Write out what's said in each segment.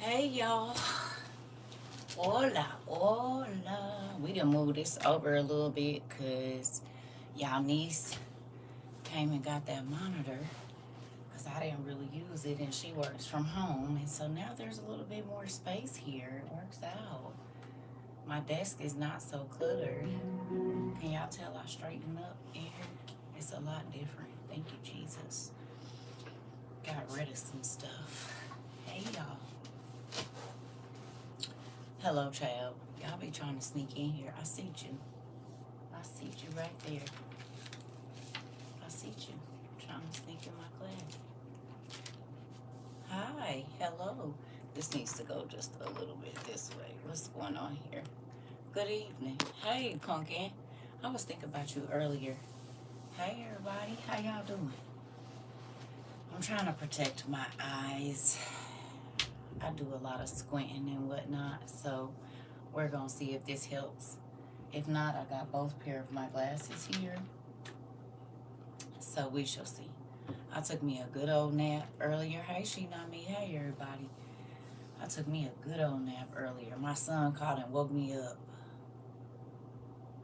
Hey y'all. Hola, hola. We done moved this over a little bit because y'all niece came and got that monitor because I didn't really use it and she works from home. And so now there's a little bit more space here. It works out. My desk is not so cluttered. Can y'all tell I straightened up in here? It's a lot different. Thank you, Jesus. Got rid of some stuff. Hey y'all. Hello, child. Y'all be trying to sneak in here. I see you. I see you right there. I see you trying to sneak in my class. Hi. Hello. This needs to go just a little bit this way. What's going on here? Good evening. Hey, Pumpkin. I was thinking about you earlier. Hey, everybody. How y'all doing? I'm trying to protect my eyes. I do a lot of squinting and whatnot, so we're going to see if this helps. If not, I got both pair of my glasses here, so we shall see. I took me a good old nap earlier. Hey, Shinami. Hey, everybody. I took me a good old nap earlier. My son called and woke me up.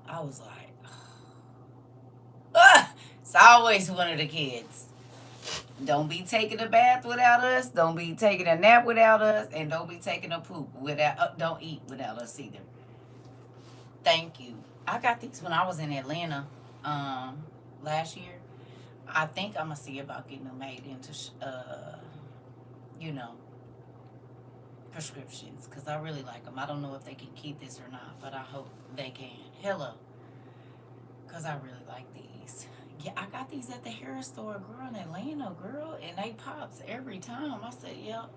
I was like, ah! It's always one of the kids. Don't be taking a bath without us. Don't be taking a nap without us. And don't be taking a poop without, don't eat without us either. Thank you. I got these when I was in Atlanta last year. I think I'm going to see about getting them made into, you know, prescriptions because I really like them. I don't know if they can keep this or not, but I hope they can. Hello. Because I really like these. Yeah, I got these at the hair store, girl, in Atlanta, girl, and they pops every time. I said, yep.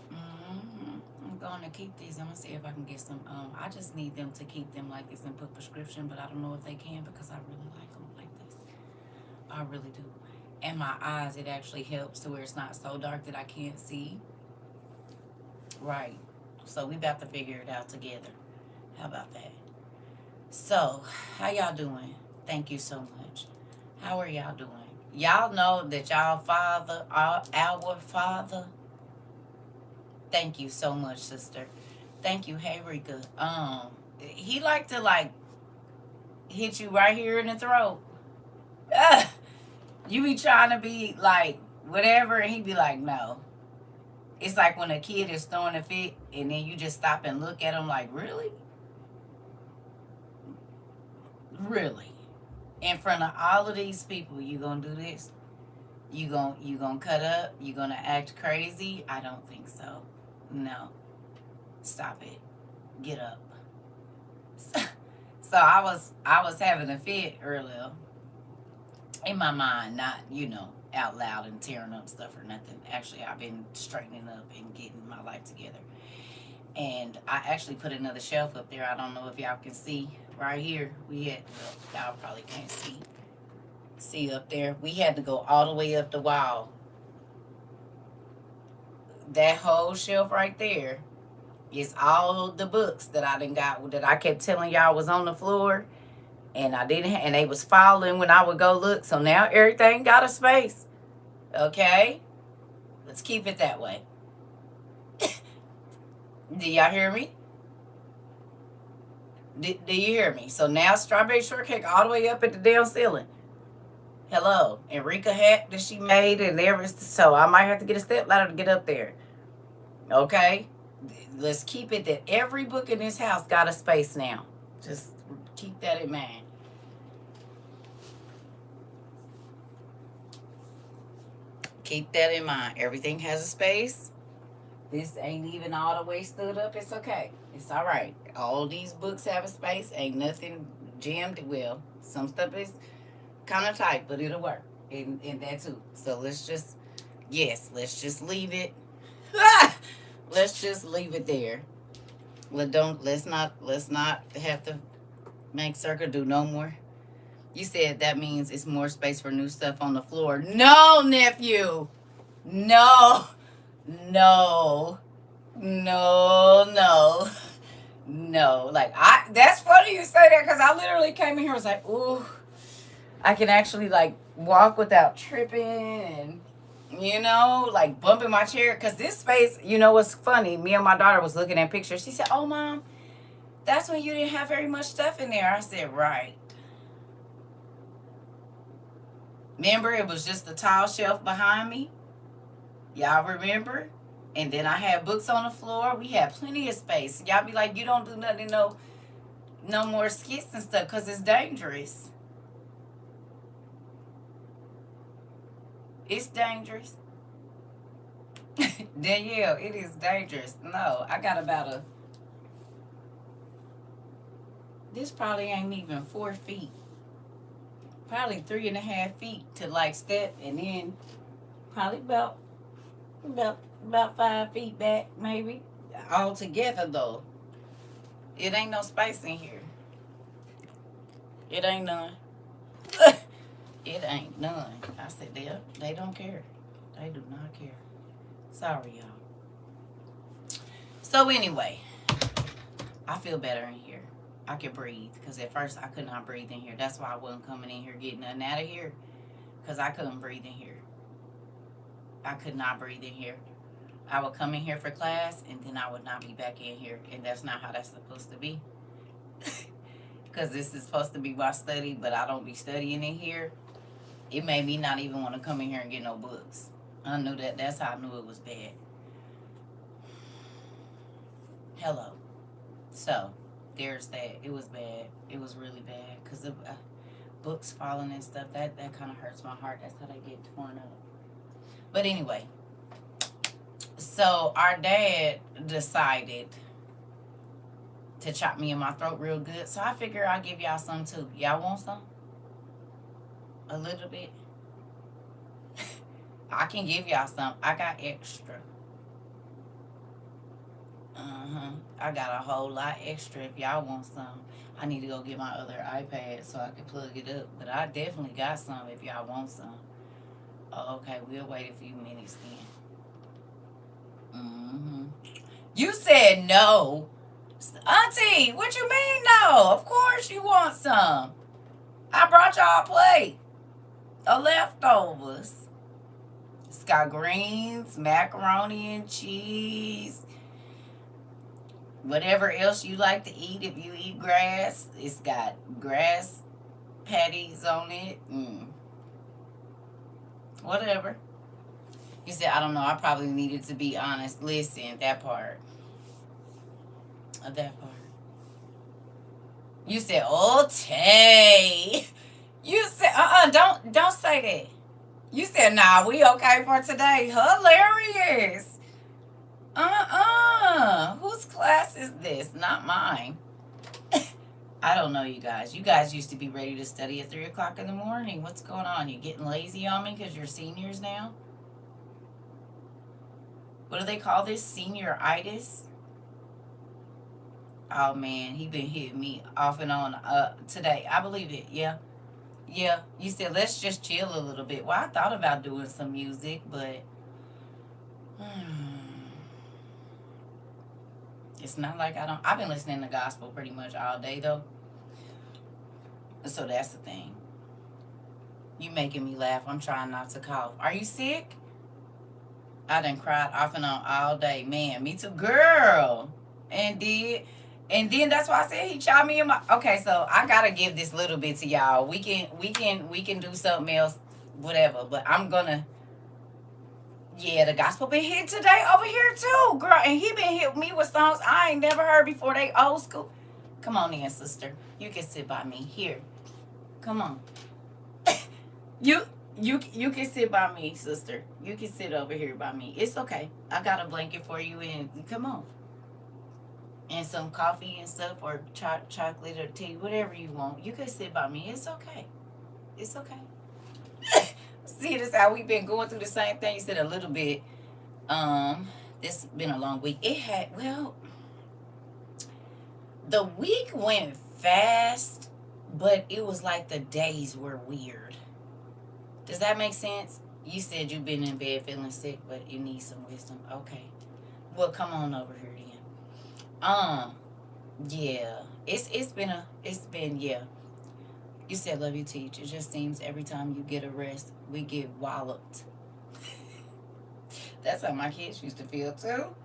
I'm going to keep these. I'm going to see if I can get some. I just need them to keep them like this and put prescription, but I don't know if they can because I really like them like this. I really do. And my eyes, it actually helps to where it's not so dark that I can't see. Right. So we about to figure it out together. How about that? So, how y'all doing? Thank you so much. How are y'all doing? Y'all know that y'all father, our father. Thank you so much, sister. Thank you, hey Rika. He like to like hit you right here in the throat. You be trying to be like whatever, and he be like, no. It's like when a kid is throwing a fit, and then you just stop and look at him like, really, really. In front of all of these people, you gonna do this? You gonna cut up? You gonna act crazy? I don't think so. No, stop it. Get up. So I was having a fit earlier in my mind, not out loud and tearing up stuff or nothing. Actually, I've been straightening up and getting my life together. And I actually put another shelf up there. I don't know if y'all can see right here. Y'all probably can't see up there. We had to go all the way up the wall. That whole shelf right there is all the books that I done got that I kept telling y'all was on the floor, and I didn't, and they was falling when I would go look. So now everything got a space. Okay, let's keep it that way. Do y'all hear me? Do you hear me? So now strawberry shortcake all the way up at the damn ceiling. Hello, Enrica hat that she made and everything. So I might have to get a step ladder to get up there. Okay, let's keep it that every book in this house got a space now. Just keep that in mind. Keep that in mind. Everything has a space. This ain't even all the way stood up. It's okay. It's all right. All these books have a space. Ain't nothing jammed. Well, some stuff is kind of tight, but it'll work. And that too. So let's just leave it. Let's just leave it there. Let's not have to make CERCA do no more. You said that means it's more space for new stuff on the floor. No, nephew. No. No. No. No. No. Like that's funny you say that because I literally came in here and was like, ooh, I can actually like walk without tripping and You know, like bumping my chair. Because this space, you know what's funny? Me and my daughter was looking at pictures. She said, "Oh, Mom, that's when you didn't have very much stuff in there." I said, "Right. Remember, it was just the tile shelf behind me. Y'all remember? And then I had books on the floor. We had plenty of space. Y'all be like, you don't do nothing, no more skits and stuff, because it's dangerous. It's dangerous." Danielle, it is dangerous. No, I got about this probably ain't even 4 feet. Probably 3.5 feet to like step, and then probably about 5 feet back, maybe. All together though. It ain't no space in here. It ain't none. It ain't none. I said they don't care. They do not care. Sorry, y'all. So anyway, I feel better in here. I can breathe, because at first I could not breathe in here. That's why I wasn't coming in here getting nothing out of here, because I couldn't breathe in here. I could not breathe in here. I would come in here for class, and then I would not be back in here, and that's not how that's supposed to be. Because this is supposed to be my study, but I don't be studying in here. It made me not even want to come in here and get no books. I knew that. That's how I knew it was bad. Hello. So there's that. It was bad. It was really bad, because the books falling and stuff, that kind of hurts my heart. That's how they get torn up. But anyway, so our dad decided to chop me in my throat real good. So I figure I'll give y'all some too. Y'all want some? A little bit? I can give y'all some. I got extra. I got a whole lot extra if y'all want some. I need to go get my other iPad so I can plug it up. But I definitely got some if y'all want some. Oh, okay, we'll wait a few minutes then. You said no. Auntie, what you mean no? Of course you want some. I brought y'all a plate of leftovers. It's got greens, macaroni and cheese, whatever else you like to eat. If you eat grass, it's got grass patties on it. Whatever. He said, I don't know. I probably needed to be honest. Listen, that part. That part. You said, "Oh, Tay." You said, don't say that. You said, "Nah, we okay for today." Hilarious. Whose class is this? Not mine. I don't know, you guys. You guys used to be ready to study at 3 o'clock in the morning. What's going on? You getting lazy on me because you're seniors now? What do they call this? Senioritis? Oh, man. He been hitting me off and on today. I believe it. Yeah. Yeah. You said, let's just chill a little bit. Well, I thought about doing some music, but it's not like I don't. I've been listening to gospel pretty much all day, though. So that's the thing. You making me laugh. I'm trying not to cough. Are you sick? I done cried off and on all day. Man, me too. Girl. And then that's why I said he chopped me in my. Okay, so I gotta give this little bit to y'all. We can do something else, whatever. But I'm gonna. Yeah, the gospel been hit today over here too, girl. And he been hit me with songs I ain't never heard before. They old school. Come on in, sister. You can sit by me. Here. Come on. You can sit by me, sister. You can sit over here by me. It's okay. I got a blanket for you, and come on. And some coffee and stuff, or chocolate or tea, whatever you want. You can sit by me. It's okay. It's okay. See, this how we've been going through the same thing. You said a little bit. This been a long week. The week went fast, but it was like the days were weird. Does that make sense? You said you've been in bed feeling sick, but you need some wisdom. Okay. Well, come on over here then. Yeah. It's been yeah. You said love you, teach. It just seems every time you get a rest, we get walloped. That's how my kids used to feel too.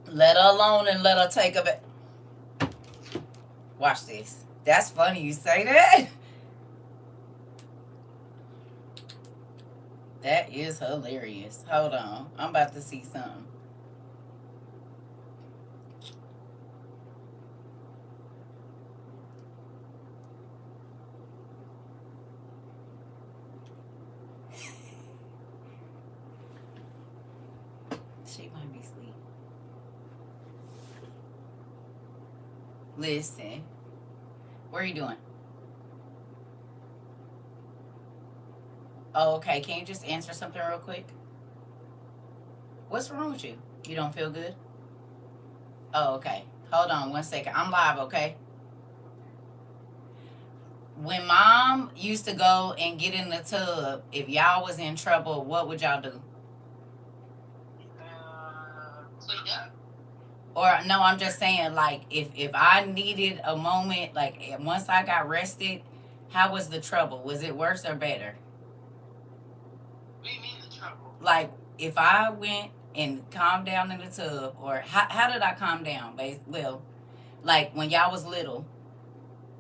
Let her alone and let her take a bit. Watch this. That's funny you say that. That is hilarious. Hold on. I'm about to see something. She might be asleep. Listen. What are you doing? Oh, okay. Can you just answer something real quick? What's wrong with you? You don't feel good? Oh, okay. Hold on 1 second. I'm live, okay? When mom used to go and get in the tub, if y'all was in trouble, what would y'all do? Clean up. Or no, I'm just saying, like, if I needed a moment, like once I got rested, how was the trouble? Was it worse or better? What do you mean the trouble? Like, if I went and calmed down in the tub, or how did I calm down? Well, like when y'all was little,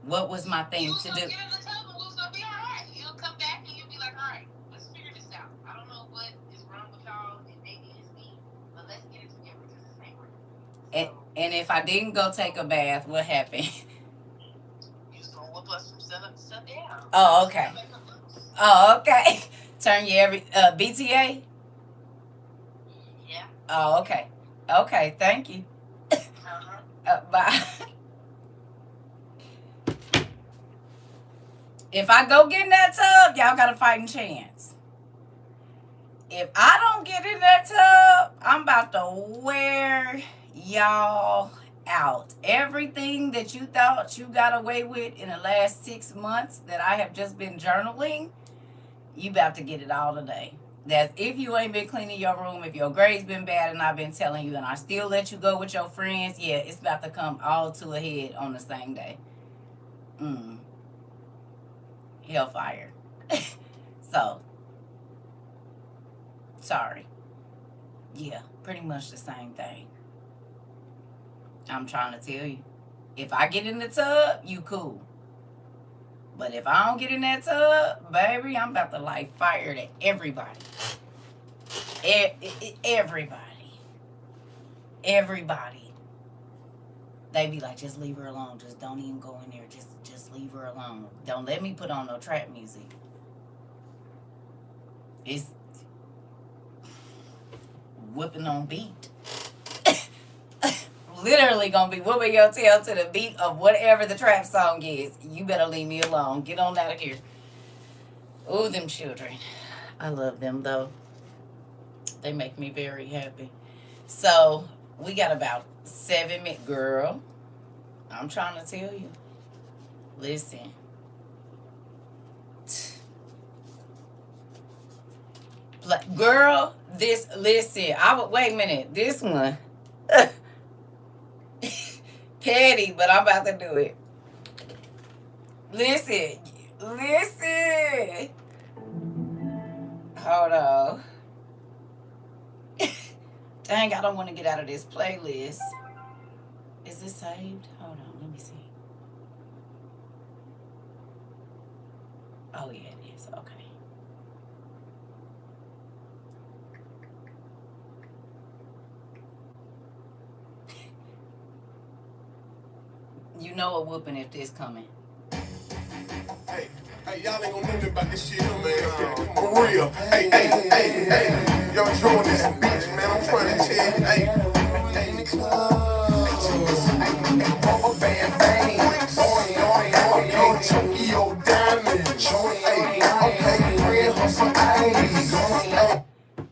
what was my thing to do? Get in the tub and Lou's gonna be all right. You'll come back and you'll be like, all right, let's figure this out. I don't know what is wrong with y'all and maybe it's me, but let's get it together because this ain't working. And if I didn't go take a bath, what happened? You just gonna whoop us from sun up to sundown. Oh, okay. Oh, okay. Turn you every BTA? Yeah. Oh, okay. Okay, thank you. Bye. If I go get in that tub, y'all got a fighting chance. If I don't get in that tub, I'm about to wear y'all out. Everything that you thought you got away with in the last 6 months that I have just been journaling, you about to get it all today. That's if you ain't been cleaning your room, if your grades been bad and I've been telling you and I still let you go with your friends, yeah, it's about to come all to a head on the same day. Hellfire. So, sorry. Yeah, pretty much the same thing. I'm trying to tell you. If I get in the tub, you cool. But if I don't get in that tub, baby, I'm about to light fire to everybody. Everybody. Everybody. They be like, just leave her alone. Just don't even go in there. Just leave her alone. Don't let me put on no trap music. It's whooping on beat. Literally gonna be whooping your tail to the beat of whatever the trap song is. You better leave me alone. Get on out of here. Ooh, them children. I love them though. They make me very happy. So we got about 7 minutes, girl. I'm trying to tell you. Listen. Girl, listen. Wait a minute. This one. Petty, but I'm about to do it. Listen. Hold on. Dang, I don't want to get out of this playlist. Is it saved? Hold on, let me see. Oh, yeah, it is. Okay. You know a whooping if this coming. Hey, y'all ain't gonna know nothing about this shit, man. For real. Hey. Y'all join this bitch, man. I'm trying to tell you, hey, in the club. Rubber band bangs. Tokyo diamonds. Okay, red hustle eyes.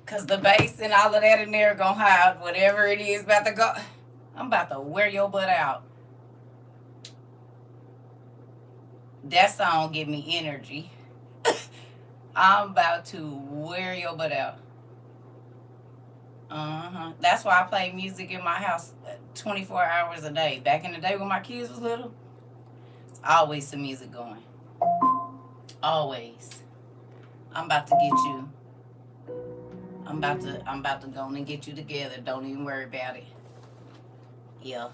Cause the bass and all of that in there gonna have whatever it is about to go. I'm about to wear your butt out. That song give me energy. I'm about to wear your butt out. That's why I play music in my house 24 hours a day. Back in the day when my kids was little, always some music going. Always. I'm about to get you. I'm about to go and get you together. Don't even worry about it. Yeah.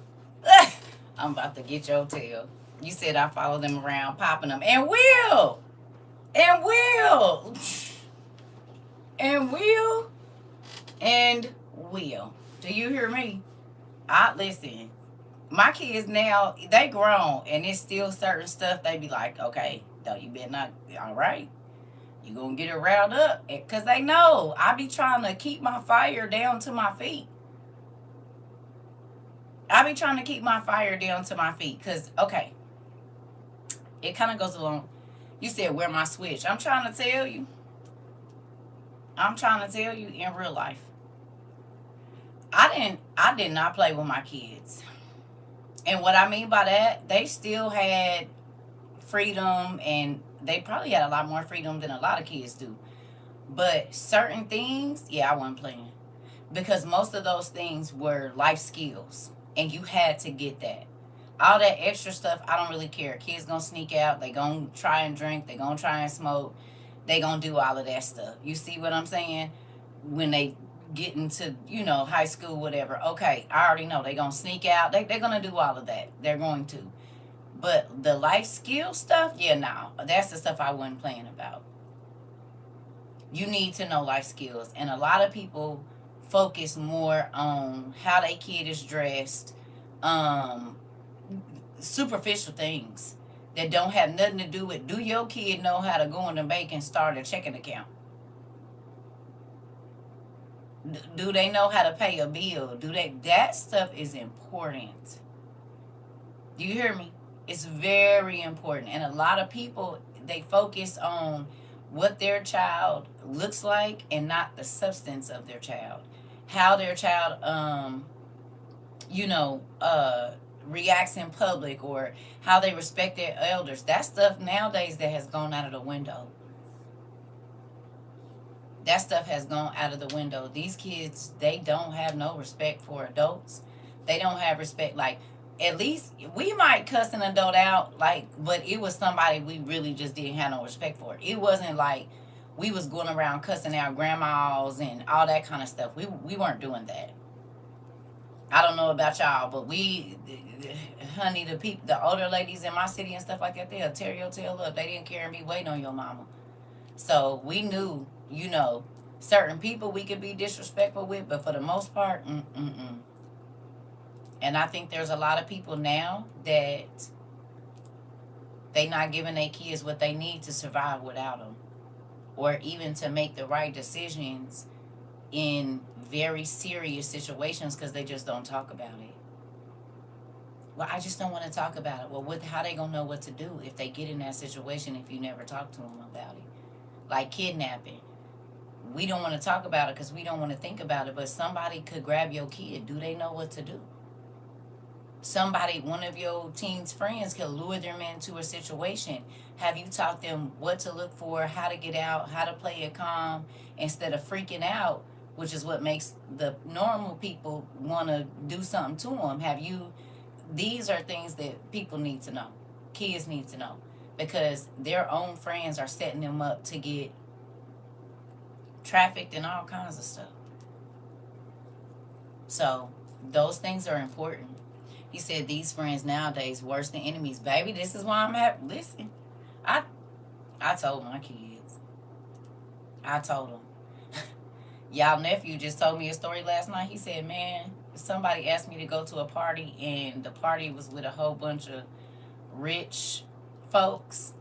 I'm about to get your tail. You said I follow them around, popping them. And will. And will. And will. And will. Do you hear me? I listen. My kids now, they grown, and it's still certain stuff they be like, okay, no, you better not. All right, you gonna get it riled up, because they know I be trying to keep my fire down to my feet. I be trying to keep my fire down to my feet, because okay, it kind of goes along. You said where my switch. I'm trying to tell you. I'm trying to tell you in real life. I did not play with my kids. And what I mean by that, they still had freedom, and they probably had a lot more freedom than a lot of kids do. But certain things, yeah, I wasn't playing. Because most of those things were life skills. And you had to get that. All that extra stuff, I don't really care. Kids gonna sneak out, they gonna try and drink, they gonna try and smoke, they gonna do all of that stuff. You see what I'm saying? When they get into, high school, whatever. Okay, I already know they gonna sneak out. They're gonna do all of that. They're going to. But the life skill stuff, yeah, no. That's the stuff I wasn't playing about. You need to know life skills. And a lot of people focus more on how their kid is dressed, superficial things that don't have nothing to do with, do your kid know how to go in the bank and start a checking account? Do they know how to pay a bill? That stuff is important. Do you hear me? It's very important. And a lot of people, they focus on what their child looks like and not the substance of their child. How their child, reacts in public, or how they respect their elders. That stuff nowadays that has gone out of the window. That stuff has gone out of the window. These kids, they don't have no respect for adults. They don't have respect. Like, at least we might cuss an adult out, like, but it was somebody we really just didn't have no respect for. It wasn't like we was going around cussing out grandmas and all that kind of stuff. We weren't doing that. I don't know about y'all, but honey, the older ladies in my city and stuff like that, they'll tear your tail up. They didn't care and be waiting on your mama. So we knew, certain people we could be disrespectful with, but for the most part, And I think there's a lot of people now that they not giving their kids what they need to survive without them, or even to make the right decisions in very serious situations, because they just don't talk about it. Well, I just don't want to talk about it. Well, how they gonna know what to do if they get in that situation if you never talk to them about it? Like kidnapping. We don't want to talk about it because we don't want to think about it, but somebody could grab your kid. Do they know what to do? Somebody, one of your teen's friends, could lure them into a situation. Have you taught them what to look for, how to get out, how to play it calm instead of freaking out, which is what makes the normal people want to do something to them? These are things that people need to know. Kids need to know, because their own friends are setting them up to get trafficked and all kinds of stuff. So those things are important. He said these friends nowadays worse than enemies. Baby, this is why I'm happy. Listen, I told my kids. I told them. Y'all nephew just told me a story last night. He said, man, somebody asked me to go to a party, and the party was with a whole bunch of rich folks,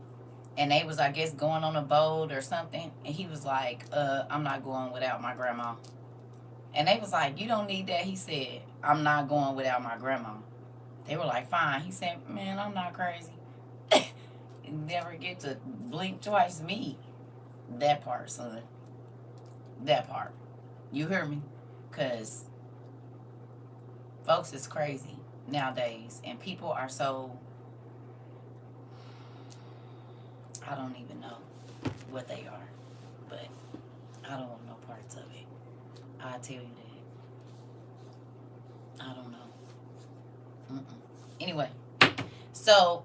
and they was, I guess, going on a boat or something. And he was like, I'm not going without my grandma. And they was like, you don't need that. He said, I'm not going without my grandma. They were like, fine. He said, man, I'm not crazy. Never get to blink twice me. That part, son. That part. You hear me? Because folks is crazy nowadays. And people are so, I don't even know what they are. But I don't want no parts of it. I'll tell you that. I don't know. Anyway, so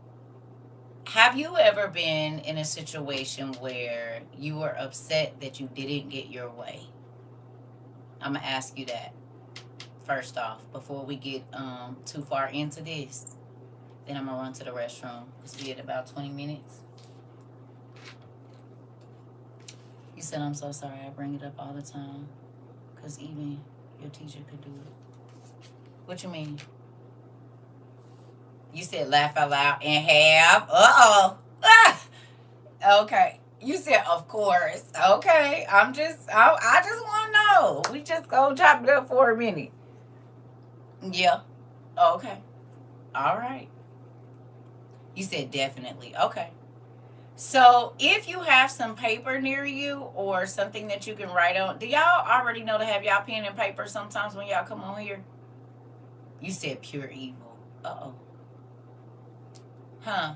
Have you ever been in a situation where you were upset that you didn't get your way? I'm gonna ask you that first off before we get too far into this. Then I'm gonna run to the restroom. It's be in about 20 minutes. You said I'm so sorry. I bring it up all the time, cause even your teacher could do it. What you mean? You said laugh out loud and have. Ah! Okay. You said of course. Okay. I just want to know. We just gonna chop it up for a minute. Yeah. Okay. All right. You said definitely. Okay. So if you have some paper near you or something that you can write on, do y'all already know to have y'all pen and paper sometimes when y'all come on here? You said pure evil. Uh-oh. Huh.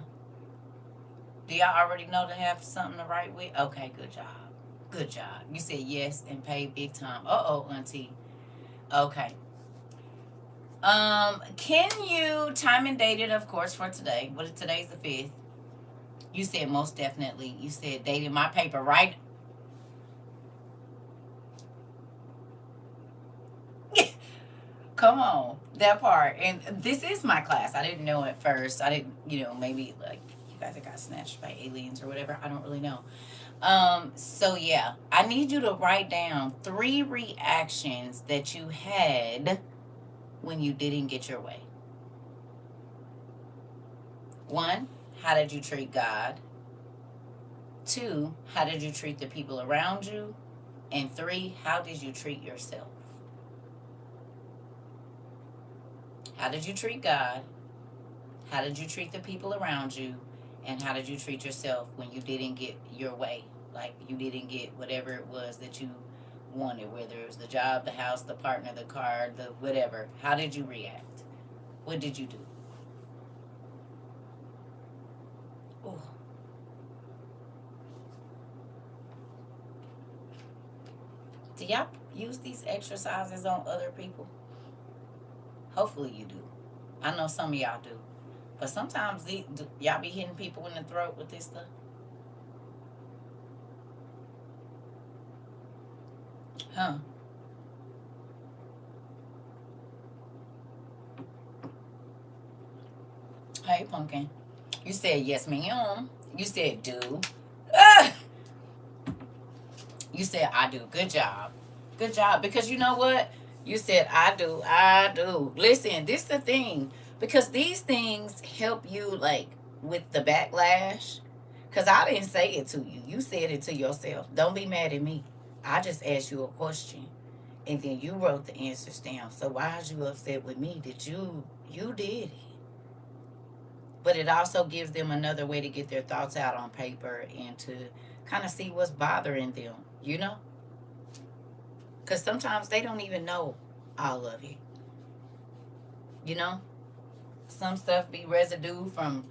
Do y'all already know to have something to write with? Okay, good job. Good job. You said yes and pay big time. Uh-oh, auntie. Okay. Can you time and date it, of course, for today? What is today's the 5th? You said most definitely. You said dated my paper, right? Come on, that part. And this is my class. I didn't know at first. I didn't, maybe like you guys got snatched by aliens or whatever. I don't really know. So yeah, I need you to write down 3 reactions that you had when you didn't get your way. 1, how did you treat God? 2, how did you treat the people around you? And 3, how did you treat yourself? How did you treat God? How did you treat the people around you? And how did you treat yourself when you didn't get your way? Like you didn't get whatever it was that you wanted, whether it was the job, the house, the partner, the car, the whatever. How did you react? What did you do? Ooh. Do y'all use these exercises on other people? Hopefully you do. I know some of y'all do. But sometimes y'all be hitting people in the throat with this stuff. Huh. Hey, Pumpkin. You said yes, ma'am. You said do. Ah! You said I do. Good job. Good job. Because you know what? You said I do. I do. Listen, this is the thing. Because these things help you like with the backlash. Because I didn't say it to you. You said it to yourself. Don't be mad at me. I just asked you a question. And then you wrote the answers down. So why are you upset with me that you did it? But it also gives them another way to get their thoughts out on paper and to kind of see what's bothering them, you know? Because sometimes they don't even know all of it, you know? Some stuff be residue from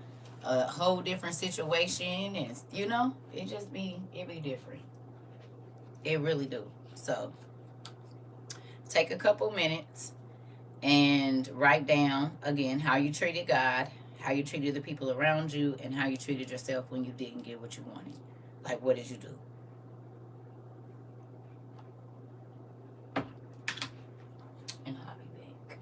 a whole different situation and, it be different. It really do. So take a couple minutes and write down, again, how you treated God, how you treated the people around you, and how you treated yourself when you didn't get what you wanted. Like, what did you do? And I'll be back.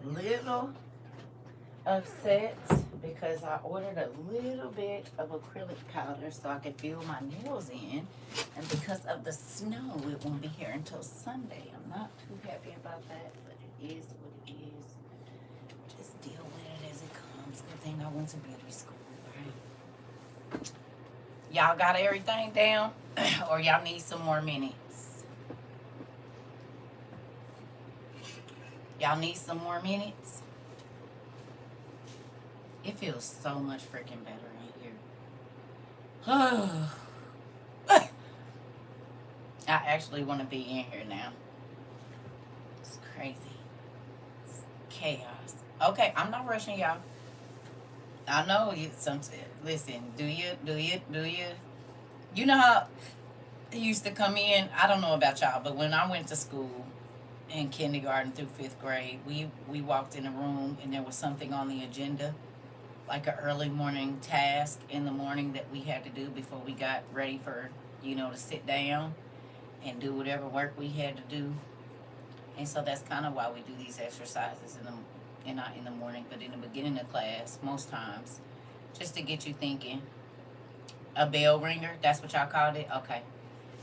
little upset because I ordered a little bit of acrylic powder so I could fill my nails in, and because of the snow it won't be here until Sunday. I'm not too happy about that, but it is what it is. Just deal with it as it comes. Good thing I went to beauty school, right? Y'all got everything down or y'all need some more minutes? Y'all need some more minutes? It feels so much freaking better in here. I actually want to be in here now. It's crazy. It's chaos. Okay, I'm not rushing y'all. I know you. Listen. Do you? You know how it used to come in. I don't know about y'all, but when I went to school in kindergarten through 5th grade, we walked in a room and there was something on the agenda, like an early morning task in the morning that we had to do before we got ready for, to sit down and do whatever work we had to do. And so that's kind of why we do these exercises not in the morning, but in the beginning of class, most times, just to get you thinking. A bell ringer, that's what y'all called it? Okay.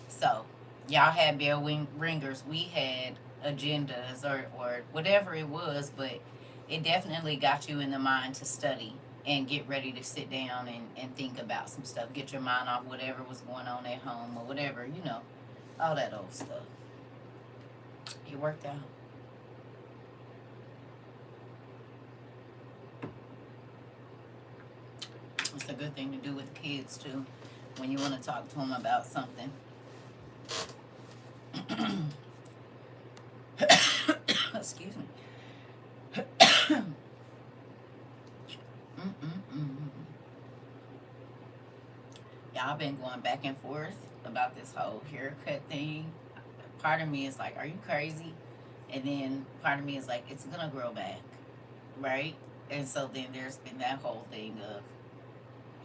So, y'all had bell ringers. We had agendas or whatever it was, but it definitely got you in the mind to study and get ready to sit down and think about some stuff. Get your mind off whatever was going on at home or whatever, all that old stuff. It worked out. It's a good thing to do with kids too when you want to talk to them about something. Excuse me. Y'all been going back and forth about this whole haircut thing. Part of me is like, are you crazy? And then part of me is like, it's gonna grow back, right? And so then there's been that whole thing of,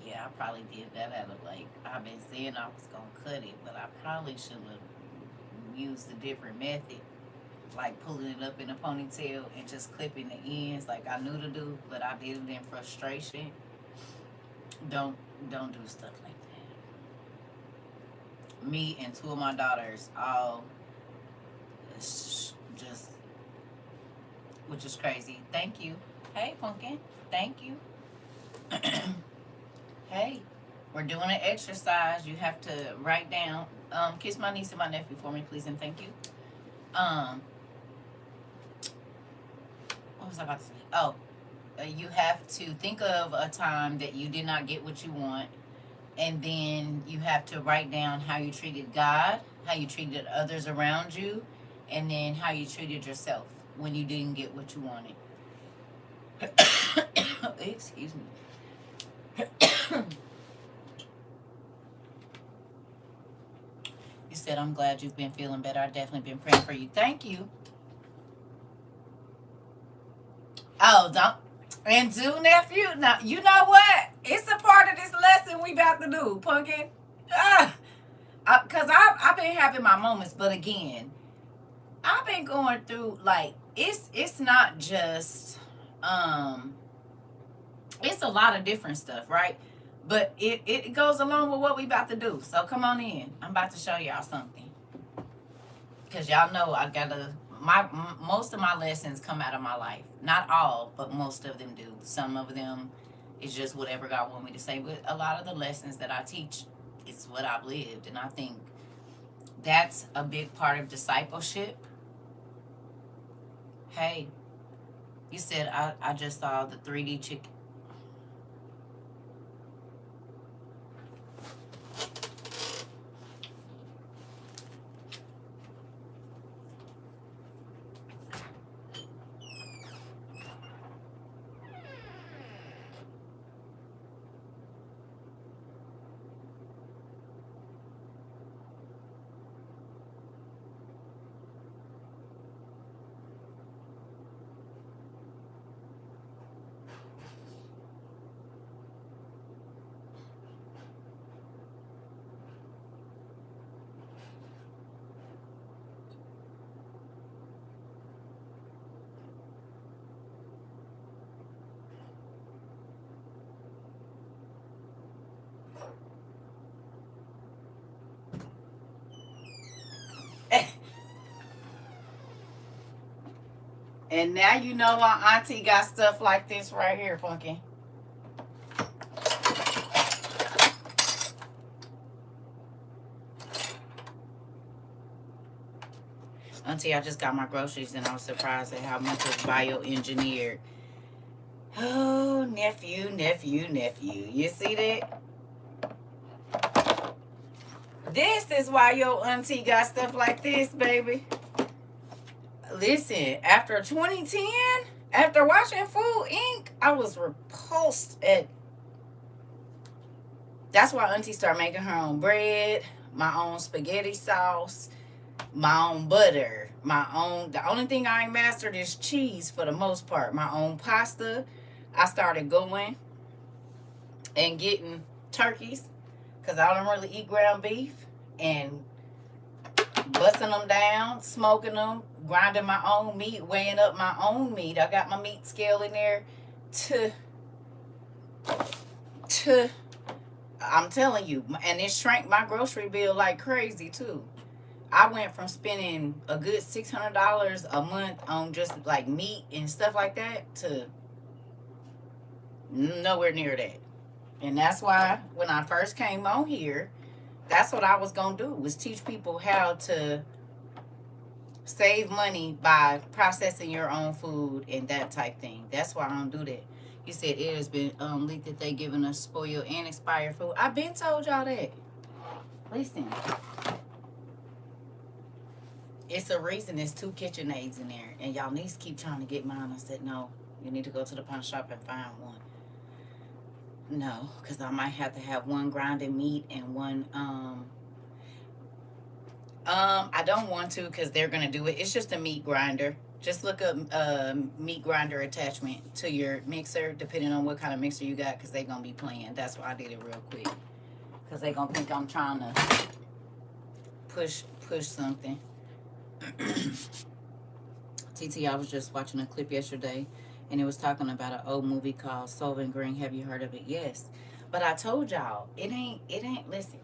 yeah, I probably did that out of like, I've been saying I was gonna cut it, but I probably should have used a different method, like pulling it up in a ponytail and just clipping the ends like I knew to do, but I did it in frustration. Don't do stuff like that. Me and 2 of my daughters all just, which is crazy. Thank you. Hey, Pumpkin. Thank you. Hey, we're doing an exercise. You have to write down. Kiss my niece and my nephew for me, please, and thank you. What was I about to say? Oh, you have to think of a time that you did not get what you want, and then you have to write down how you treated God, how you treated others around you, and then how you treated yourself when you didn't get what you wanted. Excuse me. You said, I'm glad you've been feeling better. I've definitely been praying for you. Thank you. Oh, don't. And do, nephew. Now, you know what? It's a part of this lesson we about to do, Pumpkin. Because I've been having my moments, but again, I've been going through, like, it's not just, it's a lot of different stuff, right? But it goes along with what we about to do. So come on in. I'm about to show y'all something. Because y'all know I gotta, most of my lessons come out of my life. Not all, but most of them do. Some of them is just whatever God want me to say. But a lot of the lessons that I teach, it's what I've lived. And I think that's a big part of discipleship. Hey, you said I just saw the 3D chicken. And now you know my auntie got stuff like this right here, Punky. Auntie, I just got my groceries and I was surprised at how much was bioengineered. Oh, nephew, nephew, nephew. You see that? This is why your auntie got stuff like this, baby. Listen, after 2010, after watching Food Inc., I was repulsed at. That's why auntie started making her own bread, my own spaghetti sauce, my own butter, my own. The only thing I ain't mastered is cheese for the most part. My own pasta. I started going and getting turkeys because I don't really eat ground beef, and busting them down, smoking them, grinding my own meat, weighing up my own meat. I got my meat scale in there to to I'm telling you, and it shrank my grocery bill like crazy too. I went from spending a good $600 a month on just like meat and stuff like that to nowhere near that. And that's why when I first came on here, that's what I was gonna do, was teach people how to save money by processing your own food and that type thing. That's why I don't do that. You said it has been leaked that they giving us spoiled and expired food. I've been told y'all that. Listen, it's a reason there's 2 KitchenAids in there, and y'all need to keep trying to get mine. I said no. You need to go to the pawn shop and find one. No, because I might have to have one grinded meat and one I don't want to because they're gonna do it. It's just a meat grinder. Just look up meat grinder attachment to your mixer, depending on what kind of mixer you got, because they're gonna be playing. That's why I did it real quick, because they're gonna think I'm trying to push something. TT, I was just watching a clip yesterday, and it was talking about an old movie called Solving Green. Have you heard of it? Yes, but I told y'all it ain't. Listen,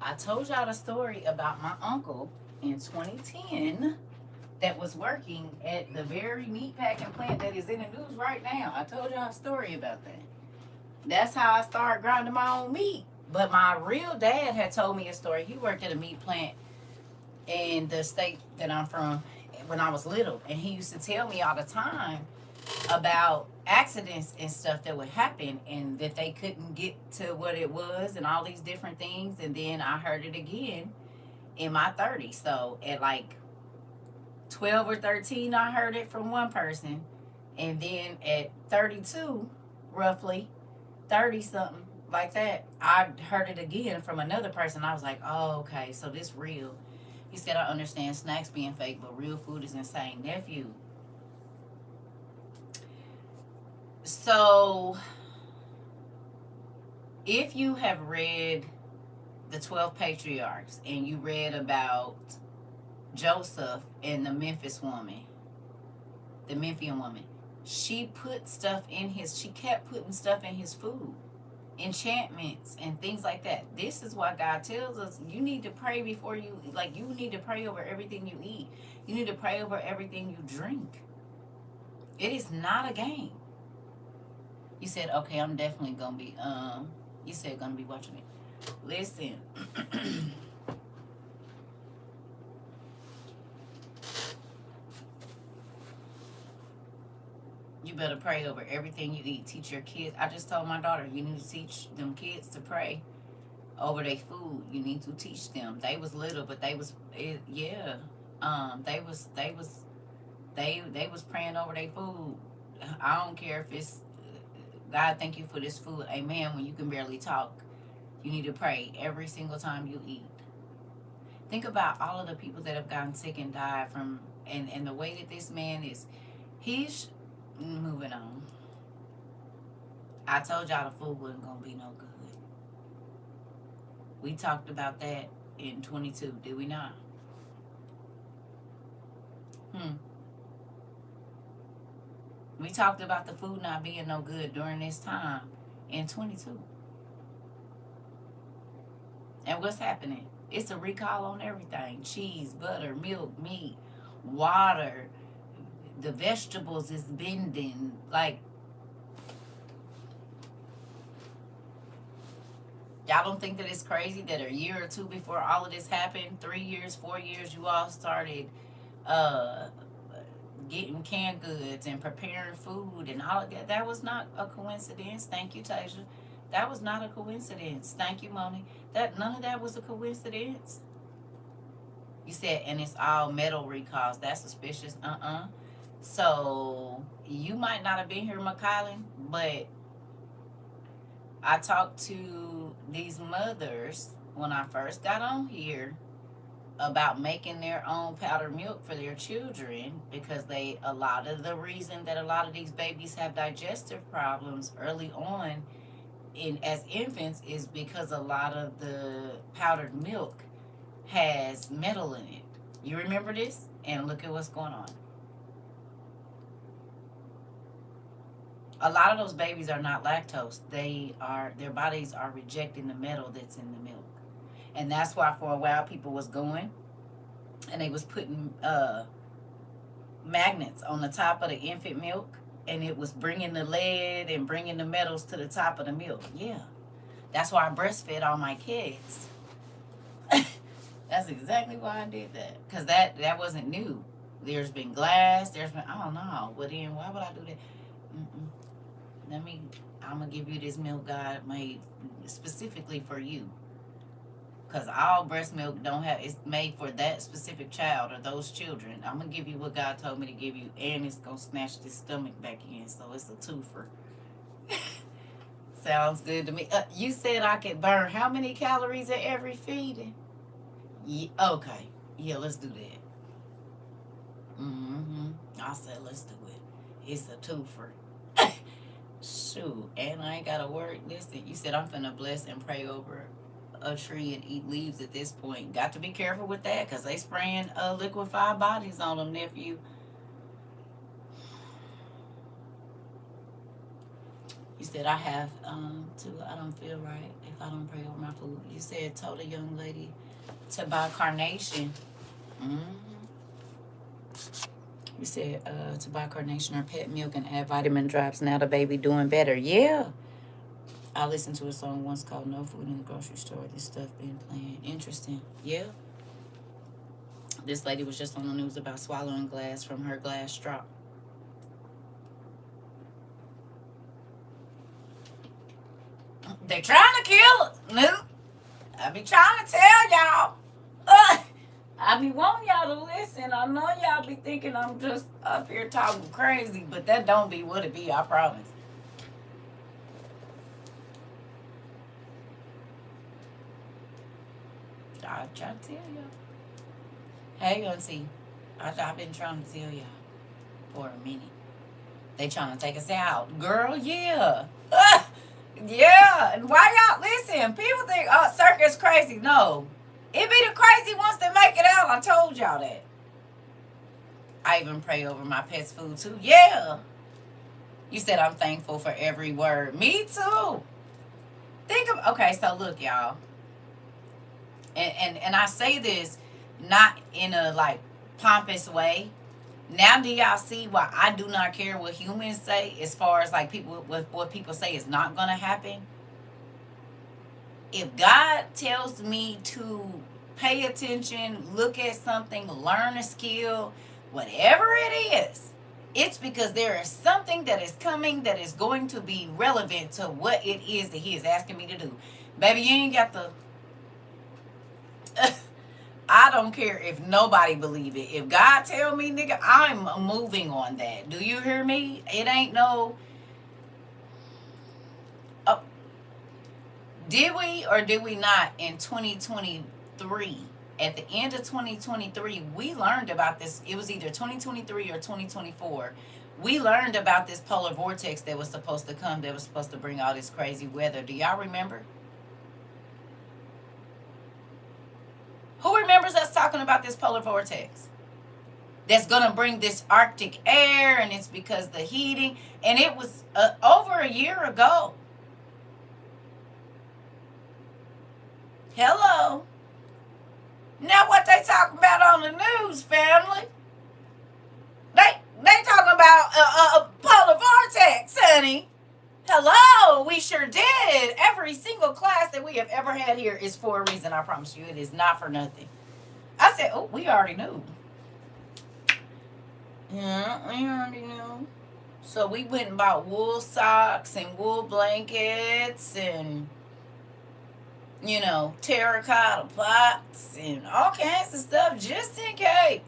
I told y'all the story about my uncle in 2010 that was working at the very meat packing plant that is in the news right now. I told y'all a story about that. That's how I started grinding my own meat. But my real dad had told me a story. He worked at a meat plant in the state that I'm from when I was little. And he used to tell me all the time about accidents and stuff that would happen, and that they couldn't get to what it was and all these different things. And then I heard it again in my 30s. So at like 12 or 13, I heard it from one person. And then at 32, roughly 30 something like that, I heard it again from another person. I was like, oh, okay, so this real. He said, I understand snacks being fake, but real food is insane. Nephew. So, if you have read the 12 Patriarchs and you read about Joseph and the Memphis woman, the Memphian woman, she kept putting stuff in his food, enchantments and things like that. This is why God tells us you need to pray before you, like, you need to pray over everything you eat. You need to pray over everything you drink. It is not a game. You said, okay, I'm definitely gonna be you said gonna be watching it. Listen. You better pray over everything you eat. Teach your kids. I just told my daughter, you need to teach them kids to pray over their food. You need to teach them. They was little, but they was yeah. They was praying over their food. I don't care if it's God, thank you for this food. Amen. When you can barely talk, you need to pray every single time you eat. Think about all of the people that have gotten sick and died from, and the way that this man is. He's moving on. I told y'all the food wasn't gonna be no good. We talked about that in 22, did we not? We talked about the food not being no good during this time in 22. And what's happening? It's a recall on everything. Cheese, butter, milk, meat, water, The vegetables is bending. Like, y'all don't think that it's crazy that a year or two before all of this happened, 3 years, 4 years, you all started uh getting canned goods and preparing food and all of that. That was not a coincidence. Thank you, Tasia. That was not a coincidence. Thank you, Moni. That none of that was a coincidence. You said, and it's all metal recalls. That's suspicious. So you might not have been here, McCollin, but I talked to these mothers when I first got on here about making their own powdered milk for their children, because a lot of the reason that a lot of these babies have digestive problems early on in as infants is because a lot of the powdered milk has metal in it. You remember this? And look at what's going on. A lot of those babies are not lactose. Their bodies are rejecting the metal that's in the milk. And that's why for a while people was going and they was putting magnets on the top of the infant milk, and it was bringing the lead and bringing the metals to the top of the milk. Yeah. That's why I breastfed all my kids. That's exactly why I did that. Because that wasn't new. There's been glass. There's been, I don't know. But then why would I do that? I'm going to give you this milk God made specifically for you. Because all breast milk it's made for that specific child or those children. I'm going to give you what God told me to give you, and it's going to snatch this stomach back in. So it's a twofer. Sounds good to me. You said I could burn how many calories at every feeding? Yeah, okay. Yeah, let's do that. I said, let's do it. It's a twofer. Shoot, and I ain't got to work. Listen, you said I'm finna bless and pray over a tree and eat leaves at this point. Got to be careful with that, because they spraying liquefied bodies on them, nephew. You said I have I don't feel right if I don't pray over my food. You said told a young lady to buy carnation. You said to buy carnation or pet milk and add vitamin drops. Now the baby doing better. Yeah. I listened to a song once called No Food in the Grocery Store. This stuff been playing. Interesting. Yeah. This lady was just on the news about swallowing glass from her glass straw. They trying to kill us. Nope. I be trying to tell y'all. I be wanting y'all to listen. I know y'all be thinking I'm just up here talking crazy, but that don't be what it be, I promise. I try to tell y'all. Hey, Auntie. I've been trying to tell y'all for a minute. They trying to take us out. Girl, yeah. Yeah. And why y'all, listen, people think, oh, CERCA is crazy. No. It be the crazy ones that make it out. I told y'all that. I even pray over my pet's food too. Yeah. You said I'm thankful for every word. Me too. Okay, so look, y'all. And I say this not in a like pompous way. Now do y'all see why I do not care what humans say as far as like what people say is not gonna happen? If God tells me to pay attention, look at something, learn a skill, whatever it is, it's because there is something that is coming that is going to be relevant to what it is that He is asking me to do. Baby, you ain't got the... I don't care if nobody believe it. If God tell me, nigga, I'm moving on that. Do you hear me? It ain't no... Oh, did we or did we not in 2023? At the end of 2023, we learned about this. It was either 2023 or 2024. We learned about this polar vortex that was supposed to come, that was supposed to bring all this crazy weather. Do y'all remember? Who remembers us talking about this polar vortex? That's going to bring this Arctic air, and it's because the heating. And it was over a year ago. Hello. Now what they talking about on the news, family? They talking said every single class that we have ever had here is for a reason. I promise you, it is not for nothing. I said, oh, we already knew. Yeah, we already knew. So we went and bought wool socks and wool blankets and, you know, terracotta pots and all kinds of stuff just in case.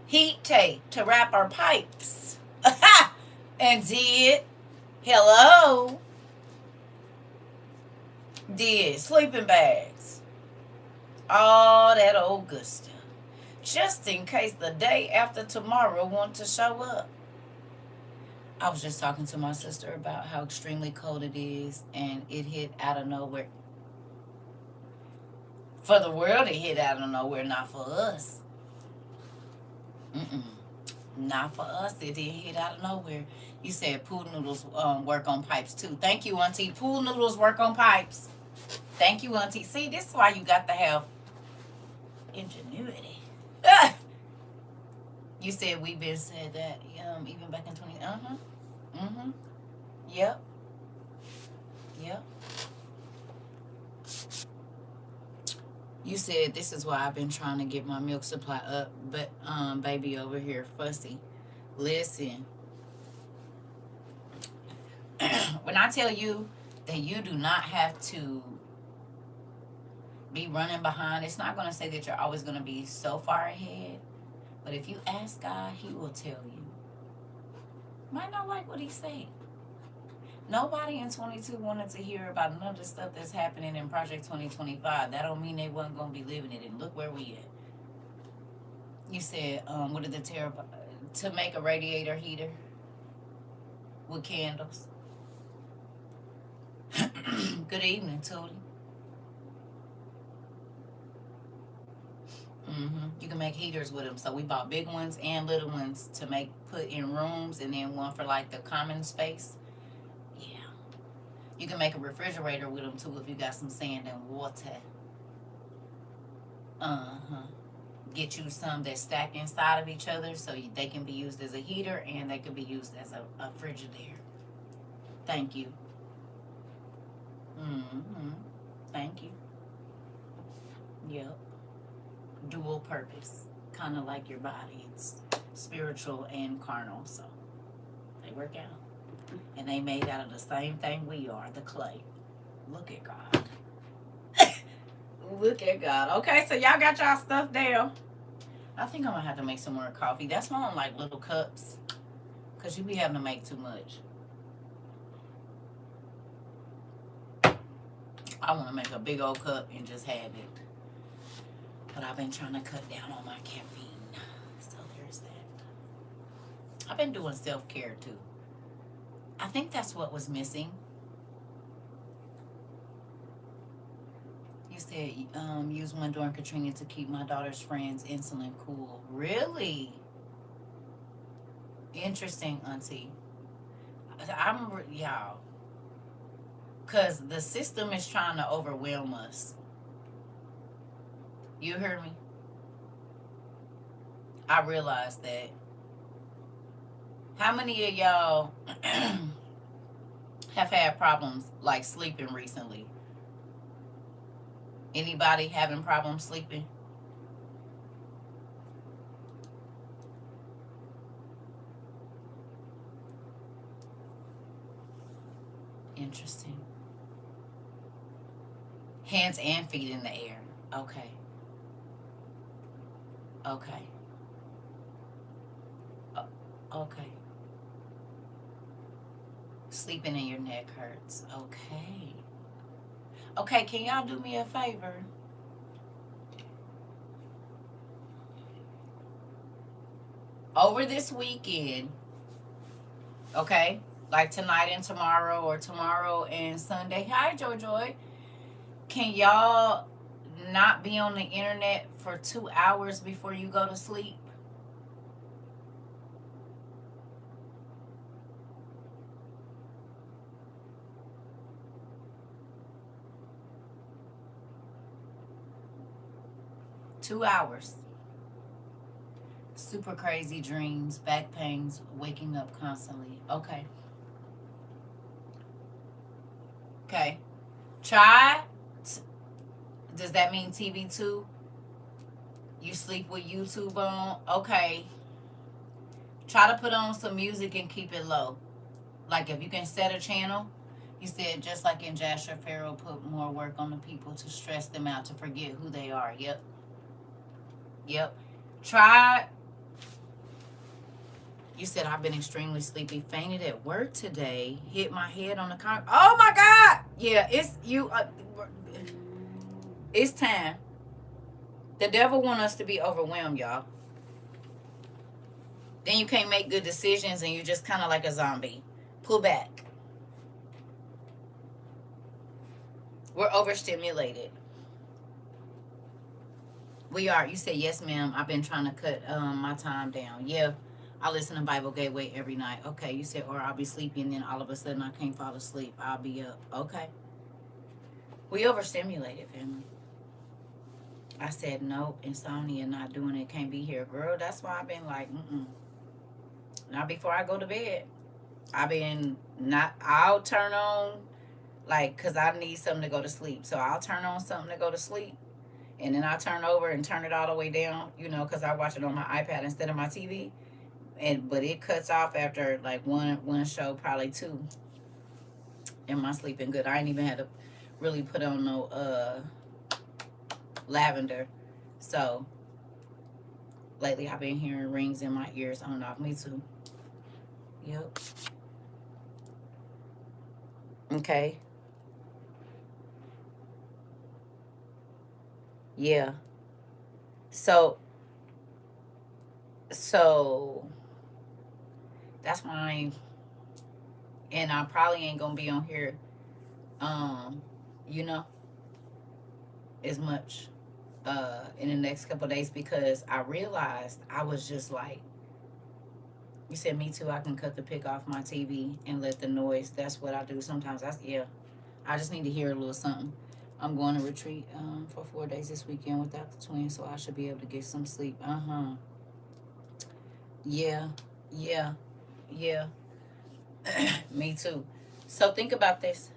Heat tape to wrap our pipes. And did. Hello. Did. Sleeping bags. All that old good stuff. Just in case the day after tomorrow want to show up. I was just talking to my sister about how extremely cold it is, and it hit out of nowhere. For the world, it hit out of nowhere, not for us. Not for us. It didn't hit out of nowhere. You said pool noodles work on pipes too. Thank you, Auntie. Pool noodles work on pipes. Thank you, Auntie. See, this is why you got to have ingenuity. You said we've been said that even back in 20. Yep. Yep. You said this is why I've been trying to get my milk supply up, but baby over here fussy. Listen. When I tell you that you do not have to be running behind, it's not going to say that you're always going to be so far ahead. But if you ask God, he will tell you. Might not like what he said. Nobody in 22 wanted to hear about none of the stuff that's happening in Project 2025. That don't mean they wasn't going to be living it. And look where we at. You said, what did the to make a radiator heater with candles. Good evening, Tootie. You can make heaters with them. So we bought big ones and little ones to put in rooms, and then one for like the common space. Yeah. You can make a refrigerator with them too if you got some sand and water. Get you some that stack inside of each other so they can be used as a heater and they can be used as a Frigidaire. Thank you. Thank you. Yep. Dual purpose. Kind of like your body. It's spiritual and carnal, so they work out. And they made out of the same thing we are, the clay. Look at God. Look at God. Okay, so y'all got y'all stuff down. I think I'm going to have to make some more coffee. That's why I don't like little cups. Because you be having to make too much. I want to make a big old cup and just have it. But I've been trying to cut down on my caffeine. So there's that. I've been doing self-care too. I think that's what was missing. You said use one during Katrina to keep my daughter's friend's insulin cool. Really? Interesting, Auntie. Y'all. Because the system is trying to overwhelm us. You heard me? I realized that. How many of y'all have had problems like sleeping recently? Anybody having problems sleeping? Interesting. Hands and feet in the air. Okay. Okay. Okay. Sleeping and your neck hurts. Okay. Okay, can y'all do me a favor? Over this weekend, okay? Like tonight and tomorrow, or tomorrow and Sunday. Hi, Joy. Can y'all not be on the internet for 2 hours before you go to sleep? Two hours. Super crazy dreams, back pains, waking up constantly. Okay. Okay. Try. Does that mean TV too? You sleep with YouTube on? Okay. Try to put on some music and keep it low. Like if you can set a channel, he said just like in Jasher, Pharaoh put more work on the people to stress them out to forget who they are. Yep. Yep. Try. You said I've been extremely sleepy, fainted at work today, hit my head on the car. Oh my God! Yeah, it's you. It's time. The devil want us to be overwhelmed, y'all. Then you can't make good decisions, and you're just kind of like a zombie. Pull back. We're overstimulated. We are. You said yes, ma'am. I've been trying to cut my time down. Yeah. I listen to Bible Gateway every night. Okay, you said, or I'll be sleepy and then all of a sudden I can't fall asleep. I'll be up. Okay. We overstimulated, family. I said, nope, insomnia, not doing it, can't be here. Girl, that's why I've been like, not before I go to bed. I'll turn on, like, because I need something to go to sleep. So I'll turn on something to go to sleep. And then I'll turn over and turn it all the way down, because I watch it on my iPad instead of my TV. But it cuts off after like one show, probably two. Am I sleeping good? I ain't even had to really put on no lavender. So lately I've been hearing rings in my ears on and off. Me too. Yep. Okay. Yeah. So that's why and I probably ain't gonna be on here you know as much in the next couple of days, because I realized I was just like, you said me too, I can cut the pick off my TV and let the noise, that's what I do sometimes. I just need to hear a little something. I'm going to retreat for 4 days this weekend without the twins, so I should be able to get some sleep. Yeah, yeah, yeah. Me too. So think about this.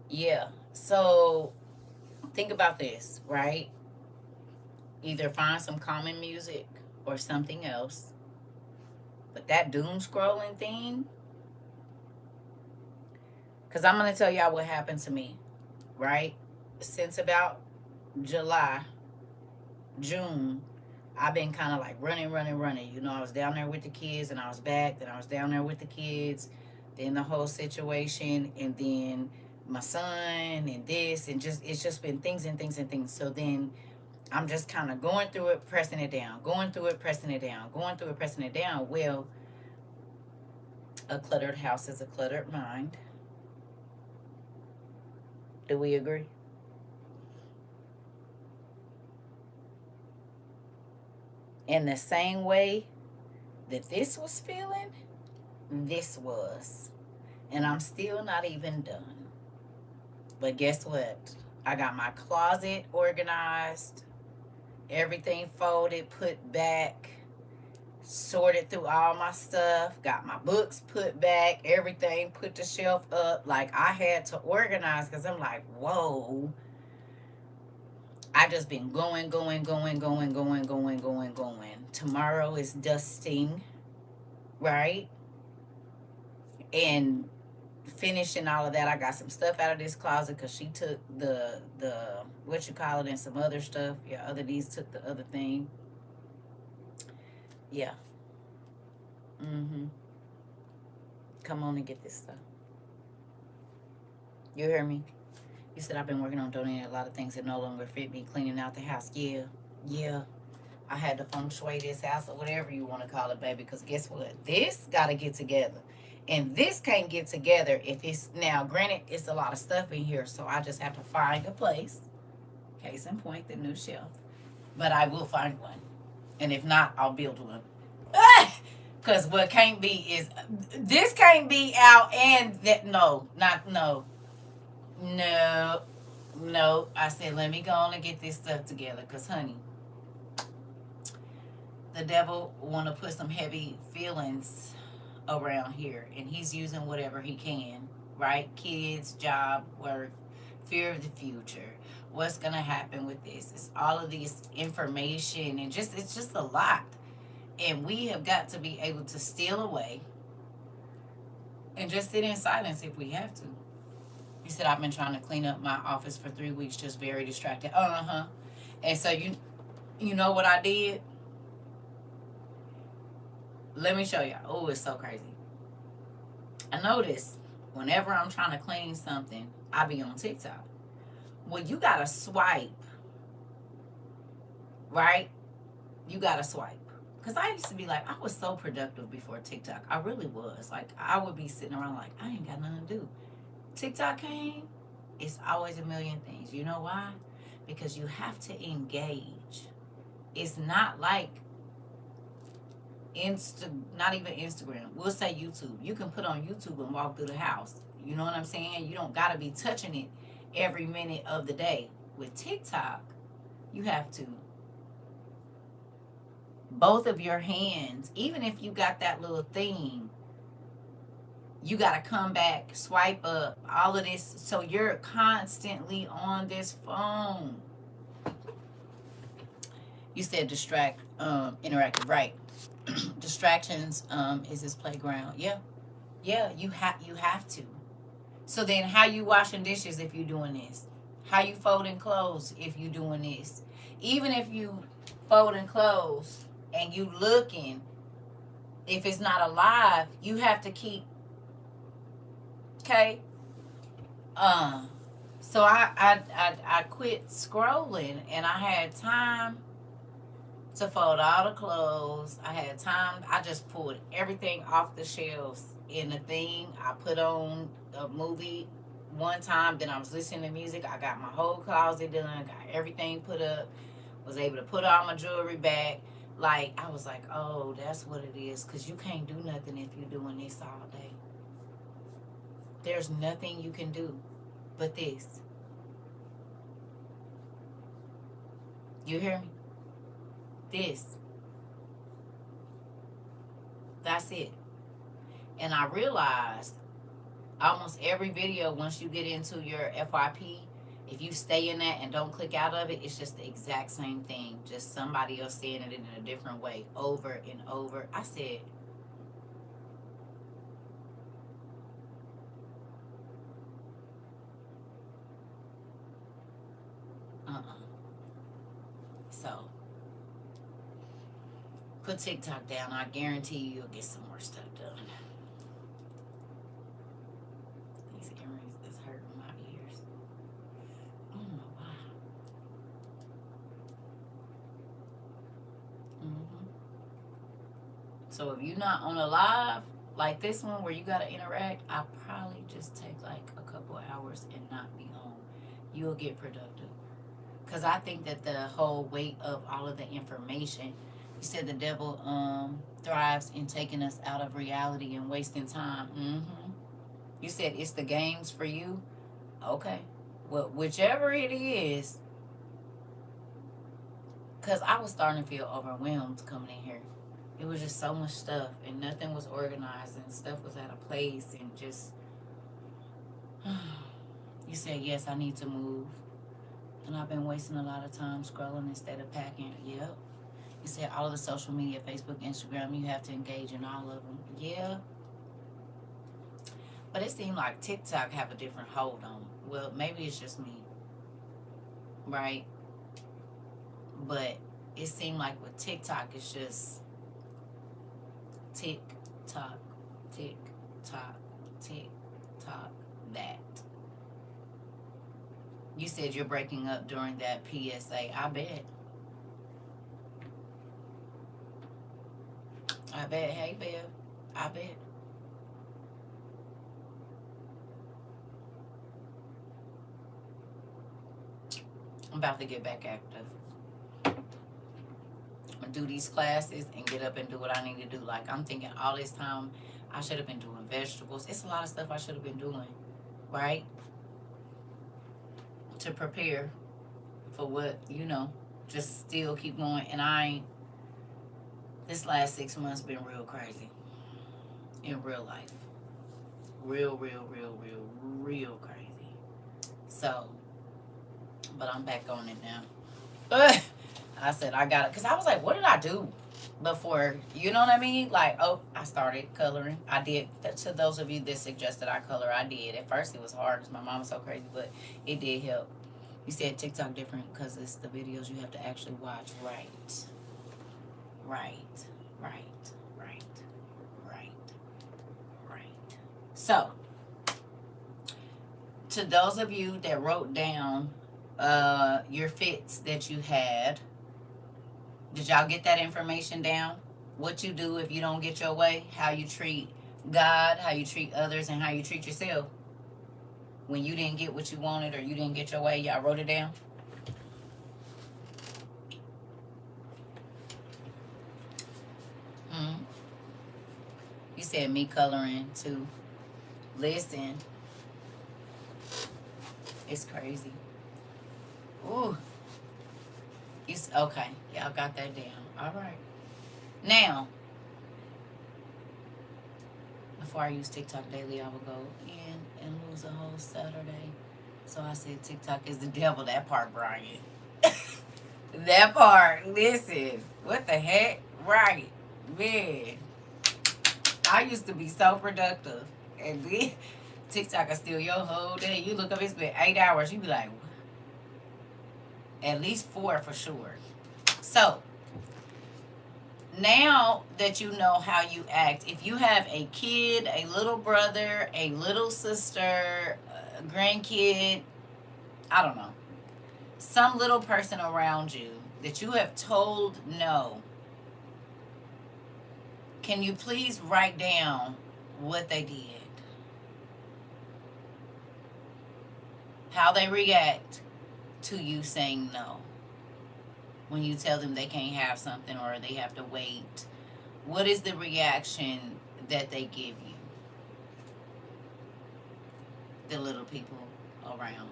Yeah. So think about this, right? Either find some calming music or something else. But that doom scrolling thing, because I'm going to tell y'all what happened to me, right? Since about July, June, I've been kind of like running. I was down there with the kids and I was back. Then I was down there with the kids. Then the whole situation. And then my son and this. And it's just been things and things and things. So then I'm just kind of going through it, pressing it down. Going through it, pressing it down. Going through it, pressing it down. Well, a cluttered house is a cluttered mind. Do we agree? In the same way that this was feeling, this was. And I'm still not even done. But guess what? I got my closet organized, everything folded, put back, sorted through all my stuff, got my books put back, everything put the shelf up. Like I had to organize because I'm like, whoa. I just been going. Tomorrow is dusting, right? And finishing all of that. I got some stuff out of this closet because she took the what you call it and some other stuff. Yeah, other these took the other thing. Yeah. Come on and get this stuff. You hear me? You said I've been working on donating a lot of things that no longer fit me, cleaning out the house. Yeah. I had to feng shui this house or whatever you want to call it, baby. Because guess what? This got to get together. And this can't get together if it's, now granted, it's a lot of stuff in here. So I just have to find a place. Case in point, the new shelf. But I will find one. And if not, I'll build one. Because what can't be is, this can't be out and that, no. I said, let me go on and get this stuff together. Because, honey, the devil want to put some heavy feelings around here. And he's using whatever he can. right? Kids, job, work, fear of the future. What's gonna happen with this? It's all of this information and just it's just a lot. And we have got to be able to steal away and just sit in silence if we have to. He said, I've been trying to clean up my office for 3 weeks, just very distracted. Uh-huh. And so you know what I did? Let me show you. Oh, it's so crazy. I notice whenever I'm trying to clean something, I be on TikTok. Well, you gotta swipe, right? You gotta swipe. Cause I used to be like, I was so productive before TikTok. I really was. Like I would be sitting around like I ain't got nothing to do. TikTok came, it's always a million things. You know why? Because you have to engage. It's not like not even Instagram. We'll say YouTube. You can put on YouTube and walk through the house. You know what I'm saying? You don't gotta be touching it every minute of the day. With TikTok, you have to both of your hands, even if you got that little thing, you got to come back, swipe up, all of this. So you're constantly on this phone. You said interactive, right? Distractions is this playground. Yeah. Yeah, you have to. So then how you washing dishes if you doing this? How you folding clothes if you doing this? Even if you folding clothes and you looking, if it's not alive, you have to keep, okay? So I quit scrolling and I had time to fold all the clothes. I had time. I just pulled everything off the shelves in the thing. I put on a movie one time. Then I was listening to music. I got my whole closet done. Got everything put up. Was able to put all my jewelry back. Like, I was like, oh, that's what it is. Because you can't do nothing if you're doing this all day. There's nothing you can do but this. You hear me? This. That's it. And I realized almost every video, once you get into your FYP, if you stay in that and don't click out of it, it's just the exact same thing. Just somebody else saying it in a different way over and over. I said, So, put TikTok down. I guarantee you you'll get some more stuff done. These earrings is hurting my ears. I don't know why. So if you're not on a live like this one where you gotta interact, I probably just take like a couple hours and not be on. You'll get productive. Because I think that the whole weight of all of the information, you said the devil thrives in taking us out of reality and wasting time. You said it's the games for you. Okay. Well, whichever it is, because I was starting to feel overwhelmed coming in here. It was just so much stuff and nothing was organized and stuff was at a place and just, you said, yes, I need to move. And I've been wasting a lot of time scrolling instead of packing. Yep. You said all of the social media, Facebook, Instagram, you have to engage in all of them. Yeah. But it seemed like TikTok have a different hold on me. Well, maybe it's just me. Right? But it seemed like with TikTok, it's just tick, tock, tick, tock, that. You said you're breaking up during that PSA. I bet. Hey, Bev. I bet. I'm about to get back active. Do these classes and get up and do what I need to do. Like, I'm thinking all this time I should have been doing vegetables. It's a lot of stuff I should have been doing, right? To prepare for what, just still keep going. And this last 6 months been real crazy in real life. Real, real, real, real, real crazy. So, but I'm back on it now. I said I got it because I was like, what did I do before? You know what I mean? Like, oh, I started coloring. I did. To those of you that suggested I color, I did. At first, it was hard because my mom was so crazy, but it did help. You said TikTok different because it's the videos you have to actually watch. Right, right, right, right, right, right. So, to those of you that wrote down your fits that you had, did y'all get that information down? What you do if you don't get your way, how you treat God, how you treat others, and how you treat yourself when you didn't get what you wanted or you didn't get your way. Y'all wrote it down? Hmm. You said me coloring too. Listen, it's crazy. Ooh. Okay. Y'all got that down. All right. Now, before I use TikTok daily, I would go in and lose a whole Saturday. So I said TikTok is the devil. That part, Brian. That part. Listen. What the heck? Right. Man. I used to be so productive. And then TikTok will steal your whole day. You look up, it's been 8 hours. You be like, at least 4 for sure. So, now that you know how you act, if you have a kid, a little brother, a little sister, a grandkid, I don't know, some little person around you that you have told no, can you please write down what they did? How they react to you saying no. When you tell them they can't have something or they have to wait, what is the reaction that they give you? The little people around.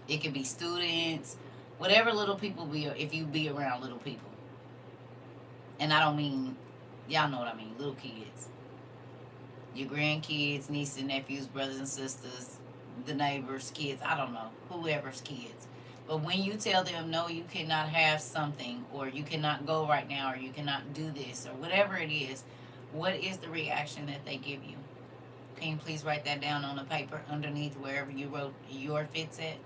It could be students, whatever little people be, if you be around little people. And I don't mean, y'all know what I mean, little kids. Your grandkids, nieces and nephews, brothers and sisters, the neighbors' kids, I don't know, whoever's kids. But when you tell them, no, you cannot have something, or you cannot go right now, or you cannot do this, or whatever it is, what is the reaction that they give you? Can you please write that down on the paper underneath wherever you wrote your fits at?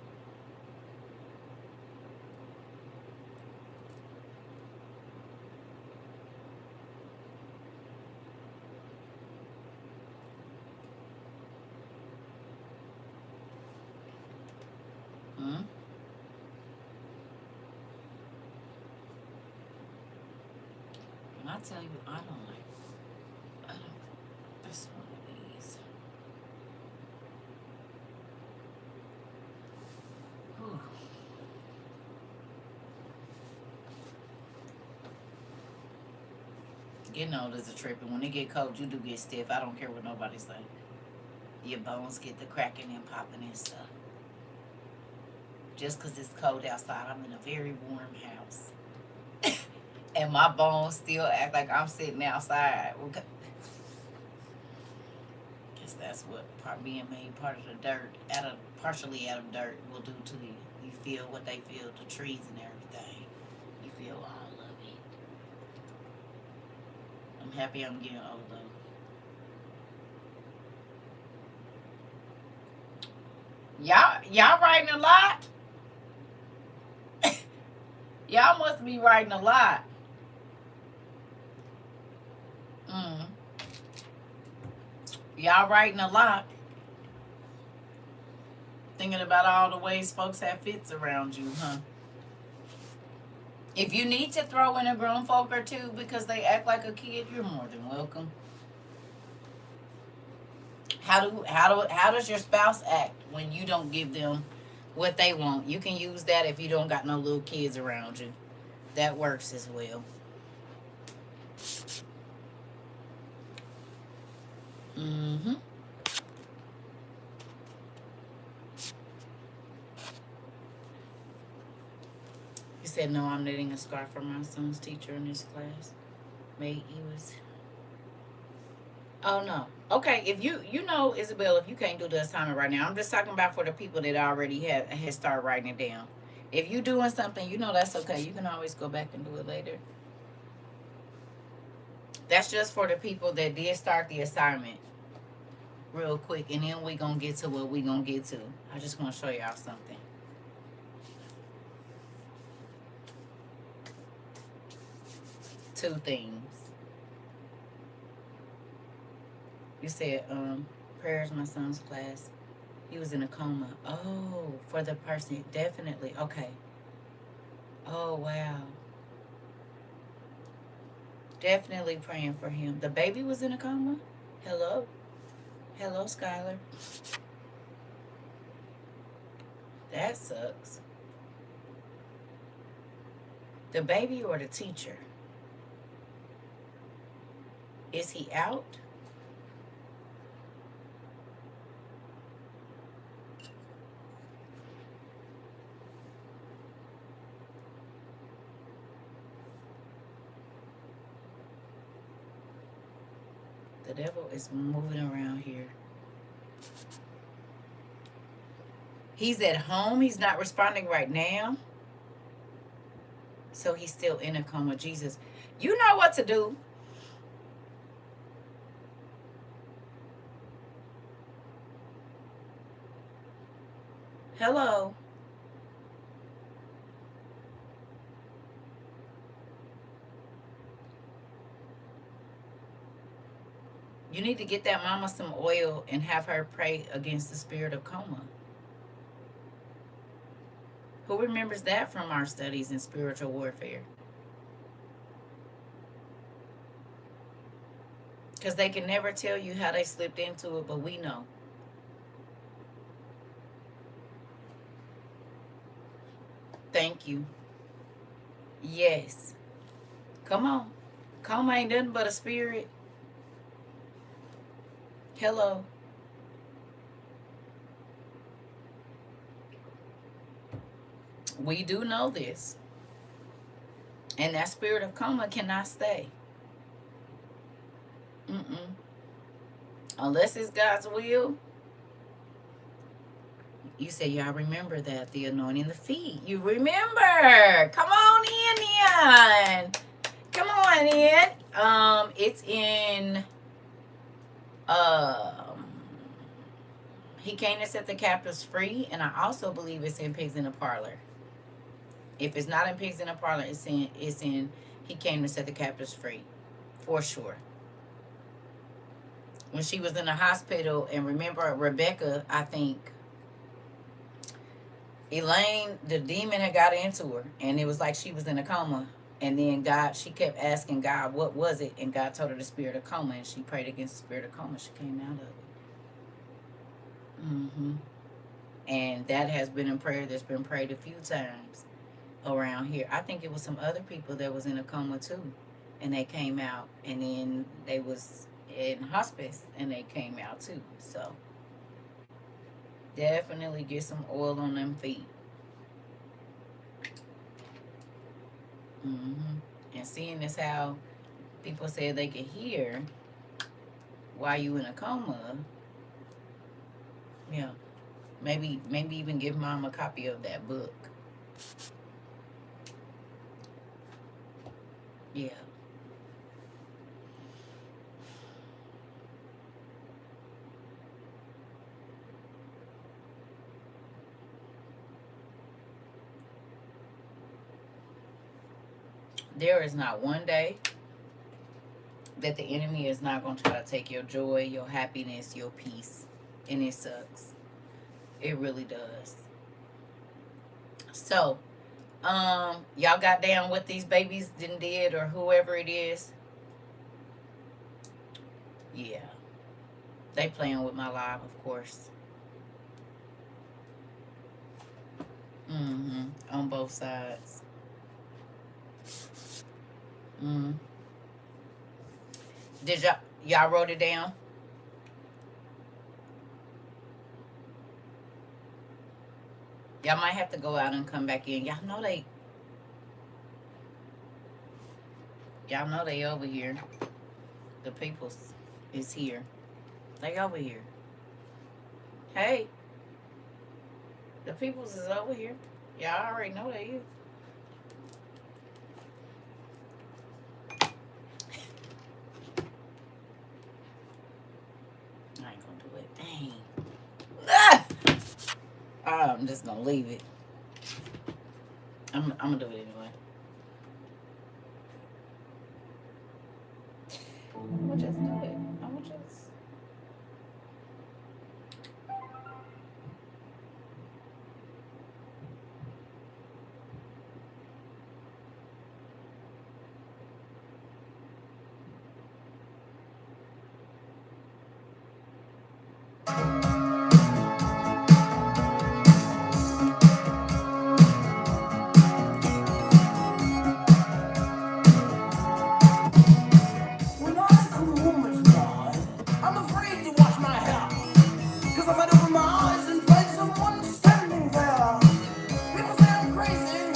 Hmm? When I tell you, I don't like, I don't, that's one of these. Whew. Getting old is a trip, and when it get cold, you do get stiff. I don't care what nobody say. Your bones get the cracking and popping and stuff. Just 'cause it's cold outside, I'm in a very warm house. And my bones still act like I'm sitting outside. Guess that's what being made part of the dirt, partially out of dirt, will do to you. You feel what they feel, the trees and everything. You feel all of it. I'm happy I'm getting old though. Y'all writing a lot? Y'all must be writing a lot. Mm. Y'all writing a lot. Thinking about all the ways folks have fits around you, huh? If you need to throw in a grown folk or two because they act like a kid, you're more than welcome. How does your spouse act when you don't give them what they want? You can use that if you don't got no little kids around you. That works as well. Mm-hmm. He said, no, I'm knitting a scarf for my son's teacher in this class. Mate, he was Oh no. Okay, if you know, Isabel, if you can't do the assignment right now, I'm just talking about for the people that already have started writing it down. If you doing something, you know that's okay. You can always go back and do it later. That's just for the people that did start the assignment real quick, and then we gonna get to what we gonna get to. I just want to show y'all something. Two things. You said prayers my son's class. He was in a coma. Oh, for the person, definitely. Okay. Oh wow. Definitely praying for him. The baby was in a coma? Hello? Hello, Skylar. That sucks. The baby or the teacher? Is he out? The devil is moving around here. He's at home. He's not responding right now. So he's still in a coma. Jesus, you know what to do. Hello. You need to get that mama some oil and have her pray against the spirit of coma. Who remembers that from our studies in spiritual warfare? Because they can never tell you how they slipped into it, but we know. Thank you. Yes. Come on. Coma ain't nothing but a spirit. Hello. We do know this. And that spirit of coma cannot stay. Mm-mm. Unless it's God's will. You say y'all remember that, the anointing the feet. You remember. Come on in, Ian. Come on in. It's in um he came to set the captives free, and I also believe it's in Pigs in the Parlor. If it's not in Pigs in the Parlor, it's in He Came to Set the Captives Free. For sure. When she was in the hospital, and remember Rebecca, I think Elaine, the demon had got into her, and it was like she was in a coma. And then God, she kept asking God, what was it? And God told her the spirit of coma, and she prayed against the spirit of coma. She came out of it. Mm-hmm. And that has been a prayer that's been prayed a few times around here. I think it was some other people that was in a coma too, and they came out, and then they was in hospice, and they came out too. So definitely get some oil on them feet. Mm-hmm. And seeing as how people said they could hear while you in a coma, yeah, maybe even give mom a copy of that book. Yeah. There is not one day that the enemy is not going to try to take your joy, your happiness, your peace. And it sucks. It really does. So, y'all got down what these babies did, or whoever it is. Yeah. They playing with my live, of course. Mm-hmm. On both sides. Mm. Did y'all wrote it down? Y'all might have to go out and come back in. Y'all know they over here. The peoples. is here. They over here. Hey, the peoples is over here. Y'all already know they is. I ain't gonna do it. Dang. Ah! I'm just gonna leave it. I'm gonna do it anyway. I'm gonna just do it. I'm gonna just. When I come home at night, I'm afraid to wash my hair. Cause I might open my eyes and find someone standing there. People say I'm crazy,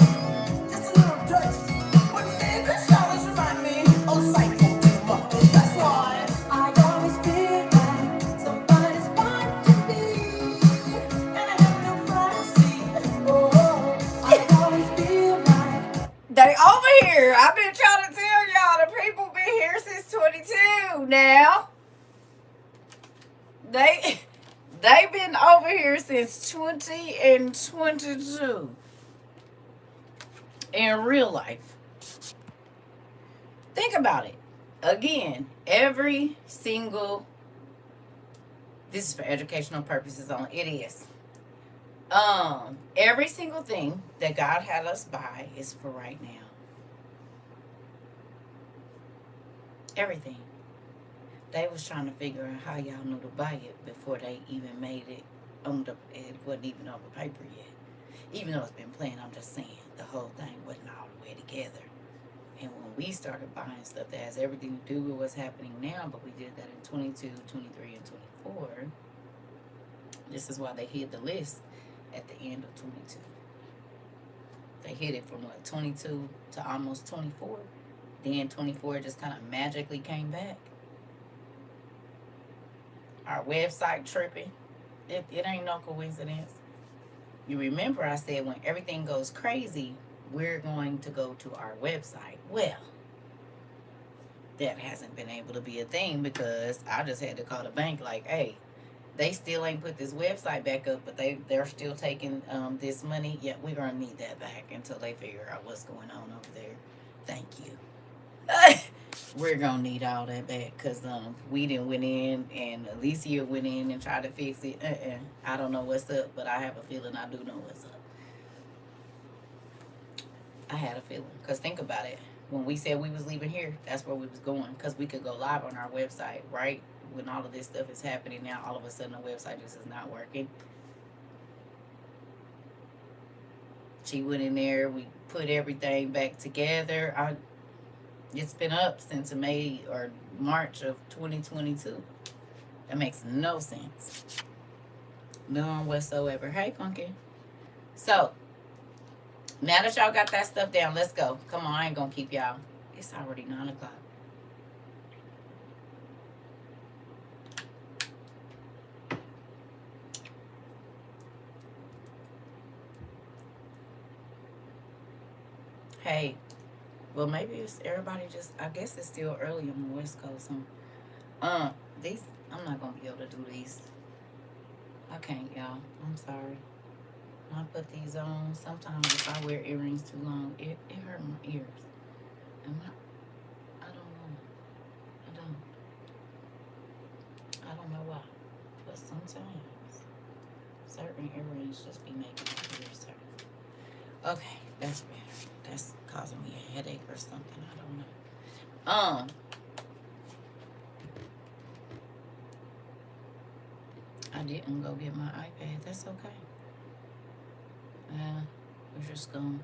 just a little touch. But maybe showers remind me of psycho too much. That's why I always feel like somebody's watching me. And I have no privacy. Oh, I always feel like They over here. I've been trying to tell y'all the people been here since 22 now. They've been over here since 20 and 22 in real life. Think about it. Again, every single this is for educational purposes only. It is. Every single thing that God had us buy is for right now. Everything. They was trying to figure out how y'all knew to buy it before they even made it on the. It wasn't even on the paper yet. Even though it's been planned, I'm just saying the whole thing wasn't all the way together. And when we started buying stuff that has everything to do with what's happening now, but we did that in 22, 23, and 24. This is why they hid the list at the end of 22. They hid it from what, 22 to almost 24. Then 24 just kind of magically came back. Our website tripping. It ain't no coincidence. You remember I said when everything goes crazy, we're going to go to our website. Well, that hasn't been able to be a thing because I just had to call the bank like, hey, they still ain't put this website back up, but they're still taking this money. Yeah, we're going to need that back until they figure out what's going on over there. Thank you. We're gonna need all that back because we didn't went in and Alicia went in and tried to fix it. I don't know what's up, but I have a feeling I do know what's up. I had a feeling because think about it. When we said we was leaving here, that's where we was going because we could go live on our website, right? When all of this stuff is happening now, all of a sudden the website just is not working. She went in there. We put everything back together. It's been up since May or March of 2022. That makes no sense. None whatsoever. Hey, Pumpkin. So, now that y'all got that stuff down, let's go. Come on, I ain't gonna keep y'all. It's already 9 o'clock. Hey, well, maybe it's everybody just, I guess it's still early on the West Coast. These, I'm not going to be able to do these. I can't, y'all. I'm sorry. When I put these on, sometimes if I wear earrings too long, it hurt my ears. I don't know. I don't know why. But sometimes certain earrings just be making my ears hurt. Okay, that's better. That's causing me a headache or something. I don't know. I didn't go get my iPad. That's okay. We're just going.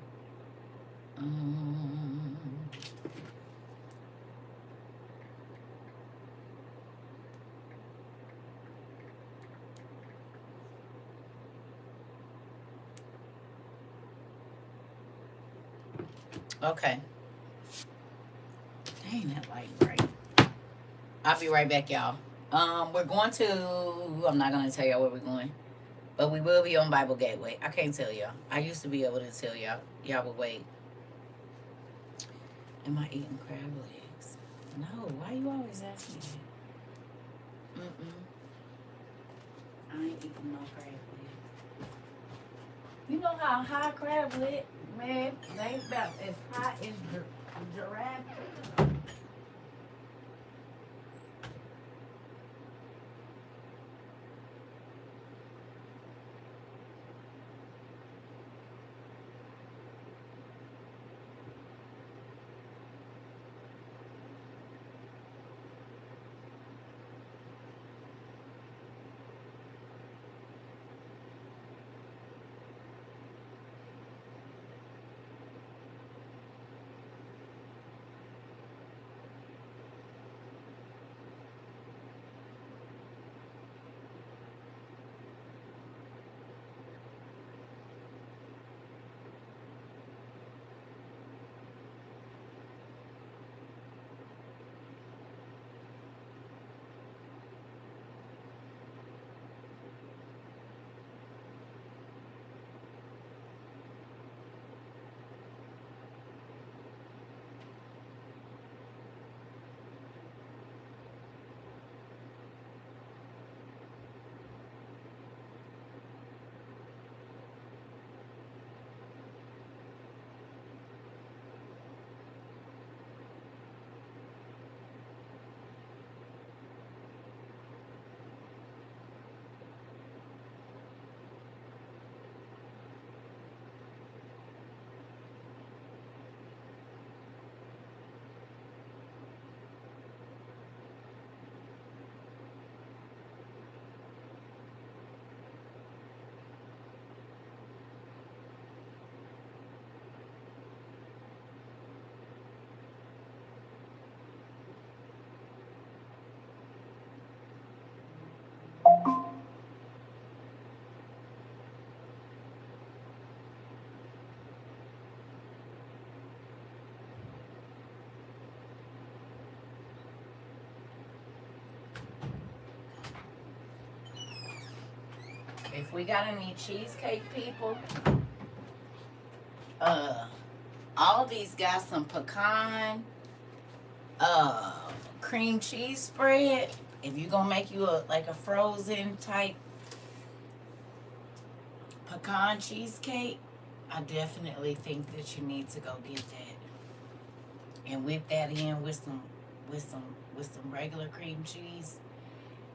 Okay. Dang, that light bright. I'll be right back, y'all. We're going to. I'm not gonna tell y'all where we're going, but we will be on Bible Gateway. I can't tell y'all. I used to be able to tell y'all. Y'all would wait. Am I eating crab legs? No. Why you always ask me that? I ain't eating no crab legs. You know how high crab leg, man? They about as high as giraffe. If we got any cheesecake people, uh, all of these got some pecan, uh, cream cheese spread. If you're gonna make you a frozen type pecan cheesecake, I definitely think that you need to go get that and whip that in with some with some regular cream cheese.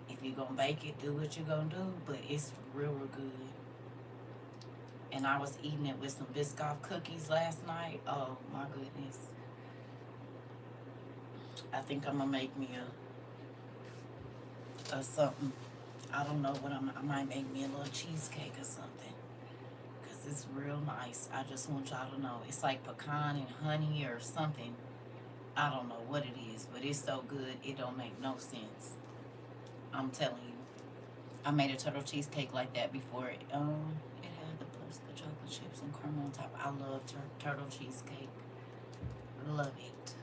If you're gonna bake it, do what you're gonna do, but it's real good. And I was eating it with some Biscoff cookies last night. Oh my goodness. I think I'm gonna make me a something. I don't know what I might make me a little cheesecake or something. Cause it's real nice. I just want y'all to know. It's like pecan and honey or something. I don't know what it is, but it's so good it don't make no sense. I'm telling you. I made a turtle cheesecake like that before. It had the chocolate chips and caramel on top. I love turtle cheesecake. Love it.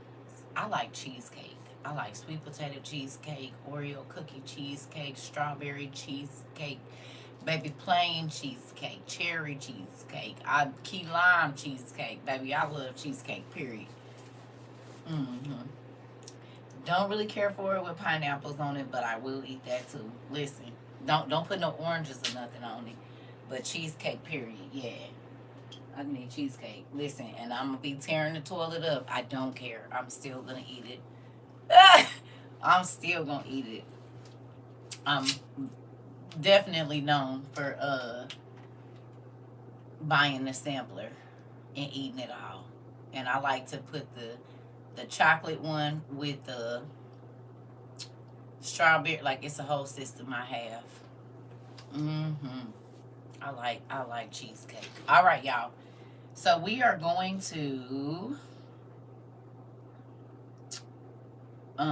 I like cheesecake. I like sweet potato cheesecake, Oreo cookie cheesecake, strawberry cheesecake, baby plain cheesecake, cherry cheesecake, key lime cheesecake. Baby, I love cheesecake, period. Mm-hmm. Don't really care for it with pineapples on it, but I will eat that too. Listen, don't put no oranges or nothing on it. But cheesecake, period. Yeah. I need cheesecake. Listen, and I'm gonna be tearing the toilet up. I don't care. I'm still gonna eat it. I'm still gonna eat it. I'm definitely known for buying the sampler and eating it all. And I like to put the chocolate one with the strawberry. Like it's a whole system I have. Mm-hmm. I like cheesecake. All right, y'all. So we are going to hold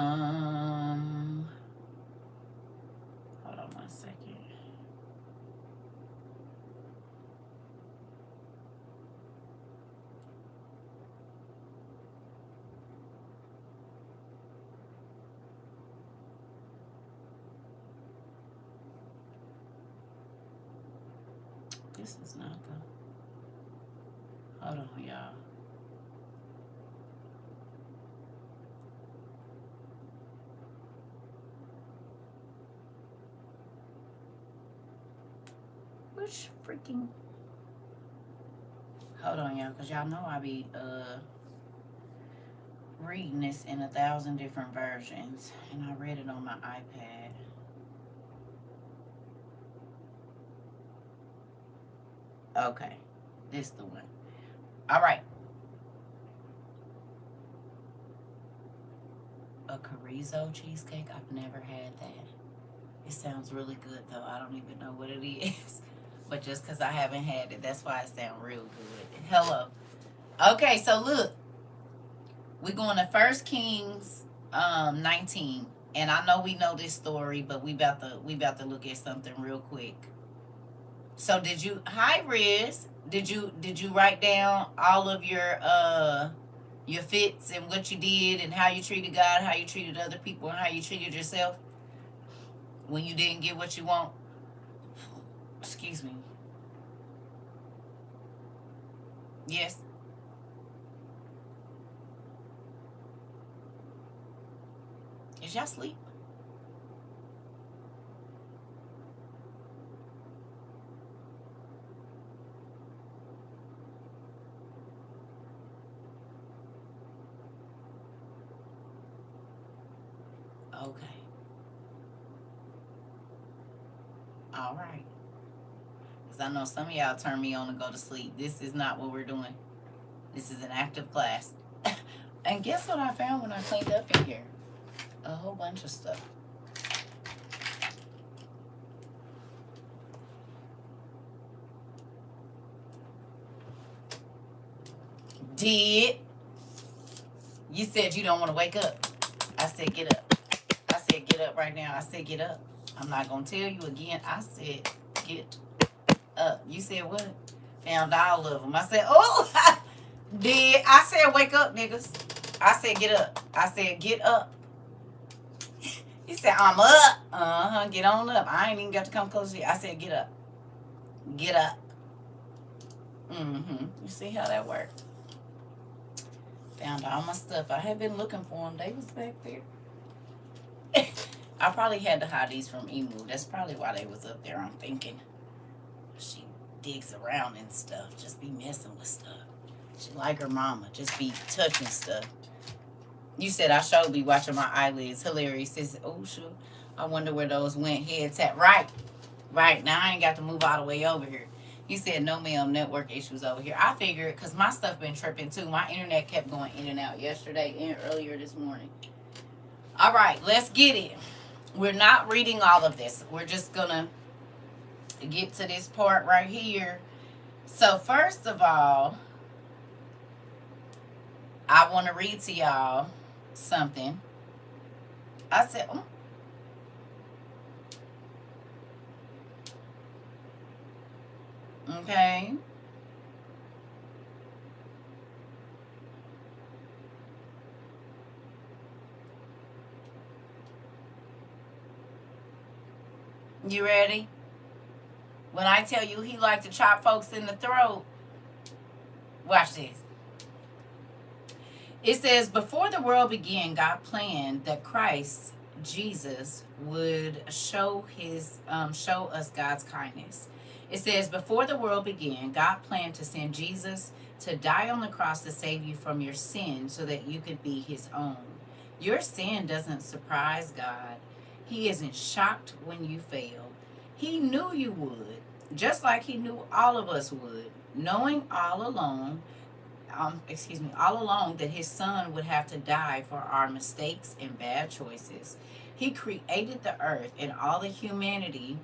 on 1 second. This is not the. Hold on, y'all. Which freaking. Hold on, y'all, because y'all know I be reading this in 1,000 different versions, and I read it on my iPad. Okay, this the one. All right. A chorizo cheesecake. I've never had that. It sounds really good though. I don't even know what it is, but just because I haven't had it, that's why it sounds real good. Hello. Okay, so look, we're going to First Kings 19, and I know we know this story, but we about to look at something real quick. So did you? Hi, Riz. Did you write down all of your fits and what you did and how you treated God, how you treated other people, and how you treated yourself when you didn't get what you want? Excuse me. Yes. Is y'all sleep? Okay. All right. Because I know some of y'all turn me on to go to sleep. This is not what we're doing. This is an active class. And guess what I found when I cleaned up in here? A whole bunch of stuff. Did. You said you don't want to wake up. I said get up. I said get up right now. I said get up. I'm not going to tell you again. I said get up. You said what? Found all of them. I said, oh, did. I said wake up, niggas. I said get up. I said get up. He said I'm up. Get on up. I ain't even got to come close to you. I said get up. Get up. You see how that worked? Found all my stuff. I had been looking for them. They was back there. I probably had to hide these from Emu. That's probably why they was up there. I'm thinking. She digs around and stuff. Just be messing with stuff. She like her mama. Just be touching stuff. You said I should be watching my eyelids. Hilarious. Says, oh shoot. I wonder where those went heads at. Right. Right. Now I ain't got to move all the way over here. You said no ma'am, network issues over here. I figured because my stuff been tripping too. My internet kept going in and out yesterday and earlier this morning. All right, let's get it. We're not reading all of this. We're just gonna get to this part right here. So first of all, I want to read to y'all something. I said, oh. Okay. You ready? When I tell you he liked to chop folks in the throat, watch this. It says, before the world began, God planned that Christ, Jesus, would show us God's kindness. It says, before the world began, God planned to send Jesus to die on the cross to save you from your sin so that you could be his own. Your sin doesn't surprise God. He isn't shocked when you fail. He knew you would, just like he knew all of us would, knowing all along that his son would have to die for our mistakes and bad choices. He created the earth and all of humanity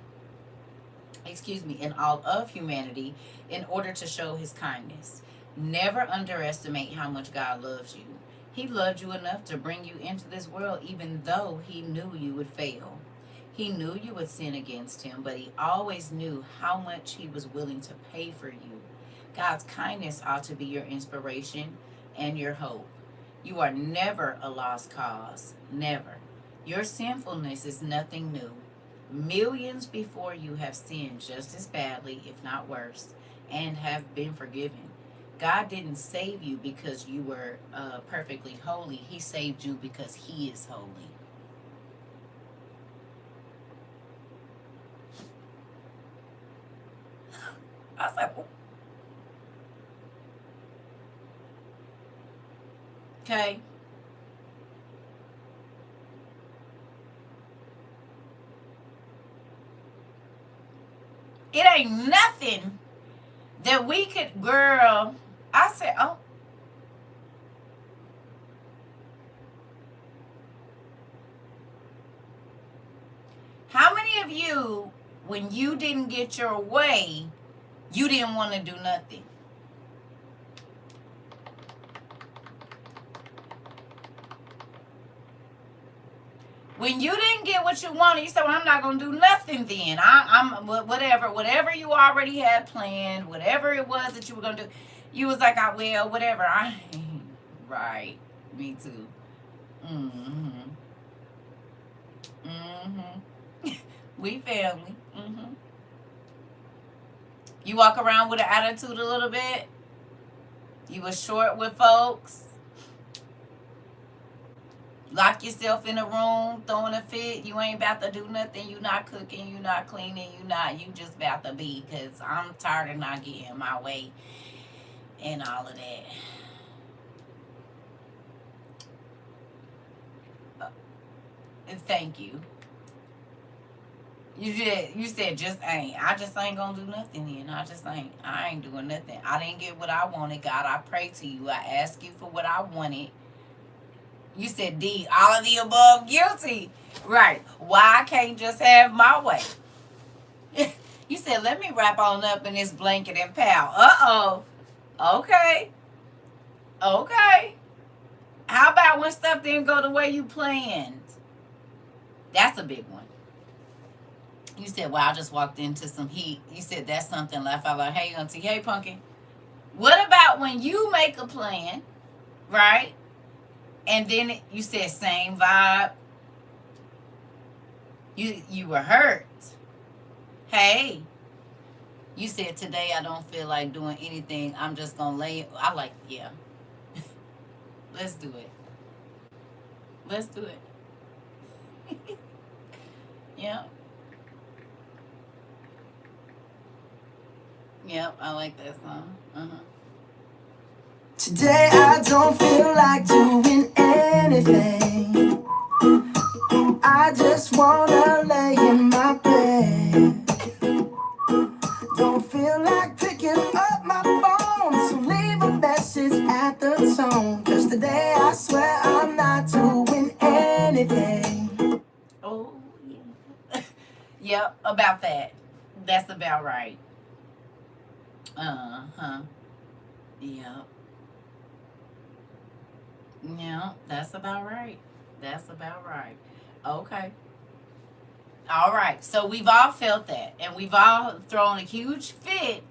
in order to show his kindness. Never underestimate how much God loves you. He loved you enough to bring you into this world even though he knew you would fail. He knew you would sin against him, but he always knew how much he was willing to pay for you. God's kindness ought to be your inspiration and your hope. You are never a lost cause. Never. Your sinfulness is nothing new. Millions before you have sinned just as badly, if not worse, and have been forgiven. God didn't save you because you were perfectly holy. He saved you because He is holy. I was like, okay. It ain't nothing that we could, girl. I said, oh, how many of you, when you didn't get your way, you didn't want to do nothing? When you didn't get what you wanted, you said, well, I'm not going to do nothing then. I'm whatever you already had planned, whatever it was that you were going to do, you was like, well, whatever. Right. Me too. Mm-hmm. Mm-hmm. We family. Mm-hmm. You walk around with an attitude a little bit. You was short with folks. Lock yourself in a room, throwing a fit. You ain't about to do nothing. You not cooking. You not cleaning. You just about to be. Because I'm tired of not getting my way and all of that. Thank you. You said just ain't. I just ain't gonna do nothing then. I ain't doing nothing. I didn't get what I wanted. God, I pray to you. I ask you for what I wanted. You said D, all of the above, guilty. Right. Why I can't just have my way? You said, let me wrap on up in this blanket and pal. Uh-oh. Okay. Okay. How about when stuff didn't go the way you planned? That's a big one. You said, well, I just walked into some heat. You said, that's something left. I like, hey, auntie, hey, pumpkin. What about when you make a plan, right? And then you said same vibe. You were hurt. Hey, you said today I don't feel like doing anything. I'm just gonna lay. I like, yeah. Let's do it. Let's do it. Yeah. Yep, I like that song. Uh-huh. Today I don't feel like doing anything. I just wanna lay in my bed. Don't feel like picking up my phone, so leave a message at the tone. Cause today I swear I'm not doing anything. Oh, yeah. Yep, about that. That's about right. Uh-huh. Yep. Yeah, that's about right. That's about right. Okay. All right. So we've all felt that. And we've all thrown a huge fit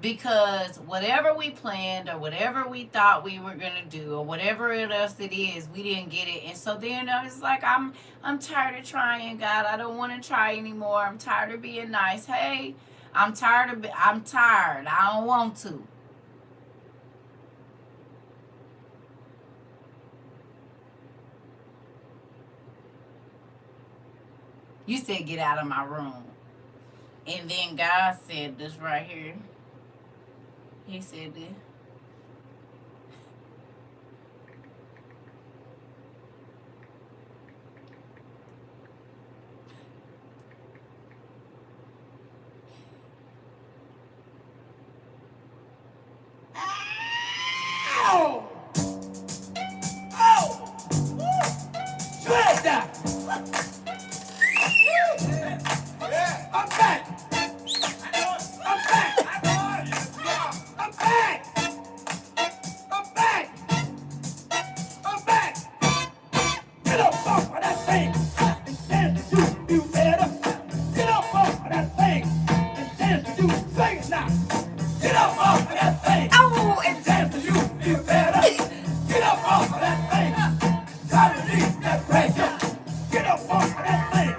because whatever we planned or whatever we thought we were going to do or whatever else it is, we didn't get it. And so then it's like, I'm tired of trying, God. I don't want to try anymore. I'm tired of being nice. Hey, I'm tired. I don't want to. You said, get out of my room. And then God said this right here. He said this. Ow! Oh! Drag that! Yeah, I'm back! I'm back! I'm back! I'm back! I'm back! Get up off of that thing and dance to you better. Get up off of that thing and dance to you. Sing it now. Get up off of that thing. Oh, And dance to you better. Get up off of that thing. Try to release that pressure. Get up off of that thing.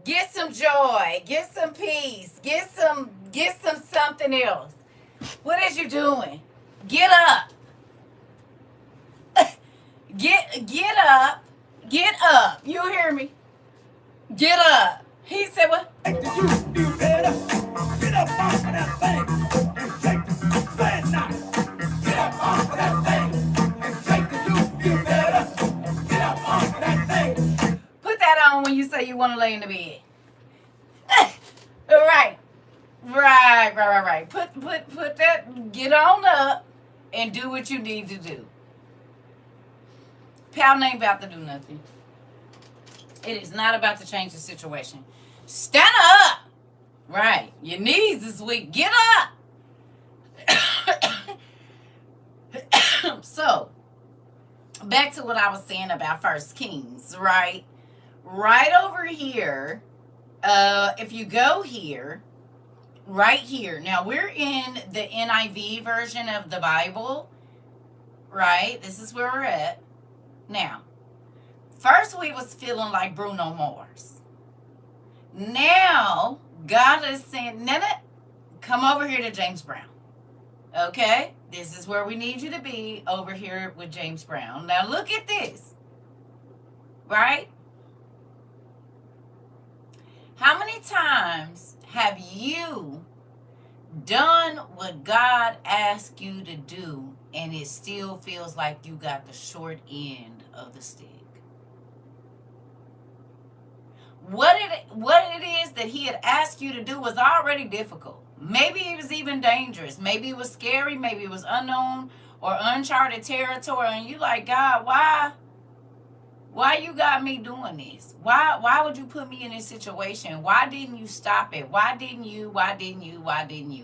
Get some joy. Get some peace. Get some something else. What is you doing? Get up. Get up. Get up. You hear me? Get up. He said what? Make the youth feel better. Get up off of that thing and shake the say it now. Get up off of that thing and shake the youth feel better. Get up off of that thing. Put that on when you say you want to lay in the bed. Right. Right. Put that, get on up and do what you need to do. Pouting ain't about to do nothing. It is not about to change the situation. Stand up. Right. Your knees is weak. Get up. So, back to what I was saying about First Kings, right? Right over here, if you go here, right here. Now, we're in the NIV version of the Bible, right? This is where we're at. Now, first we was feeling like Bruno Mars. Now, God is saying, Nana, come over here to James Brown. Okay? This is where we need you to be, over here with James Brown. Now, look at this. Right? How many times have you done what God asked you to do and it still feels like you got the short end of the stick? What it is that he had asked you to do was already difficult. Maybe it was even dangerous. Maybe it was scary. Maybe it was unknown or uncharted territory. And you like, God, why you got me doing this? Why would you put me in this situation? Why didn't you stop it? Why didn't you?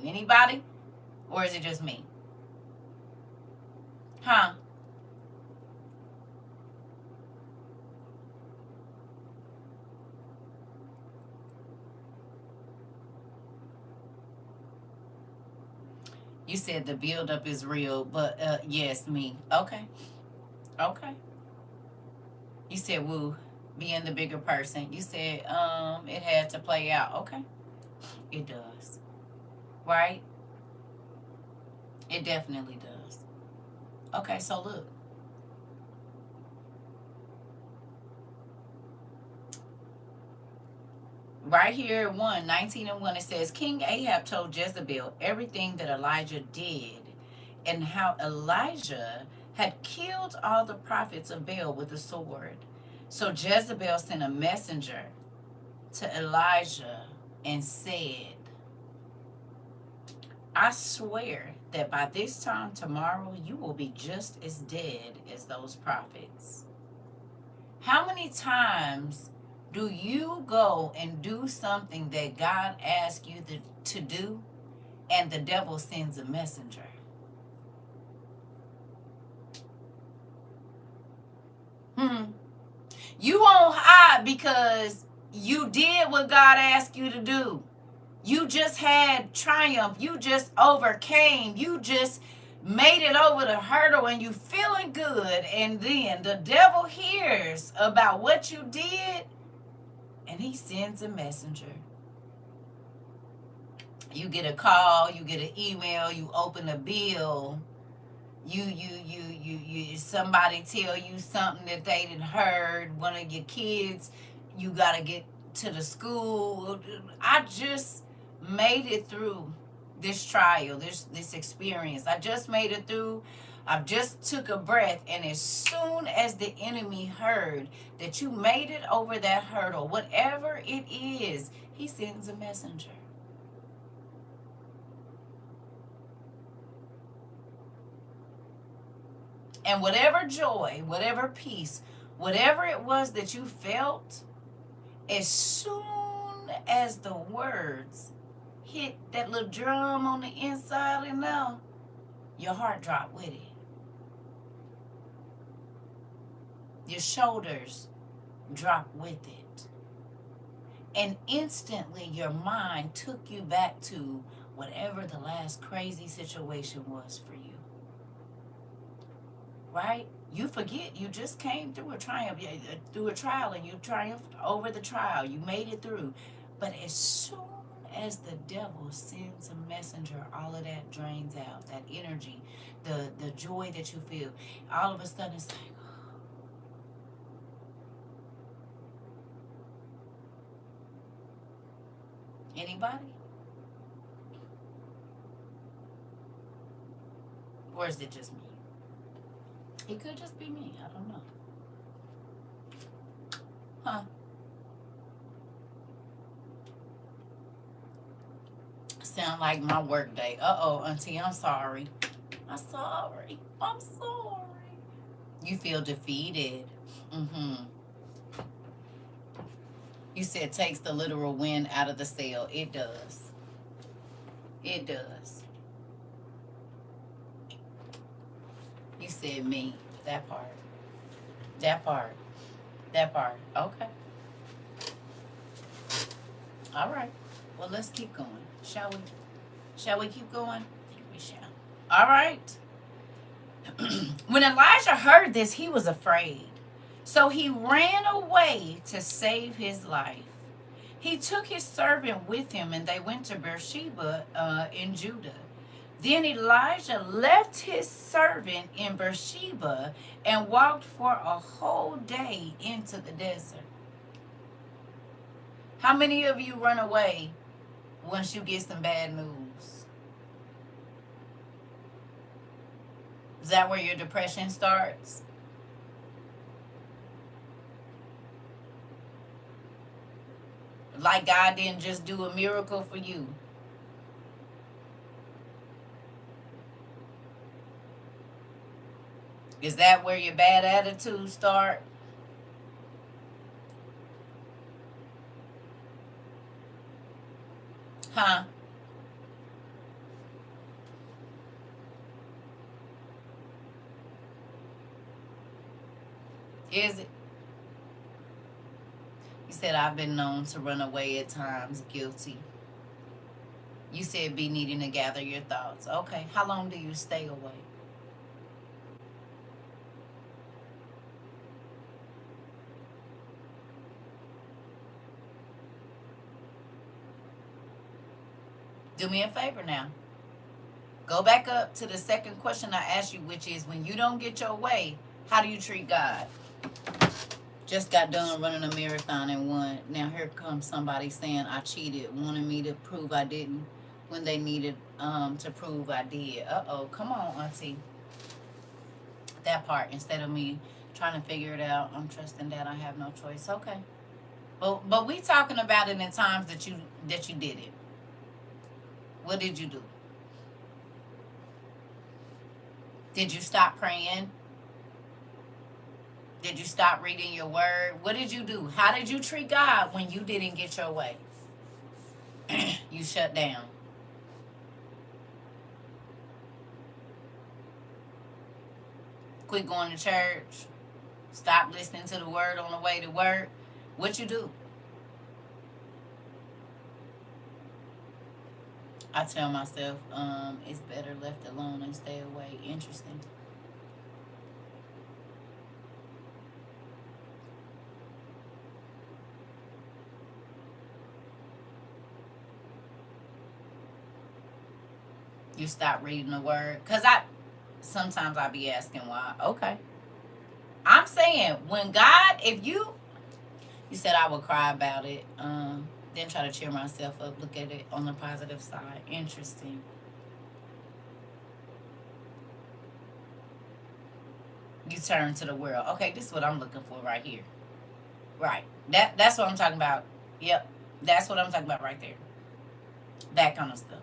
Anybody? Or is it just me? Huh? You said the buildup is real, but yes, me. Okay. You said, woo, being the bigger person. You said it had to play out. Okay. It does. Right? It definitely does. Okay, so look. Right here, 19:1, it says, King Ahab told Jezebel everything that Elijah did and how Elijah had killed all the prophets of Baal with the sword. So Jezebel sent a messenger to Elijah and said, I swear that by this time tomorrow you will be just as dead as those prophets. How many times do you go and do something that God asks you to do and the devil sends a messenger? You won't hide because you did what God asked you to do. You just had triumph. You just overcame. You just made it over the hurdle and you feeling good. And then the devil hears about what you did and he sends a messenger. You get a call, you get an email, you open a bill. You somebody tell you something that they didn't heard. One of your kids, you gotta get to the school. I just made it through this trial, this experience. I just made it through. I just took a breath, and as soon as the enemy heard that you made it over that hurdle, whatever it is, he sends a messenger. And whatever joy, whatever peace, whatever it was that you felt, as soon as the words hit that little drum on the inside and now, your heart dropped with it. Your shoulders dropped with it. And instantly your mind took you back to whatever the last crazy situation was for you. Right? You forget you just came through a triumph, through a trial, and you triumphed over the trial. You made it through. But as soon as the devil sends a messenger, all of that drains out. That energy, the joy that you feel, all of a sudden it's like, anybody? Or is it just me? It could just be me. I don't know. Huh? Sound like my work day. Uh-oh, auntie, I'm sorry. I'm sorry. I'm sorry. You feel defeated. Mm-hmm. You said takes the literal wind out of the sail. It does. It does. You said me. That part. That part. That part. Okay. All right. Well, let's keep going. Shall we? Shall we keep going? I think we shall. All right. When Elijah heard this, he was afraid. So he ran away to save his life. He took his servant with him, and they went to Beersheba in Judah. Then Elijah left his servant in Beersheba and walked for a whole day into the desert. How many of you run away once you get some bad news? Is that where your depression starts? Like God didn't just do a miracle for you. Is that where your bad attitudes start? Huh? Is it? You said, I've been known to run away at times, guilty. You said, be needing to gather your thoughts. Okay. How long do you stay away? Do me a favor now. Go back up to the second question I asked you, which is, when you don't get your way, how do you treat God? Just got done running a marathon and won. Now here comes somebody saying I cheated, wanting me to prove I didn't when they needed to prove I did. Uh-oh, come on, auntie. That part, instead of me trying to figure it out, I'm trusting that I have no choice. Okay. But we talking about it in times that you did it. What did you do? Did you stop praying? Did you stop reading your word? What did you do? How did you treat God when you didn't get your way? You shut down. Quit going to church. Stop listening to the word on the way to work. What you do? I tell myself, it's better left alone and stay away. Interesting. You stop reading the word. Because sometimes I be asking why. Okay. I'm saying, when God, if you said I would cry about it, then try to cheer myself up, look at it on the positive side. Interesting. You turn to the world. Okay, this is what I'm looking for right here. Right. That's what I'm talking about. Yep. That's what I'm talking about right there. That kind of stuff.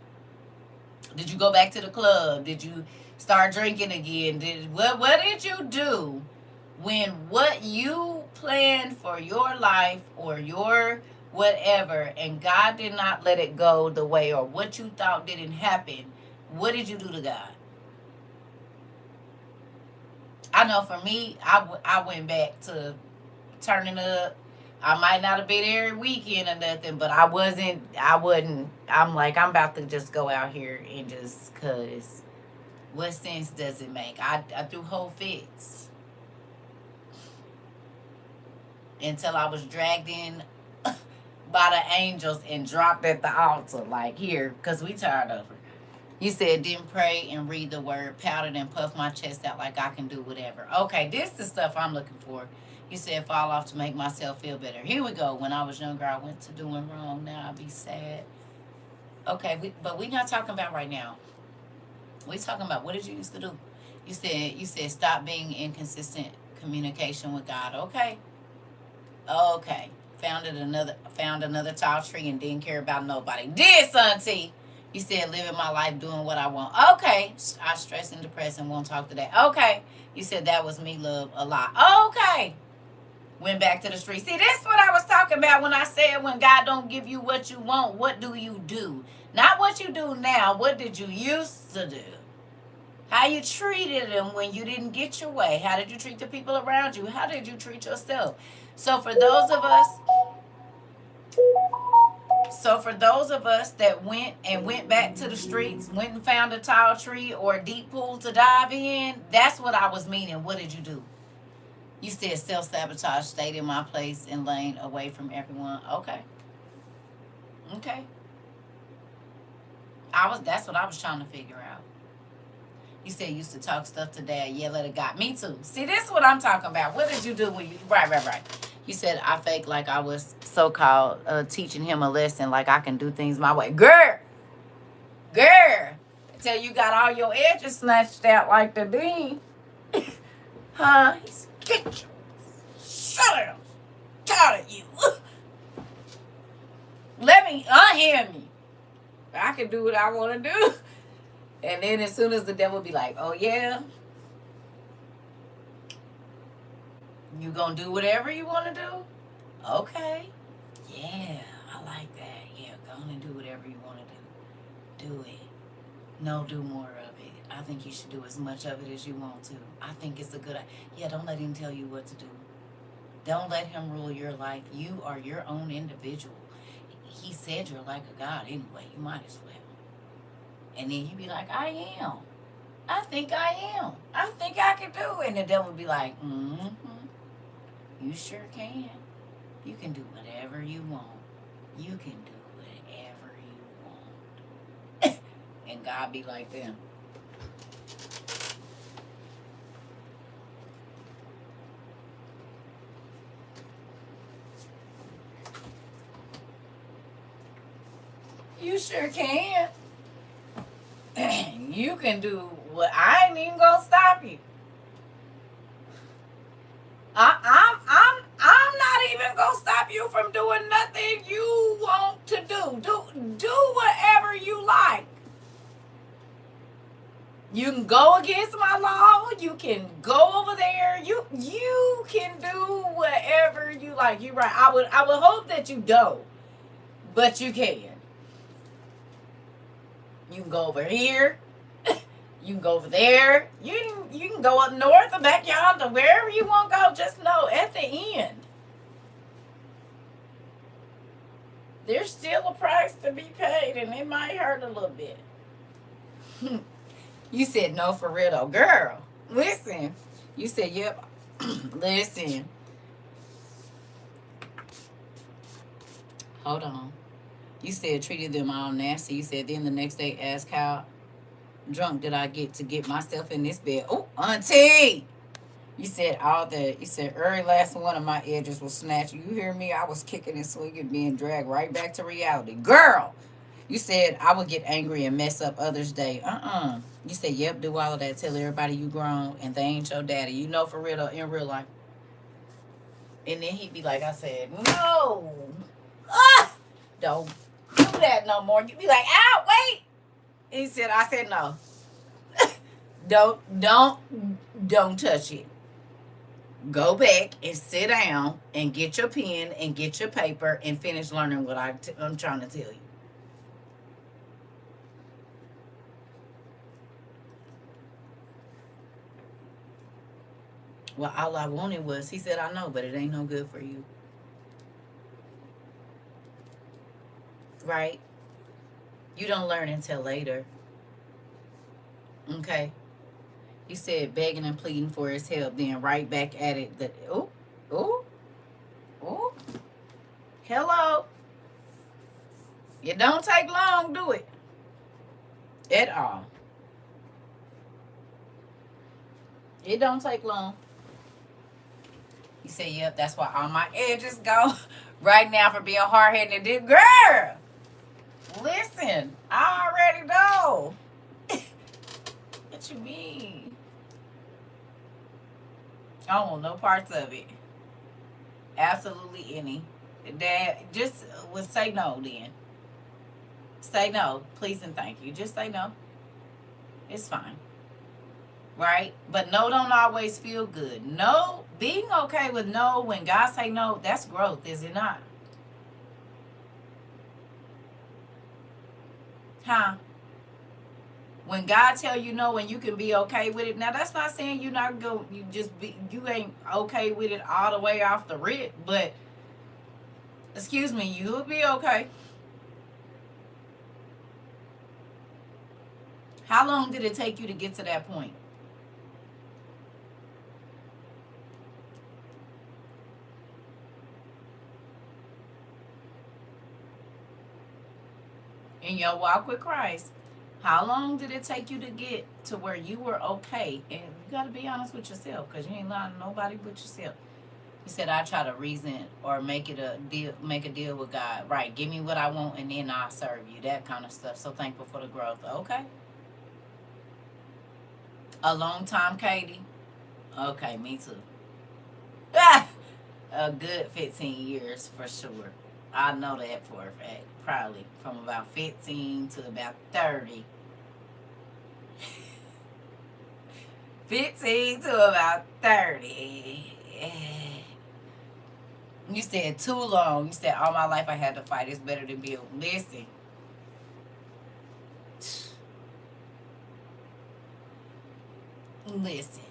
Did you go back to the club? Did you start drinking again? What did you do when what you planned for your life or your whatever, and God did not let it go the way, or what you thought didn't happen? What did you do to God? I know for me, I went back to turning up. I might not have been every weekend or nothing, but I wouldn't. I'm like, I'm about to just go out here and just, cause what sense does it make? I threw whole fits. until I was dragged in by the angels and dropped at the altar, like, here, because we tired of her. You said, didn't pray and read the word, pouted and puffed my chest out like I can do whatever. Okay, this is the stuff I'm looking for. You said, fall off to make myself feel better. Here we go. When I was younger, I went to doing wrong. Now I be sad. Okay, but we not talking about right now. We talking about what did you used to do? You said stop being inconsistent communication with God. Okay. Okay. Found another tall tree and didn't care about nobody. Did, son T. You said living my life doing what I want. Okay. I stress and depressed and won't talk today. Okay. You said that was me, love, a lot. Okay. Went back to the street. See, this is what I was talking about when I said when God don't give you what you want, what do you do? Not what you do now. What did you used to do? How you treated them when you didn't get your way? How did you treat the people around you? How did you treat yourself? So for those of us that went back to the streets, went and found a tall tree or a deep pool to dive in, that's what I was meaning. What did you do? You said self-sabotage, stayed in my place and lane away from everyone. Okay. Okay. That's what I was trying to figure out. You said you used to talk stuff to dad, yell at a guy. Me too. See, this is what I'm talking about. What did you do when you... Right. You said I faked like I was so-called teaching him a lesson, like I can do things my way. Girl! Until you got all your edges snatched out like the bean. Huh? Get your... Shut up. Tired of you. Let me unhear me. I can do what I want to do. And then as soon as the devil be like, oh, yeah, you going to do whatever you want to do? Okay. Yeah, I like that. Yeah, go on and do whatever you want to do. Do it. No, do more of it. I think you should do as much of it as you want to. I think it's a good idea. Yeah, don't let him tell you what to do. Don't let him rule your life. You are your own individual. He said you're like a God anyway. You might as well. And then you be like, I am. I think I am. I think I can do it. And the devil be like, you sure can. You can do whatever you want. You can do whatever you want. And God be like them. You sure can. You can do what I ain't even gonna stop you. I'm not even gonna stop you from doing nothing you want to do. Do whatever you like. You can go against my law. You can go over there. You can do whatever you like. You're right. I would hope that you don't, but you can. You can go over here. You can go over there. You can go up north or back yonder, wherever you want to go. Just know at the end, there's still a price to be paid, and it might hurt a little bit. You said no for real though. Girl, listen. You said, yep. Listen. Hold on. You said treated them all nasty. You said then the next day asked how drunk did I get to get myself in this bed. Oh, auntie. You said all that. You said every last one of my edges was snatched. You hear me? I was kicking and swinging, being dragged right back to reality. Girl. You said I would get angry and mess up others' day. You said, yep, do all of that. Tell everybody you grown and they ain't your daddy. You know for real though, in real life. And then he'd be like, I said, no. Don't do that no more. You'd be like, ow, wait. He said, I said no. Don't touch it. Go back and sit down and get your pen and get your paper and finish learning what I'm trying to tell you. Well, all I wanted was, he said, I know, but it ain't no good for you. Right? You don't learn until later. Okay? He said begging and pleading for his help, then right back at it. Ooh. It don't take long, do it? At all. It don't take long. He said, yep, that's why all my edges go right now for being hard headed. Girl, listen, I already know. What you mean? I don't want no parts of it. Absolutely any. That just would say no then. Say no, please and thank you. Just say no. It's fine. Right? But no don't always feel good. No, being okay with no when God say no, that's growth, is it not? Huh? When God tell you no and you can be okay with it. Now that's not saying you not go you just be you ain't okay with it all the way off the rip, but excuse me, you'll be okay. How long did it take you to get to that point? In your walk with Christ, how long did it take you to get to where you were okay? And you got to be honest with yourself because you ain't lying to nobody but yourself. He said, I try to reason or make it a deal, make a deal with God. Right, give me what I want and then I'll serve you. That kind of stuff. So thankful for the growth. Okay. A long time, Katie. Okay, me too. A good 15 years for sure. I know that for a fact. Probably from about 15 to about 30. 15 to about 30. You said too long. You said all my life I had to fight. It's better than be. Listen. Listen.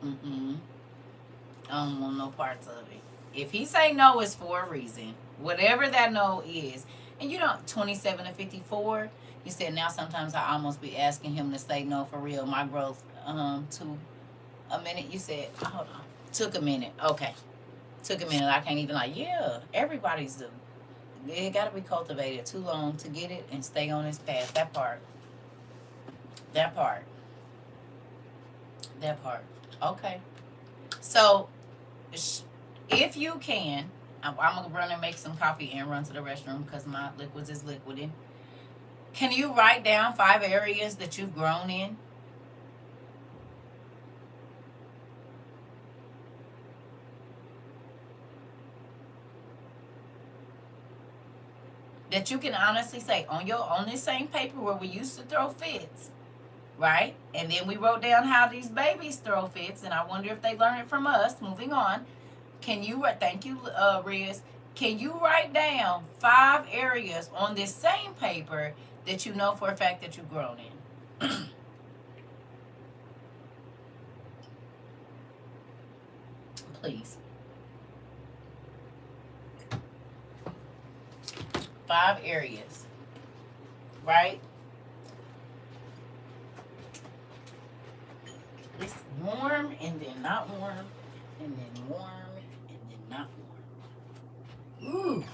Mm-mm. I don't want no parts of it. If he say no, it's for a reason. Whatever that no is. And you know, 27 to 54, you said now sometimes I almost be asking him to say no for real. My growth to a minute. You said, hold on. Took a minute. Okay. Took a minute. I can't even like, yeah, everybody's do. It got to be cultivated too long to get it and stay on this path. That part. That part. That part. Okay. So if you can, I'm gonna run and make some coffee and run to the restroom because my liquids is liquiding. Can you write down 5 areas that you've grown in? That you can honestly say on this same paper where we used to throw fits, right? And then we wrote down how these babies throw fits, and I wonder if they learn it from us. Moving on. Can you write? Thank you, Riz. Can you write down 5 areas on this same paper that you know for a fact that you've grown in? Please. 5 areas, right? It's warm and then not warm, and then warm and then not warm. Ooh.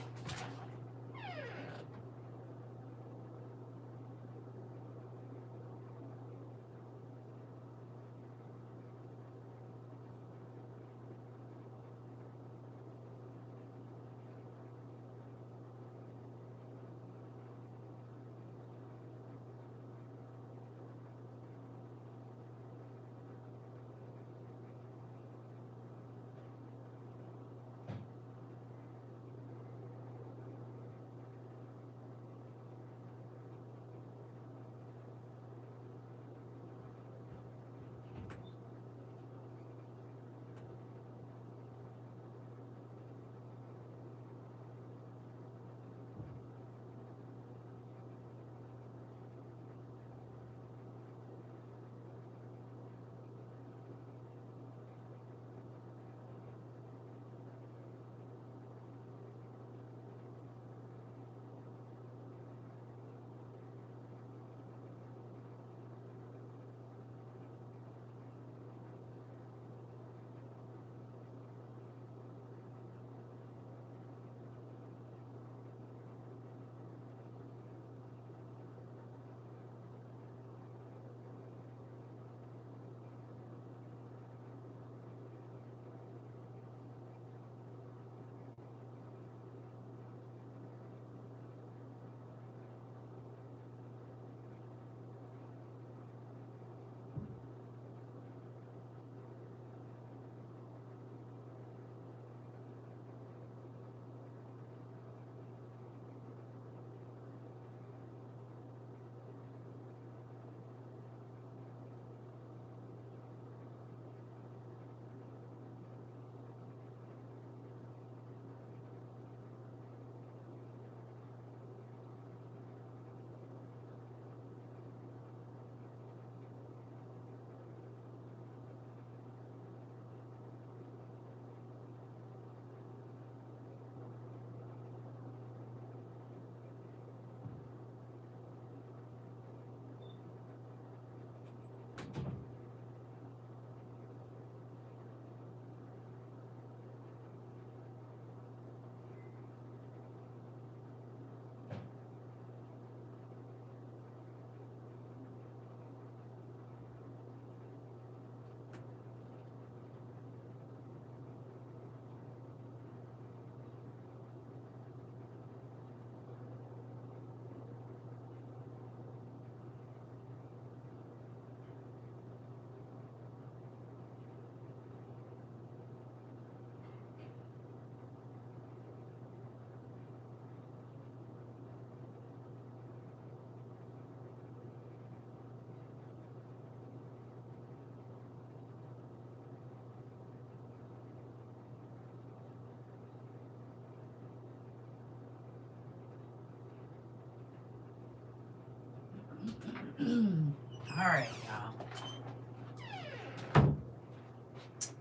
All right, y'all.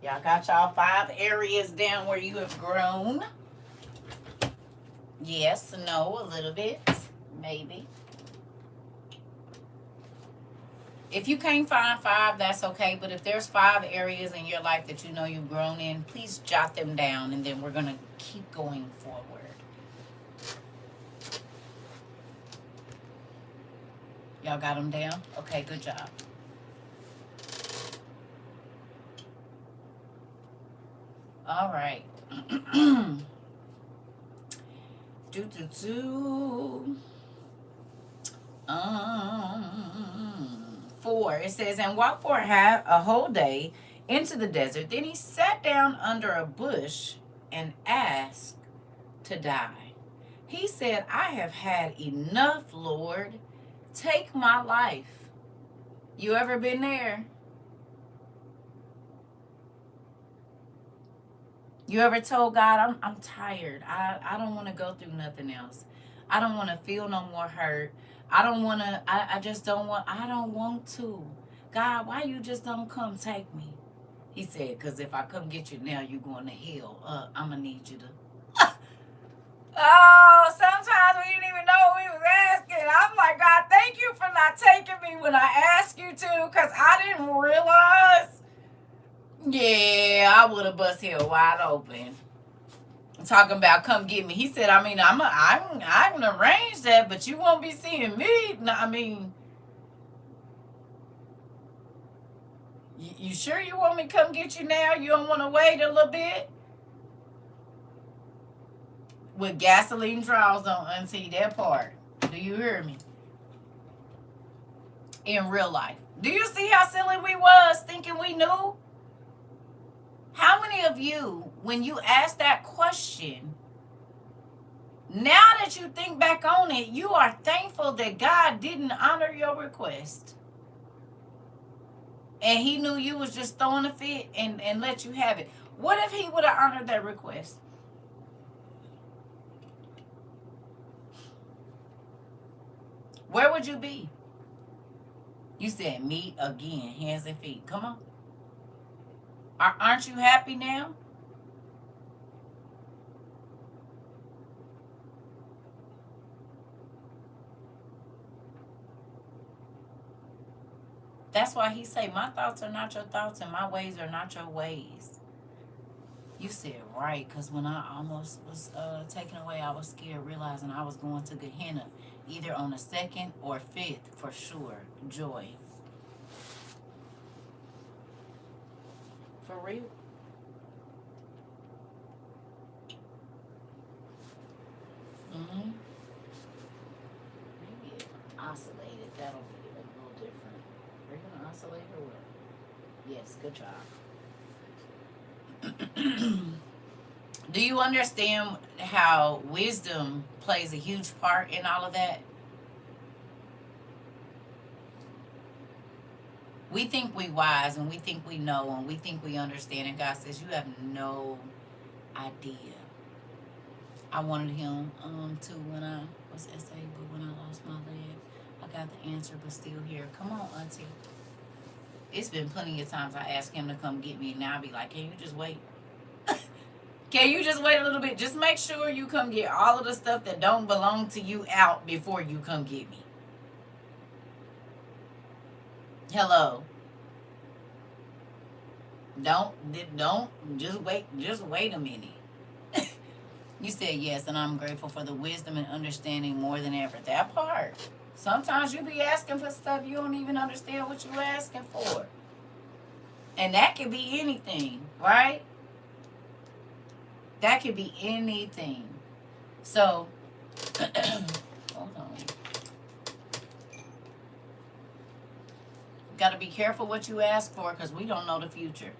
Y'all got y'all 5 areas down where you have grown. Yes, no, a little bit, maybe. If you can't find 5, that's okay. But if there's 5 areas in your life that you know you've grown in, please jot them down, and then we're going to keep going forward. Y'all got them down? Okay, good job. All right. do. 4. It says, and walked for a whole day into the desert. Then he sat down under a bush and asked to die. He said, I have had enough, Lord. Take my life. You ever been there? You ever told God, I'm tired. I don't want to go through nothing else. I don't want to feel no more hurt. I don't want to, I just don't want, I don't want to. God, why you just don't come take me? He said, because if I come get you now, you're going to hell. I'm going to need you to. Oh, sometimes we didn't even know what we was asking. I'm like, God, thank you for not taking me when I asked you to, because I didn't realize. Yeah, I would have bust hell wide open. Talking about come get me. He said, I mean, I can arrange that, but you won't be seeing me. No, I mean, you sure you want me to come get you now? You don't want to wait a little bit? With gasoline draws on, unsee that part. Do you hear me? In real life. Do you see how silly we was thinking we knew? How many of you, when you ask that question, now that you think back on it, you are thankful that God didn't honor your request? And he knew you was just throwing a fit and let you have it. What if he would have honored that request? Where would you be? You said meet again, hands and feet. Come on. Aren't you happy now? That's why he say, my thoughts are not your thoughts and my ways are not your ways. You said right, because when I almost was taken away, I was scared, realizing I was going to Gehenna, either on the 2nd or 5th for sure. Joy. For real. Mm-hmm. Maybe it oscillated. That'll be a little different. Are you gonna oscillate or what? Yes, good job. Do you understand how wisdom plays a huge part in all of that? We think we wise and we think we know and we think we understand, and God says you have no idea. I wanted him to when I was SA, but when I lost my leg, I got the answer, but still here. Come on, Auntie. It's been plenty of times I asked him to come get me, and now I be like, can you just wait? Can you just wait a little bit? Just make sure you come get all of the stuff that don't belong to you out before you come get me. Hello. Don't just wait a minute. You said yes, and I'm grateful for the wisdom and understanding more than ever. That part. Sometimes you be asking for stuff you don't even understand what you're asking for. And that could be anything, right? That could be anything. So, hold on. Got to be careful what you ask for, because we don't know the future.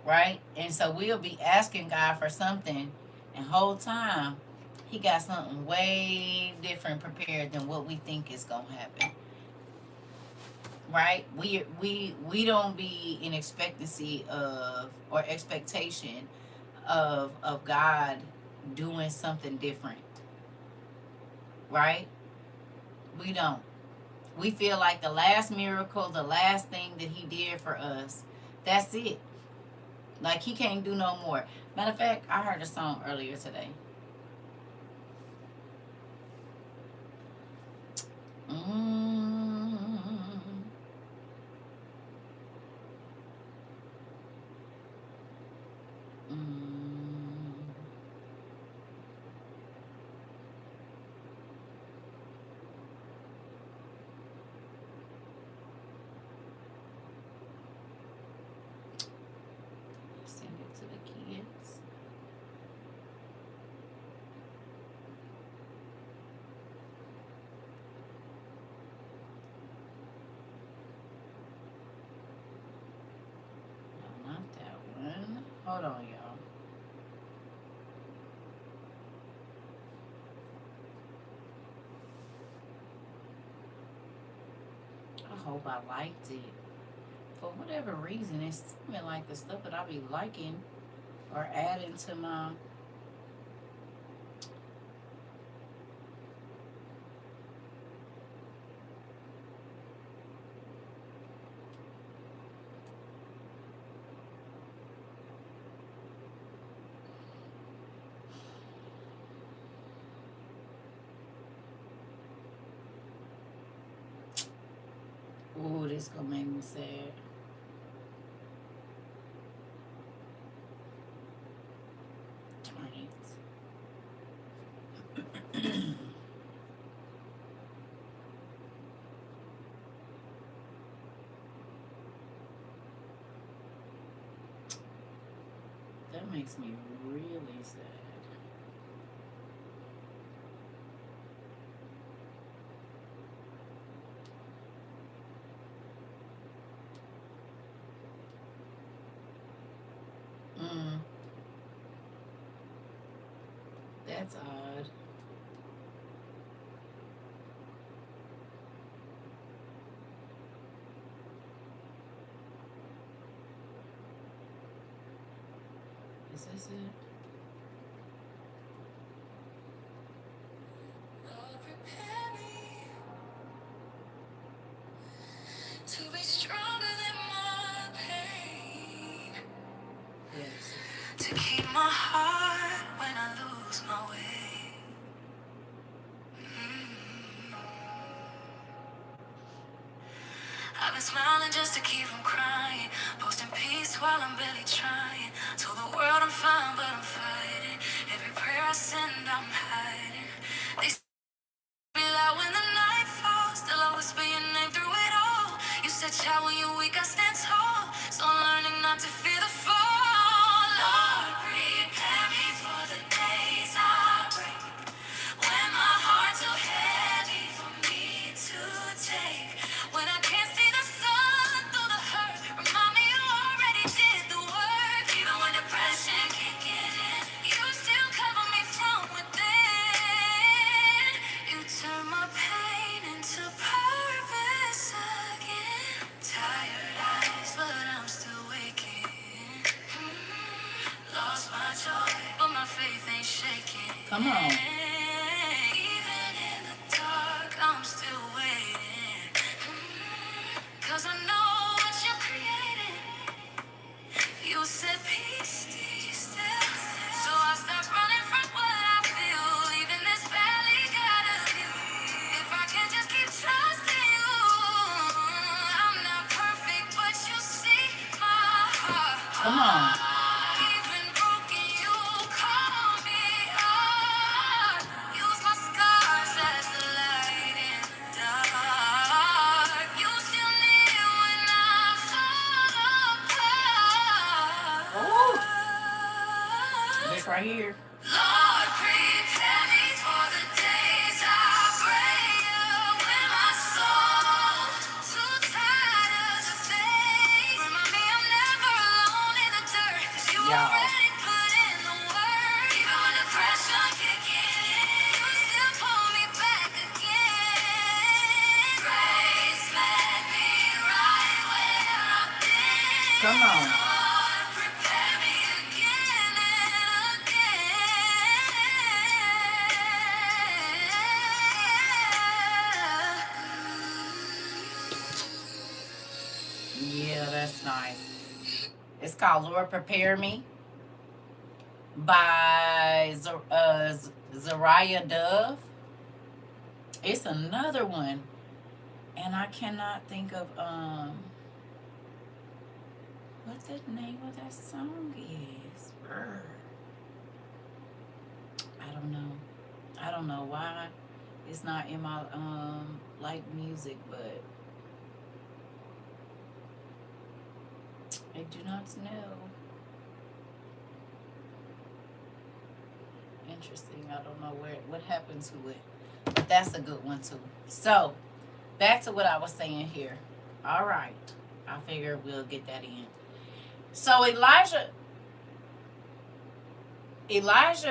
Right? And so we'll be asking God for something, and whole time he got something way different prepared than what we think is going to happen. Right? We don't be in expectancy of, or expectation of God doing something different. Right? We don't. We feel like the last miracle, the last thing that he did for us, that's it. Like he can't do no more. Matter of fact, I heard a song earlier today. Mm, mm. Send it to the kids. No, not that one. Hold on, y'all. I hope I liked it. For whatever reason, it's seeming like the stuff that I be liking or adding to my. Ooh, this gonna make me sad. Darn it. That makes me really sad. Mm, that's odd. Is this it? Lord, prepare me to be stronger than my pain, Yes. to keep my heart when I lose my way. I've been smiling just to keep from crying, posting peace while I'm barely trying. Told the world I'm fine, but I'm fighting. Every prayer I send, I'm hiding. They be loud when the night falls, still I whisper your name through it all. You said, child, when you're weak, I stand tall. So I'm learning not to fear the fall. Lord, prepare me for the days I break. When my heart's too heavy for me to take. When I can't see the sun through the hurt. Remind me you already did the work. Even when depression kicking in, you still cover me from within. You turn my pain into purpose again. Tired eyes, but I'm still waking. Lost my joy, but my faith ain't shaking. Come on. Even in the dark, I'm still waiting. Cause I know what you're creating. You said peace, stay still. So I stop running from what I feel. Even this valley got a view. If I can just keep trusting you. I'm not perfect, but you see my heart. Come on. Even broken, you call me hard. Use my scars as the light in the dark. You still near when I fall Oh, apart. this right here. Lord, prepare me for the days I break. When my soul's too tired to face. Remind me I'm never alone in the dirt. 'Cause you Y'all. already put in the work. Even when the pressure kicking in, you still pull me back again. Grace met me right where I've been. Come on. Lord, prepare me again and again. nice. It's called Lord Prepare Me by Zariah Dove. It's another one, and I cannot think of what the name of that song is. I don't know. I don't know why it's not in my like music, but I do not know. Interesting. I don't know what happened to it, but that's a good one too. So back to what I was saying here. All right, I figure we'll get that in. So Elijah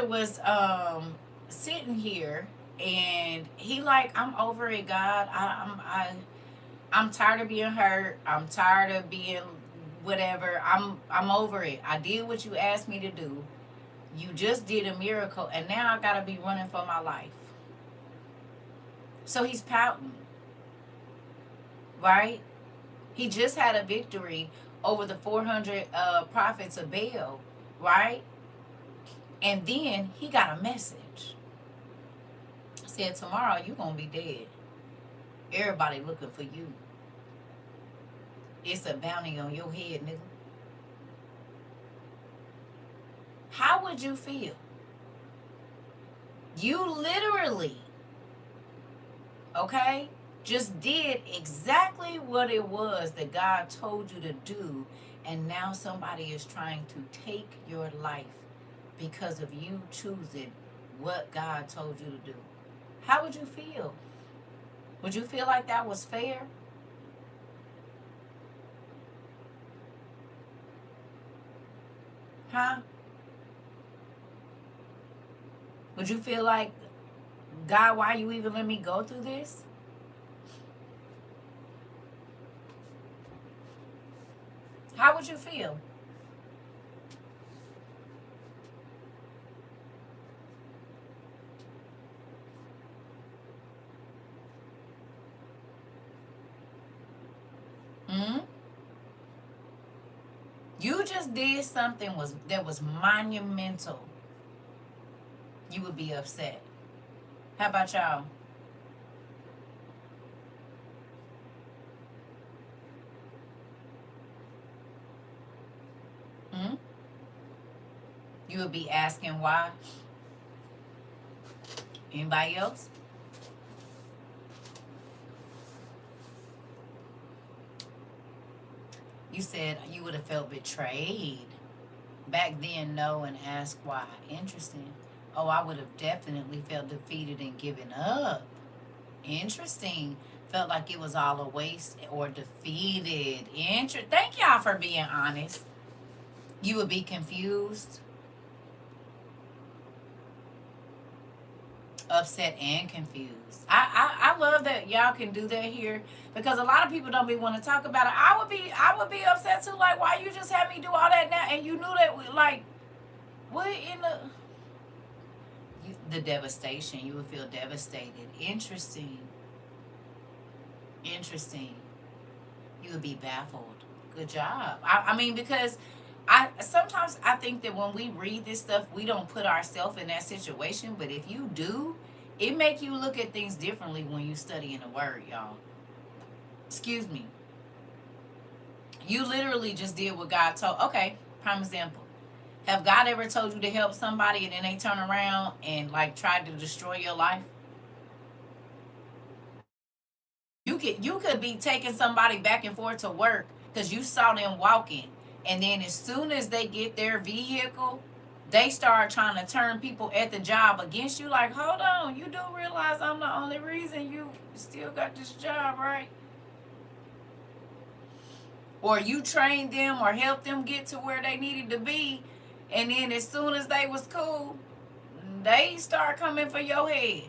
was sitting here, and he like, I'm over it, God. I'm tired of being hurt. I'm tired of being whatever. I'm over it. I did what you asked me to do. You just did a miracle, and now I gotta be running for my life. So he's pouting, right? He just had a victory over the 400 prophets of Baal, right? And then he got a message. Said, tomorrow you're going to be dead. Everybody looking for you. It's a bounty on your head, nigga. How would you feel? You literally, okay, just did exactly what it was that God told you to do, and now somebody is trying to take your life because of you choosing what God told you to do. How would you feel? Would you feel like that was fair? Huh? Would you feel like, God, why you even let me go through this? How would you feel? Hmm? You just did something that was monumental. You would be upset. How about y'all? Hmm? You would be asking why? Anybody else? You said you would have felt betrayed. Back then, no, and ask why. Interesting. Oh, I would have definitely felt defeated and given up. Interesting. Felt like it was all a waste or defeated. Thank y'all for being honest. You would be confused, upset, and confused. I love that y'all can do that here, because a lot of people don't be want to talk about it. I would be upset too. Like, why you just had me do all that now, and you knew that like what in the devastation. You would feel devastated. Interesting. Interesting. You would be baffled. Good job. I mean, because I sometimes I think that when we read this stuff, we don't put ourselves in that situation. But if you do, it make you look at things differently when you study in the Word, y'all. Excuse me. You literally just did what God told. Okay, prime example. Have God ever told you to help somebody and then they turn around and like tried to destroy your life? You could be taking somebody back and forth to work because you saw them walking, and then as soon as they get their vehicle, they start trying to turn people at the job against you. Like, hold on, you do realize I'm the only reason you still got this job, right? Or you trained them or helped them get to where they needed to be, and then as soon as they was cool, they start coming for your head.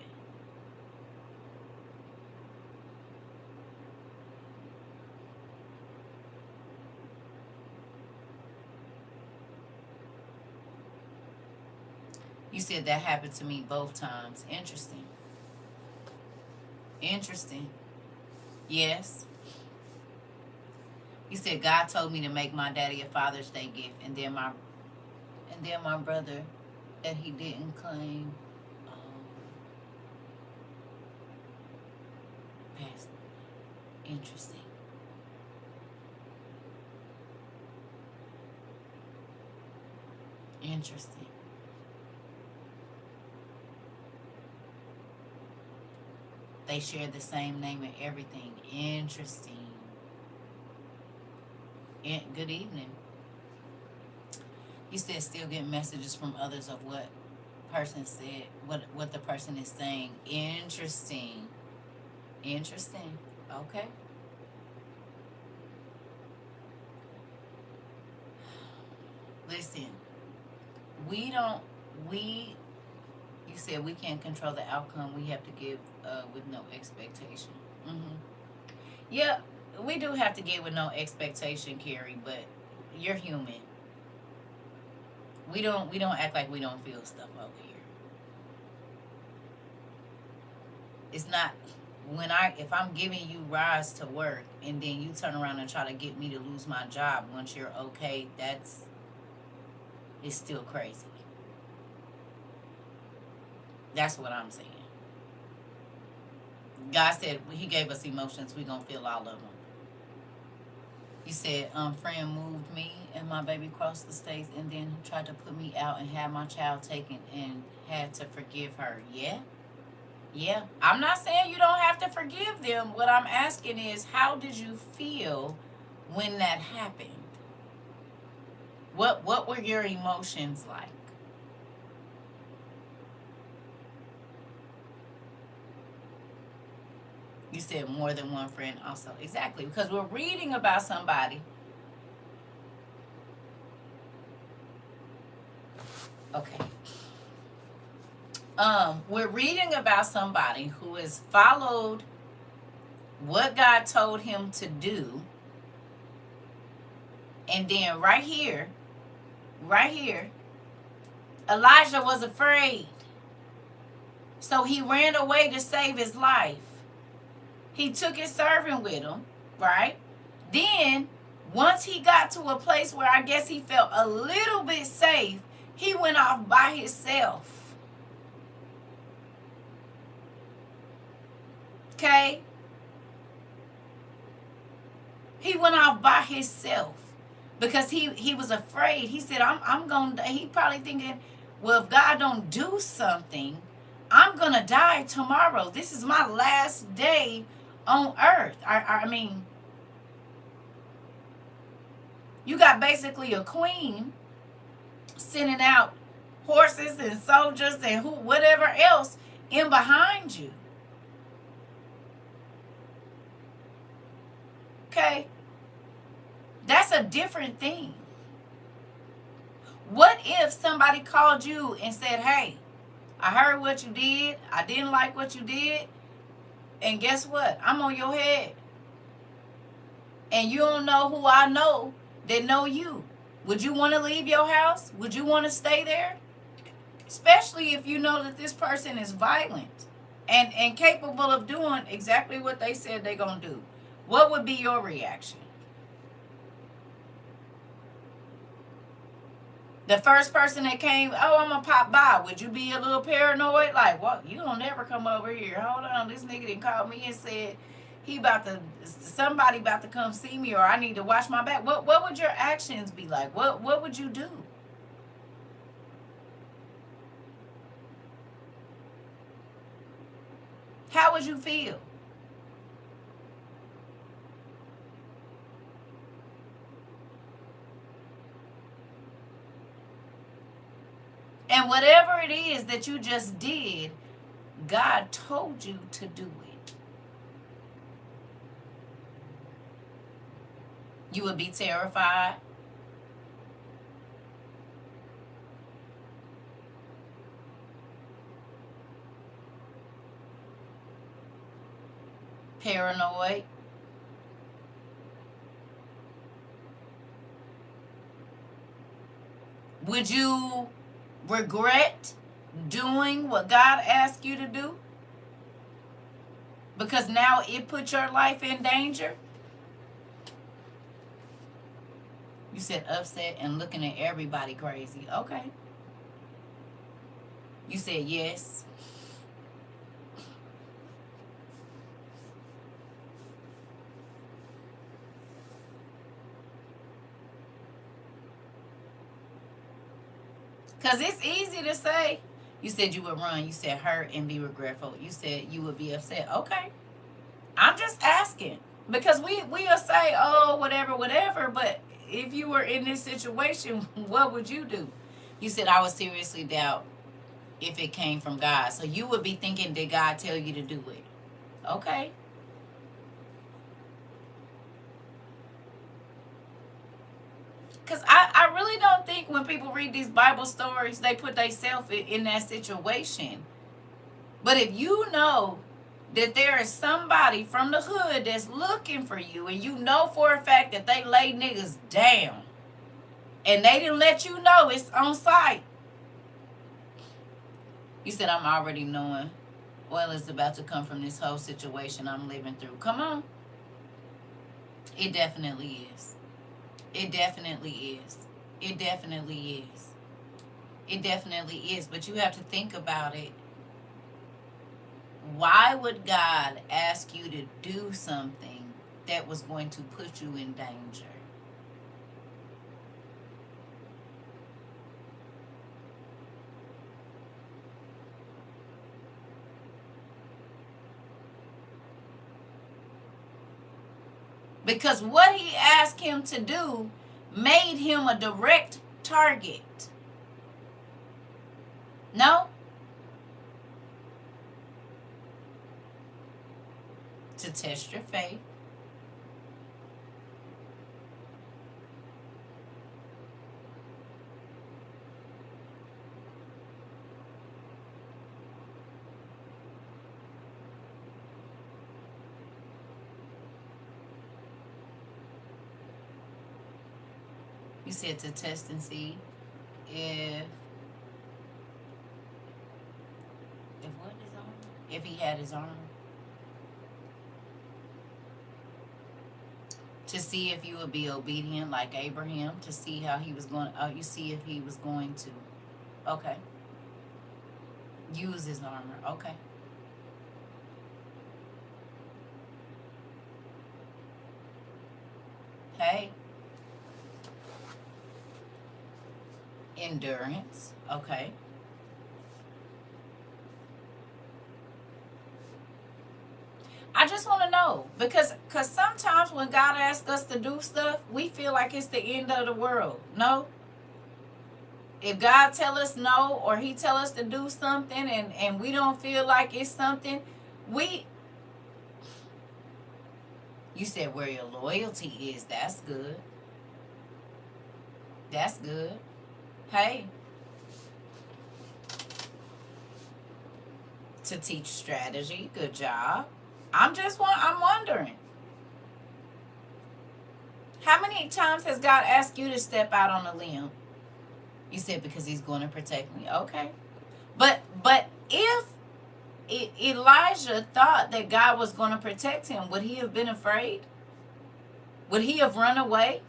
You said that happened to me both times. Interesting. Interesting. Yes. You said God told me to make my daddy a Father's Day gift, and then my brother that he didn't claim passed. Interesting. Interesting. They share the same name and everything. Interesting. Good evening. You said still getting messages from others of what person said, what the person is saying. Interesting. Interesting. Okay. Listen, we you said we can't control the outcome. We have to give with no expectation. Mm-hmm. Yeah, we do have to give with no expectation, Carrie. But you're human. We don't act like we don't feel stuff over here. It's not if I'm giving you rides to work and then you turn around and try to get me to lose my job once you're okay. It's still crazy. That's what I'm saying. God said he gave us emotions. We gonna feel all of them. You said, friend moved me and my baby across the states and then tried to put me out and had my child taken and had to forgive her. Yeah? Yeah. I'm not saying you don't have to forgive them. What I'm asking is, how did you feel when that happened? What were your emotions like? You said more than one friend also. Exactly. Because we're reading about somebody. Okay. We're reading about somebody who has followed what God told him to do. And then right here, Elijah was afraid. So he ran away to save his life. He took his servant with him, right? Then, once he got to a place where I guess he felt a little bit safe, he went off by himself. Okay? He went off by himself because he was afraid. He said, I'm going to, he probably thinking, well, if God don't do something, I'm going to die tomorrow. This is my last day on earth. I mean, you got basically a queen sending out horses and soldiers and whatever else in behind you. Okay? That's a different thing. What if somebody called you and said, hey, I heard what you did. I didn't like what you did. And guess what? I'm on your head. And you don't know who I know that know you. Would you want to leave your house? Would you want to stay there? Especially if you know that this person is violent and capable of doing exactly what they said they're going to do. What would be your reaction? The first person that came, oh, I'm going to pop by. Would you be a little paranoid? Like, well, you don't ever come over here. Hold on. This nigga didn't call me and said somebody about to come see me or I need to watch my back. What would your actions be like? What would you do? How would you feel? And whatever it is that you just did, God told you to do it. You would be terrified. Paranoid. Would you regret doing what God asked you to do? Because now it put your life in danger? You said upset and looking at everybody crazy. Okay. You said yes. Because it's easy to say. You said you would run. You said hurt and be regretful. You said you would be upset. Okay. I'm just asking. Because we'll say, oh, whatever, whatever. But if you were in this situation, what would you do? You said, I would seriously doubt if it came from God. So you would be thinking, did God tell you to do it? Okay. Because I really don't think when people read these Bible stories, they put themselves in that situation. But if you know that there is somebody from the hood that's looking for you, and you know for a fact that they lay niggas down, and they didn't let you know it's on site. You said, I'm already knowing oil is about to come from this whole situation I'm living through. Come on. It definitely is. It definitely is. It definitely is. It definitely is. But you have to think about it. Why would God ask you to do something that was going to put you in danger? Because what he asked him to do made him a direct target. No? To test your faith. You said to test and see if what is on? If he had his armor. To see if you would be obedient like Abraham, to see how he was going you see if he was going to. Okay. Use his armor. Okay. Hey. Endurance. Okay. I just want to know because sometimes when God asks us to do stuff, we feel like it's the end of the world. No. If God tell us no, or he tell us to do something, and we don't feel like it's something, you said where your loyalty is. That's good. That's good. Hey. To teach strategy. Good job. I'm wondering. How many times has God asked you to step out on a limb? You said because he's going to protect me. Okay. But if Elijah thought that God was going to protect him, would he have been afraid? Would he have run away?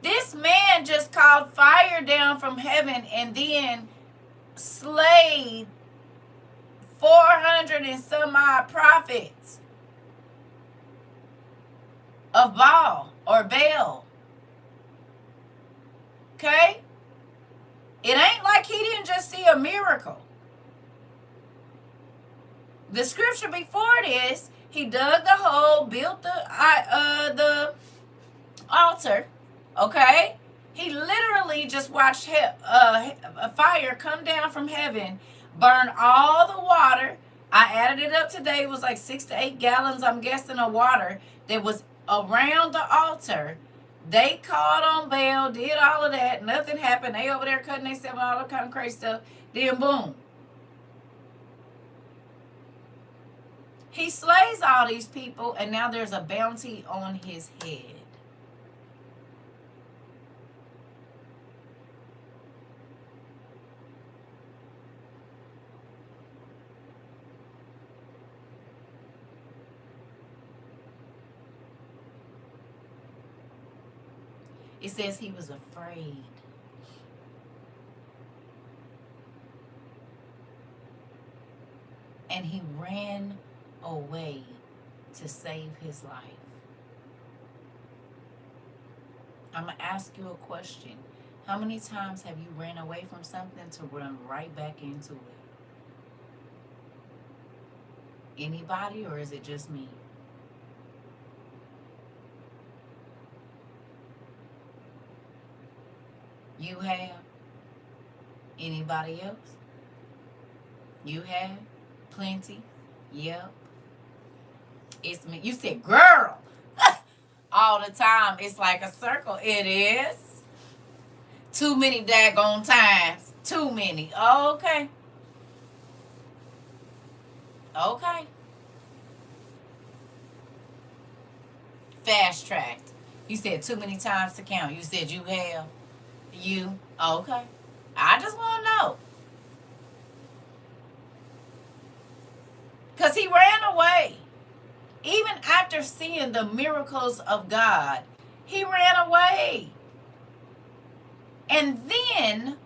This man just called fire down from heaven and then slayed 400 and some odd prophets of Baal or Baal. Okay? It ain't like he didn't just see a miracle. The scripture before this, he dug the hole, built the altar. Okay? He literally just watched a fire come down from heaven, burn all the water. I added it up today. It was like 6 to 8 gallons, I'm guessing, of water that was around the altar. They called on Baal, did all of that. Nothing happened. They over there cutting themselves, all that kind of crazy stuff. Then boom. He slays all these people, and now there's a bounty on his head. It says he was afraid. And he ran away to save his life. I'm going to ask you a question. How many times have you ran away from something to run right back into it? Anybody, or is it just me? You have? Anybody else? You have? Plenty? Yep. It's me. You said, girl, all the time. It's like a circle. It is. Too many daggone times. Too many. Okay. Okay. Fast tracked. You said too many times to count. You said you have. You. Okay. I just want to know. Because he ran away. Even after seeing the miracles of God, he ran away. And then,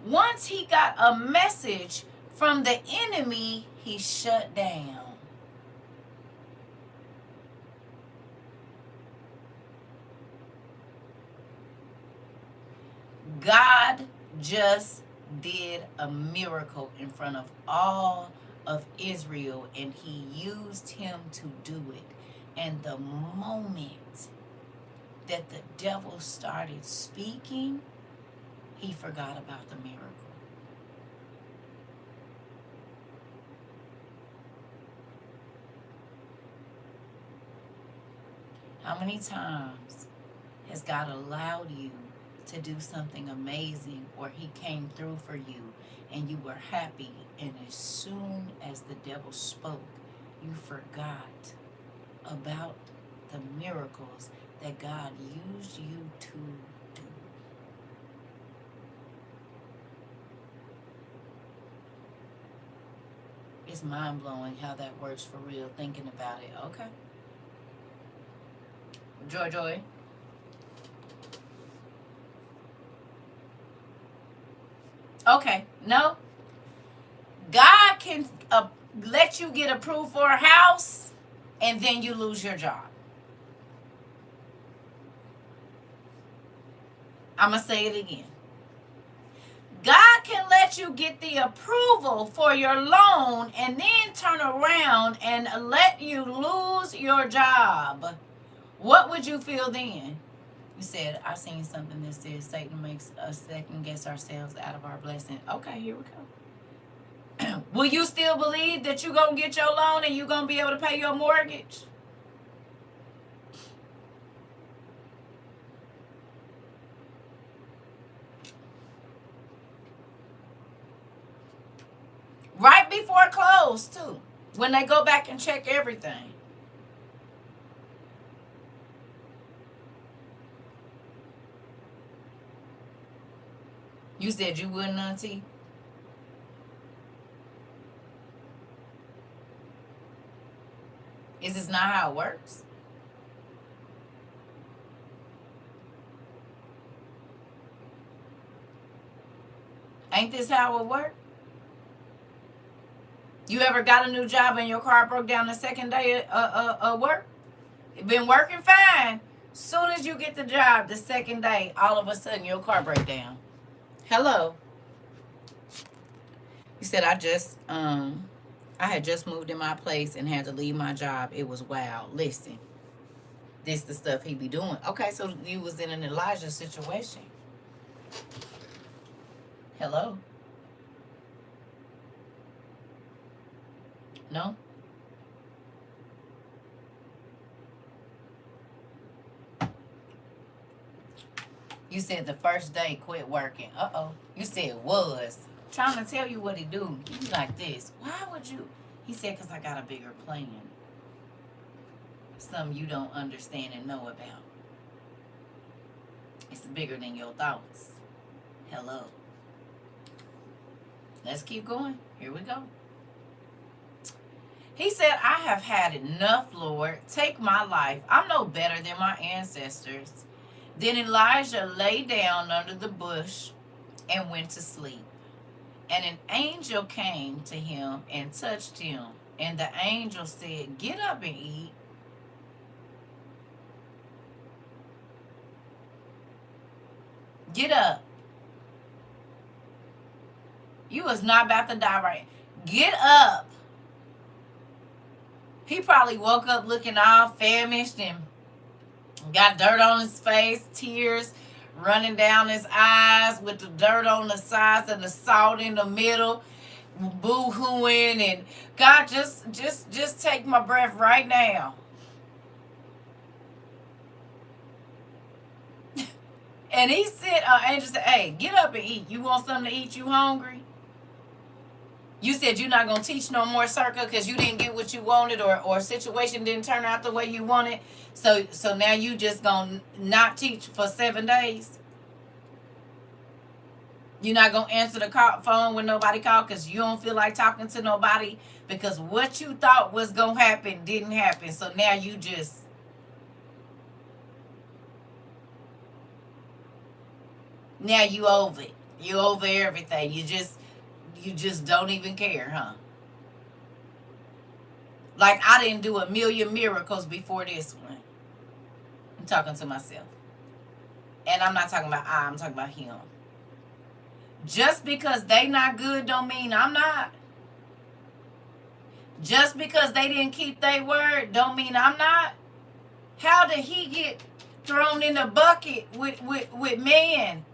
once he got a message from the enemy, he shut down. God just did a miracle in front of all of Israel, and he used him to do it. And the moment that the devil started speaking, he forgot about the miracle. How many times has God allowed you to do something amazing, or he came through for you and you were happy, and as soon as the devil spoke, you forgot about the miracles that God used you to do? It's mind-blowing how that works for real, thinking about it. Okay. Joy. Okay, no. God can let you get approved for a house, and then you lose your job. I'm going to say it again. God can let you get the approval for your loan and then turn around and let you lose your job. What would you feel then? You said, I seen something that says Satan makes us second guess ourselves out of our blessing. Okay, here we go. Will you still believe that you're going to get your loan and you're going to be able to pay your mortgage? Right before close, too, when they go back and check everything. You said you wouldn't, Auntie? Is this not how it works? Ain't this how it works? You ever got a new job and your car broke down the second day of work? It been working fine. Soon as you get the job the second day, all of a sudden your car break down. Hello. You said I had just moved in my place and had to leave my job. It was wild. Listen, this the stuff he be doing. Okay, so you was in an Elijah situation. Hello. No? You said the first day quit working. Uh-oh. You said was. Trying to tell you what he do. He be like this. Why would you? He said, because I got a bigger plan. Something you don't understand and know about. It's bigger than your thoughts. Hello. Let's keep going. Here we go. He said, I have had enough, Lord. Take my life. I'm no better than my ancestors. Then Elijah lay down under the bush and went to sleep. And an angel came to him and touched him. And the angel said, "Get up and eat." Get up. You was not about to die right. Get up. He probably woke up looking all famished and got dirt on his face, tears running down his eyes with the dirt on the sides and the salt in the middle, boo-hooing, and God, just take my breath right now. And he said, angel said, "Hey, get up and eat. You want something to eat? You hungry? You said you're not going to teach no more CERCA because you didn't get what you wanted, or a situation didn't turn out the way you wanted. So now you just going to not teach for 7 days? You're not going to answer the phone when nobody called because you don't feel like talking to nobody because what you thought was going to happen didn't happen. So now you just... Now you over it. You over everything. You just don't even care, huh? Like I didn't do a million miracles before this one. I'm talking to myself. And I'm not talking about I'm talking about him. Just because they not good don't mean I'm not. Just because they didn't keep their word don't mean I'm not. How did he get thrown in the bucket with man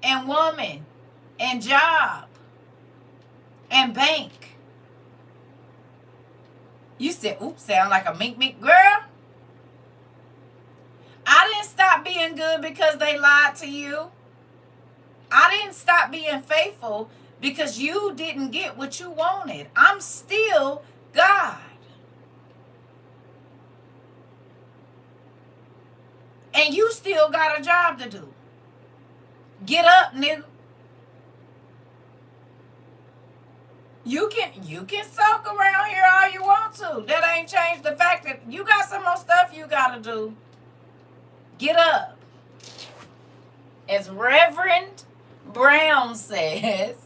and woman and job and bank? You said, "Oops, sound like a mink girl." I didn't stop being good because they lied to you. I didn't stop being faithful because you didn't get what you wanted. I'm still God. And you still got a job to do. Get up, nigga. You can sulk around here all you want to. That ain't changed the fact that you got some more stuff you gotta do. Get up. As Reverend Brown says,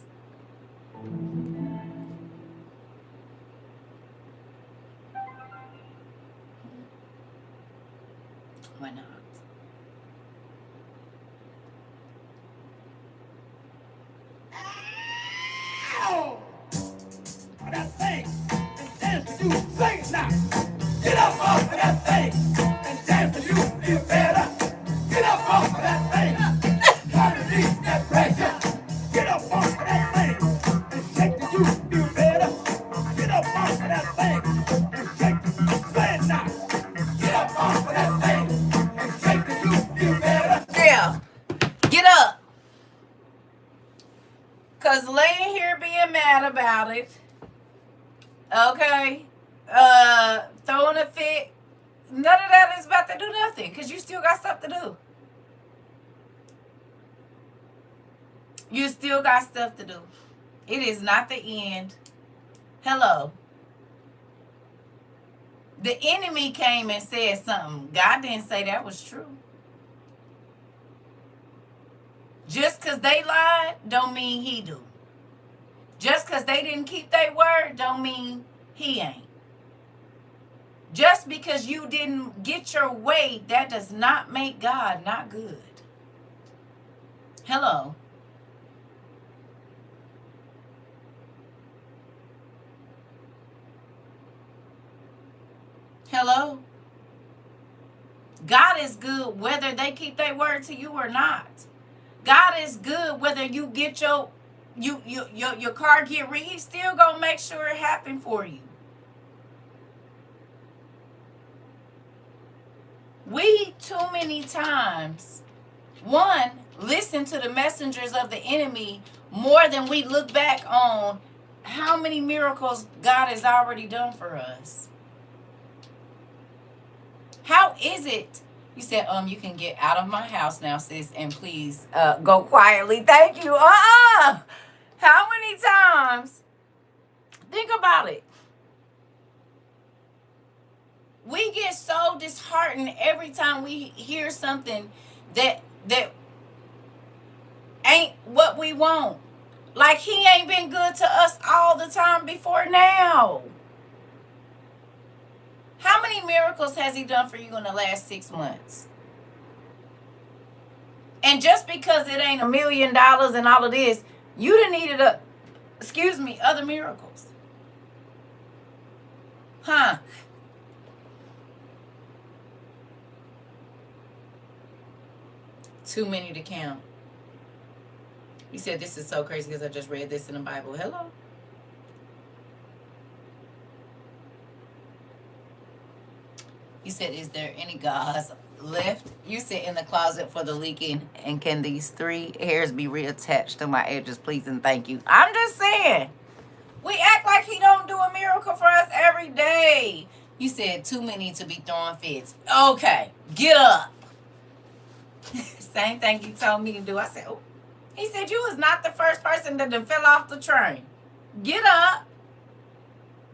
why not? That thing and dance to you. Sing it now. Get up off of that thing and dance to you. Feel better. Get up off of that thing. Try to release that pressure. Get up off of that thing and shake to you. Feel better. Get up off of that thing and shake to you. Say it now. Get up off of that thing and shake to you. Feel better. Yeah. Get up. Because laying here being mad about it, okay, throwing a fit, none of that is about to do nothing because you still got stuff to do. You still got stuff to do. It is not the end. Hello. The enemy came and said something. God didn't say that was true. Just because they lied don't mean he do. Just because they didn't keep their word don't mean he ain't. Just because you didn't get your way, that does not make God not good. Hello. Hello. God is good whether they keep their word to you or not. God is good whether you get your car get He's still gonna make sure it happen for you. We too many times, one, listen to the messengers of the enemy more than we look back on how many miracles God has already done for us. How is it? You said, you can get out of my house now, sis, and please go quietly. Thank you. How many times? Think about it. We get so disheartened every time we hear something that ain't what we want. Like he ain't been good to us all the time before now. How many miracles has he done for you in the last 6 months? And just because it ain't $1 million and all of this, you done needed other miracles. Huh? Too many to count. You said this is so crazy because I just read this in the Bible. Hello? You said, is there any gauze left? You said in the closet for the leaking. And can these 3 hairs be reattached to my edges, please and thank you? I'm just saying. We act like he don't do a miracle for us every day. You said too many to be throwing fits. Okay, get up. Same thing you told me to do. I said, oh. He said, you was not the first person that fell off the train. Get up.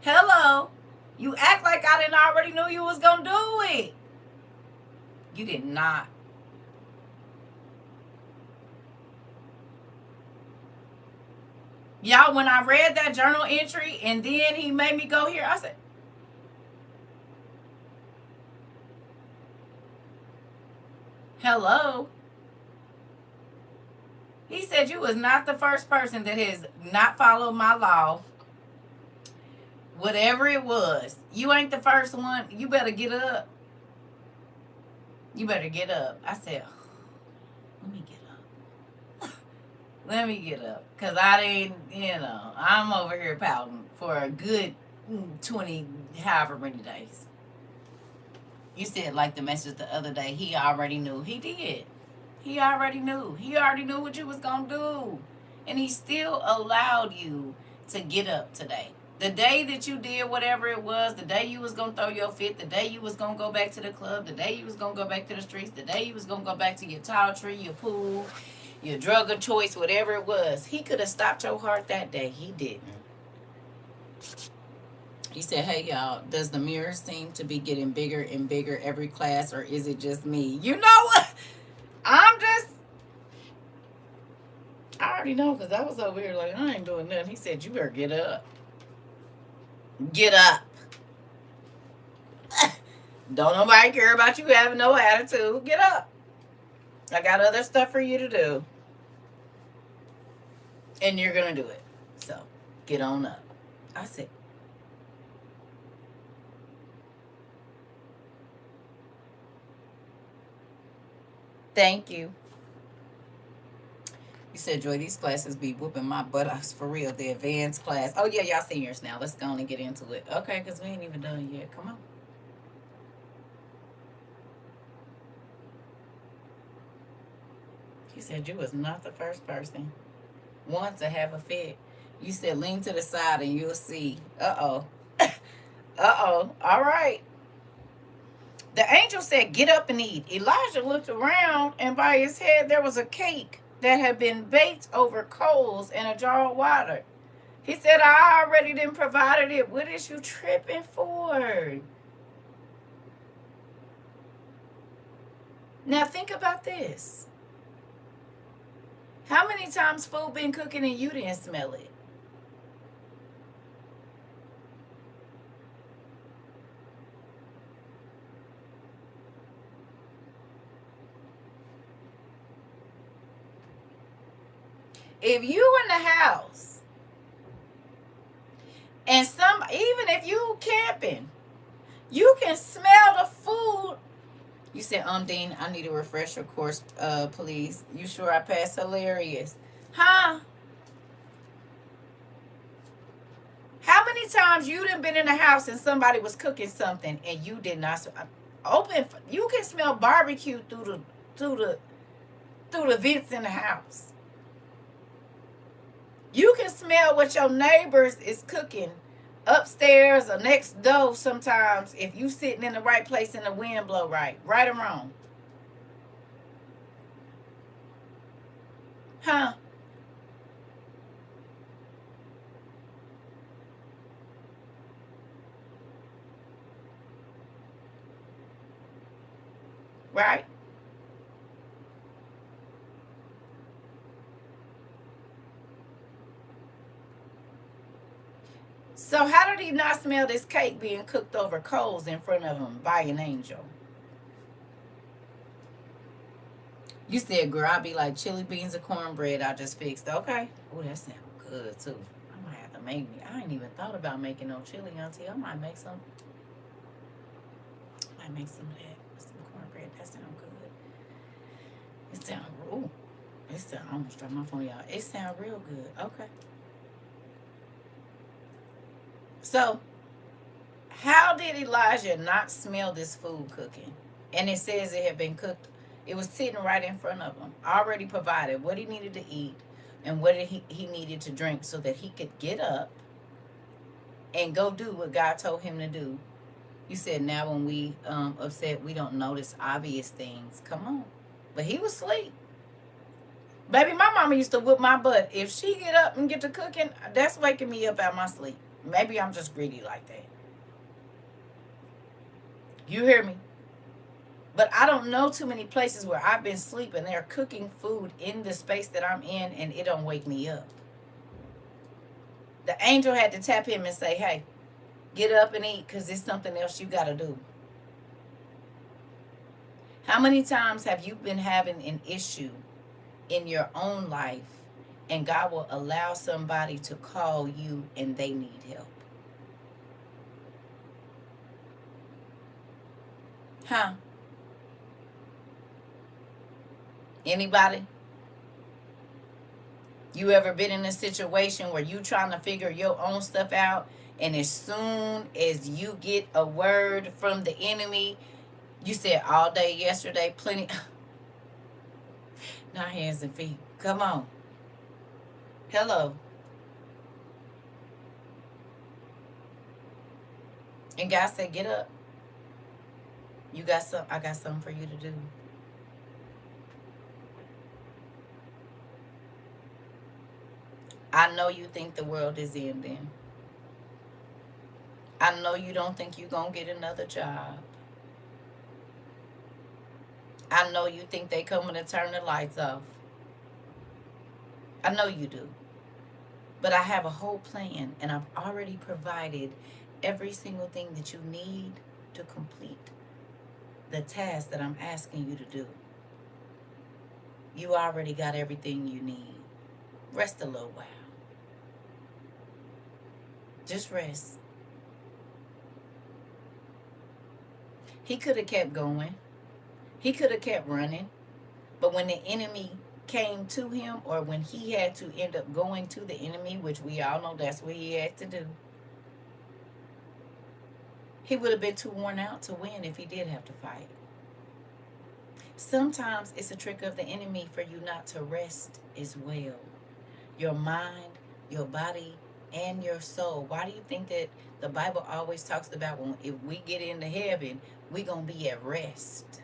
Hello. You act like I didn't already knew you was going to do it. You did not. Y'all, when I read that journal entry and then he made me go here, I said, hello. He said you was not the first person that has not followed my law. Whatever it was. You ain't the first one. You better get up. You better get up. I said, let me get up. Let me get up. Because I didn't, I'm over here pouting for a good 20, however many days. You said like the message the other day, he already knew. He did. He already knew. He already knew what you was going to do. And he still allowed you to get up today. The day that you did whatever it was, the day you was going to throw your fit, the day you was going to go back to the club, the day you was going to go back to the streets, the day you was going to go back to your towel tree, your pool, your drug of choice, whatever it was. He could have stopped your heart that day. He didn't. He said, hey, y'all, does the mirror seem to be getting bigger and bigger every class, or is it just me? You know what? I already know because I was over here like, I ain't doing nothing. He said, you better get up. Get up. Don't nobody care about you having no attitude. Get up. I got other stuff for you to do. And you're going to do it. So, get on up. I said, thank you. You said, Joy, these classes be whooping my buttocks for real. The advanced class. Oh, yeah, y'all seniors now. Let's go on and get into it. Okay, because we ain't even done yet. Come on. You said you was not the first person. One to have a fit. You said lean to the side and you'll see. Uh-oh. Uh-oh. All right. The angel said, get up and eat. Elijah looked around, and by his head there was a cake that had been baked over coals and a jar of water. He said, I already done provided it. What is you tripping for? Now think about this. How many times food been cooking and you didn't smell it? If you in the house and even if you camping, you can smell the food. You said, Dean, I need a refresher course, please. You sure I passed? Hilarious. Huh? How many times you done been in the house and somebody was cooking something and you did not open? You can smell barbecue through the vents in the house. You can smell what your neighbors is cooking upstairs or next door sometimes if you sitting in the right place and the wind blow right or wrong. Huh? Right? So how did he not smell this cake being cooked over coals in front of him by an angel? You said, girl, I be like chili beans and cornbread I just fixed. Okay. Oh, that sounds good too. I might have to make me. I ain't even thought about making no chili auntie. I might make some. I might make some of that. Some cornbread. That sounds good. It sounds, ooh. It sound, I almost dropped my phone, y'all. It sounds real good. Okay. So, how did Elijah not smell this food cooking? And it says it had been cooked. It was sitting right in front of him, already provided what he needed to eat and what he needed to drink so that he could get up and go do what God told him to do. You said now when we upset, we don't notice obvious things. Come on. But he was asleep. Baby, my mama used to whip my butt. If she get up and get to cooking, that's waking me up out my sleep. Maybe I'm just greedy like that. You hear me? But I don't know too many places where I've been sleeping. They're cooking food in the space that I'm in and it don't wake me up. The angel had to tap him and say, hey, get up and eat because there's something else you got to do. How many times have you been having an issue in your own life and God will allow somebody to call you and they need help? Huh? Anybody? You ever been in a situation where you trying to figure your own stuff out and as soon as you get a word from the enemy, you said all day yesterday, plenty, not hands and feet. Come on. Hello. And God said, get up. You got some, I got something for you to do. I know you think the world is ending. I know you don't think you're going to get another job. I know you think they coming to turn the lights off. I know you do. But I have a whole plan and I've already provided every single thing that you need to complete the task that I'm asking you to do. You already got everything you need. Rest a little while. Just rest. He could have kept going. He could have kept running. But when the enemy came to him, or when he had to end up going to the enemy, which we all know that's what he had to do, he would have been too worn out to win if he did have to fight. Sometimes it's a trick of the enemy for you not to rest as well. Your mind, your body, and your soul. Why do you think that the Bible always talks about when if we get into heaven, we're going to be at rest?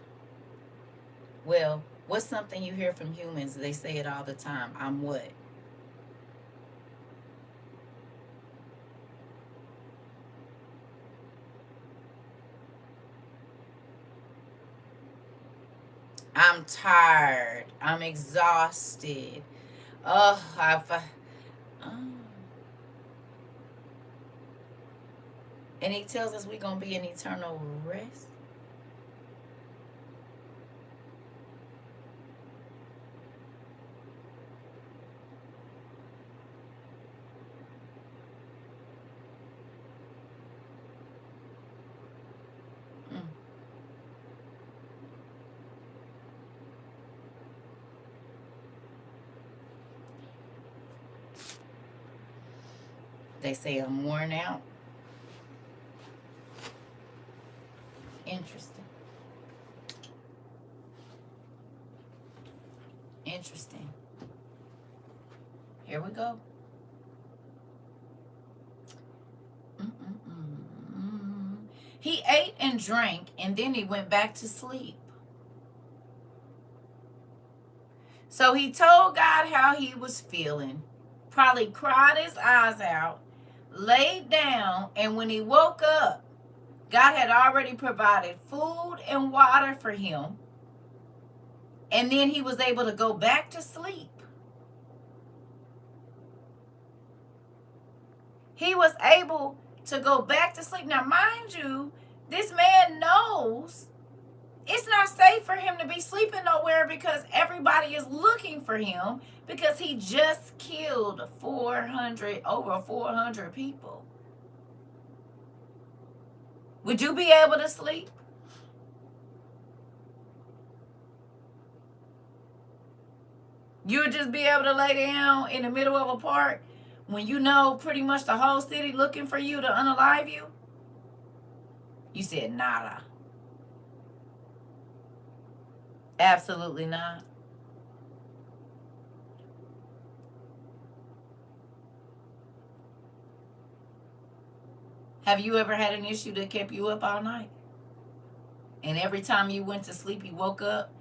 Well, what's something you hear from humans? They say it all the time. I'm what? I'm tired. I'm exhausted. Oh, and he tells us we're going to be in eternal rest. Mm. They say I'm worn out. Interesting. Interesting. Here we go. Mm-mm-mm. He ate and drank, and then he went back to sleep. So he told God how he was feeling, probably cried his eyes out, laid down, and when he woke up, God had already provided food and water for him, and then he was able to go back to sleep. He was able to go back to sleep. Now, mind you, this man knows it's not safe for him to be sleeping nowhere because everybody is looking for him because he just killed over 400 people. Would you be able to sleep? You would just be able to lay down in the middle of a park when you know pretty much the whole city looking for you to unalive you? You said nada. Absolutely not. Have you ever had an issue that kept you up all night? And every time you went to sleep, you woke up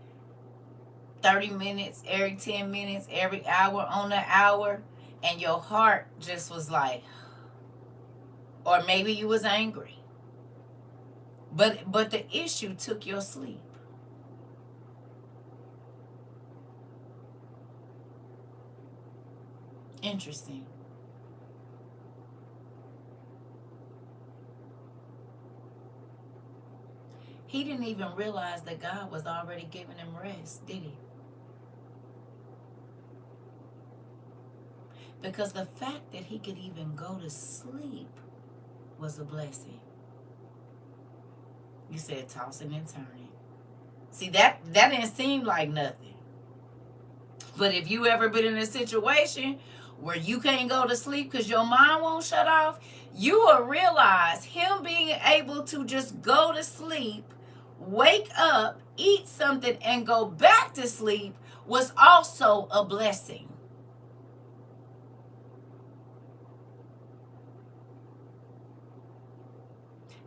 30 minutes, every 10 minutes, every hour on the hour, and your heart just was like, or maybe you was angry. But the issue took your sleep. Interesting. He didn't even realize that God was already giving him rest, did he? Because the fact that he could even go to sleep was a blessing. You said tossing and turning. See, that didn't seem like nothing. But if you ever been in a situation where you can't go to sleep because your mind won't shut off, you will realize him being able to just go to sleep, wake up, eat something, and go back to sleep was also a blessing.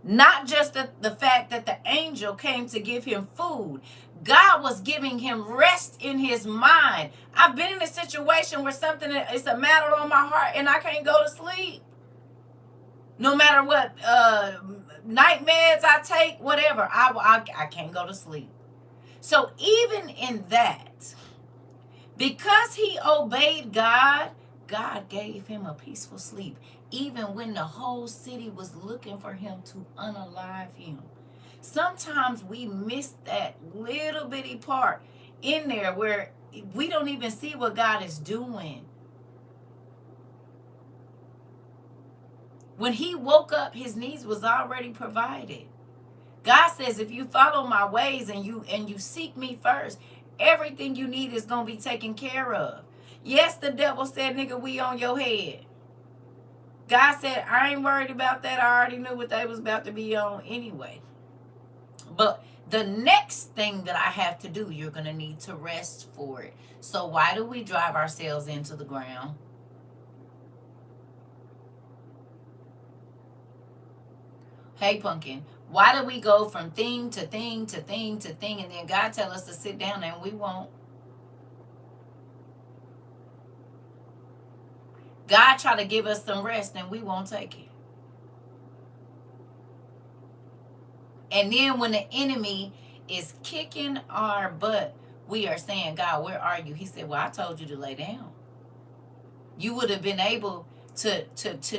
Not just the fact that the angel came to give him food. God was giving him rest in his mind. I've been in a situation where something is a matter on my heart and I can't go to sleep. No matter what night meds I take, whatever, I can't go to sleep. So even in that, because he obeyed God, God gave him a peaceful sleep, even when the whole city was looking for him to unalive him. Sometimes we miss that little bitty part in there where we don't even see what God is doing. When he woke up, his needs was already provided. God says, if you follow my ways and you seek me first, everything you need is going to be taken care of. Yes, the devil said, nigga, we on your head. God said, I ain't worried about that. I already knew what they was about to be on anyway. But the next thing that I have to do, you're going to need to rest for it. So why do we drive ourselves into the ground? Hey, Pumpkin, why do we go from thing to thing to thing to thing, and then God tell us to sit down and we won't? God try to give us some rest and we won't take it. And then when the enemy is kicking our butt, we are saying, God, where are you? He said, well, I told you to lay down. You would have been able to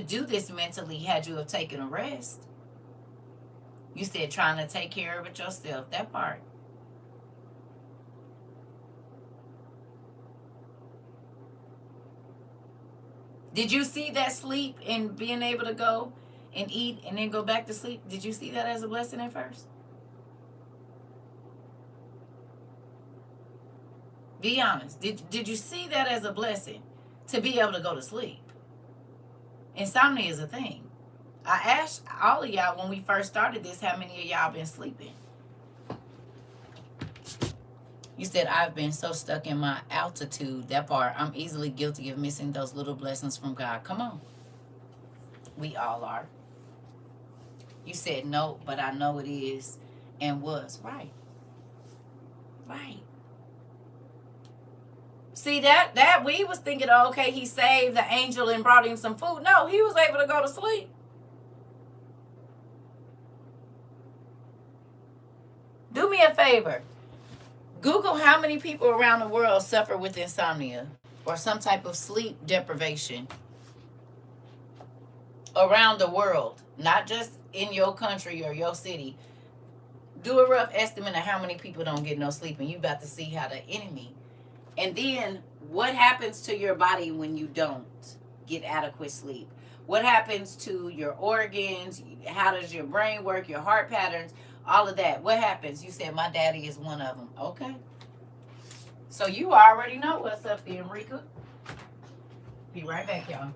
do this mentally had you have taken a rest. You said trying to take care of it yourself, that part. Did you see that sleep and being able to go and eat and then go back to sleep? Did you see that as a blessing at first? Be honest. Did you see that as a blessing to be able to go to sleep? Insomnia is a thing. I asked all of y'all when we first started this, how many of y'all been sleeping? You said, I've been so stuck in my altitude. That part, I'm easily guilty of missing those little blessings from God. Come on. We all are. You said no, but I know it is and was. Right. Right. See, that we was thinking, okay, he saved the angel and brought him some food. No, he was able to go to sleep. Do me a favor. Google how many people around the world suffer with insomnia or some type of sleep deprivation. around the world, not just in your country or your city. Do a rough estimate of how many people don't get no sleep, and you about to see how the enemy. And then what happens to your body when you don't get adequate sleep? What happens to your organs? How does your brain work? Your heart patterns? All of that. What happens? You said my daddy is one of them. Okay. So you already know what's up there, Enrica. Be right back, y'all.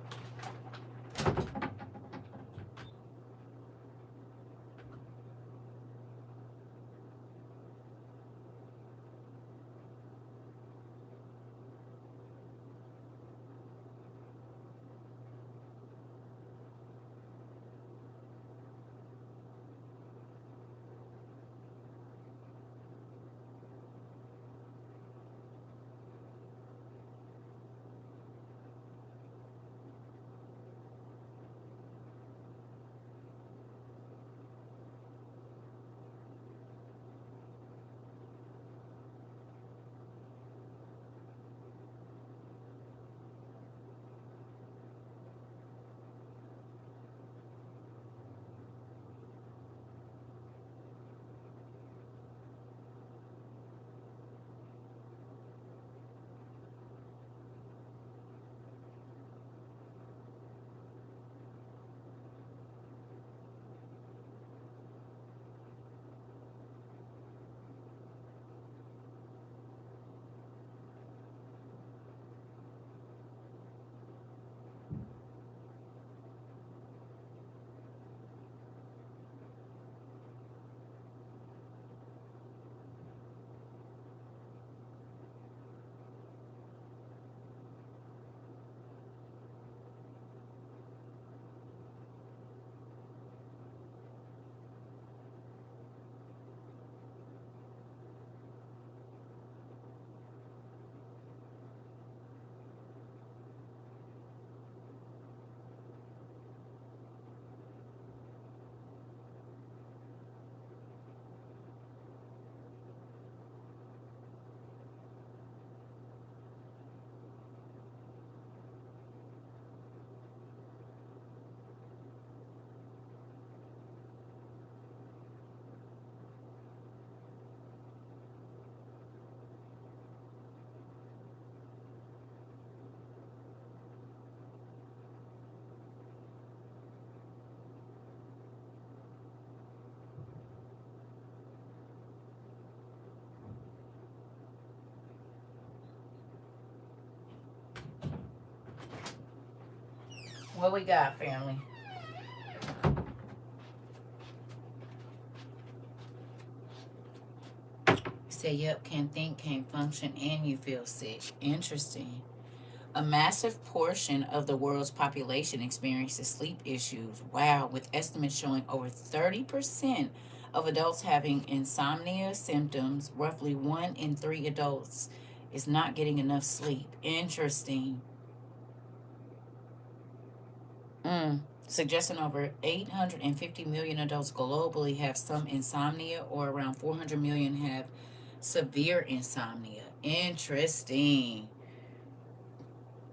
What we got, family? Say, yep, can't think, can't function, and you feel sick. Interesting. A massive portion of the world's population experiences sleep issues. Wow, with estimates showing over 30% of adults having insomnia symptoms. Roughly 1 in 3 adults is not getting enough sleep. Interesting. Suggesting over 850 million adults globally have some insomnia, or around 400 million have severe insomnia. Interesting.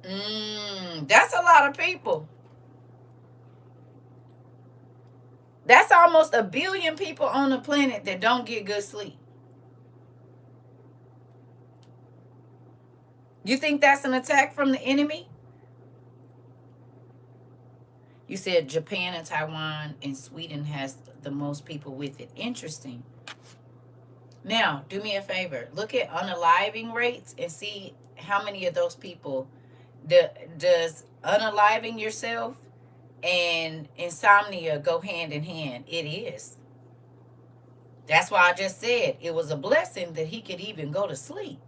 That's a lot of people. That's almost 1 billion people on the planet that don't get good sleep. You think that's an attack from the enemy? You said Japan and Taiwan and Sweden has the most people with it. Interesting. Now, do me a favor. Look at unaliving rates and see how many of those people does unaliving yourself and insomnia go hand in hand. It is. That's why I just said it was a blessing that he could even go to sleep.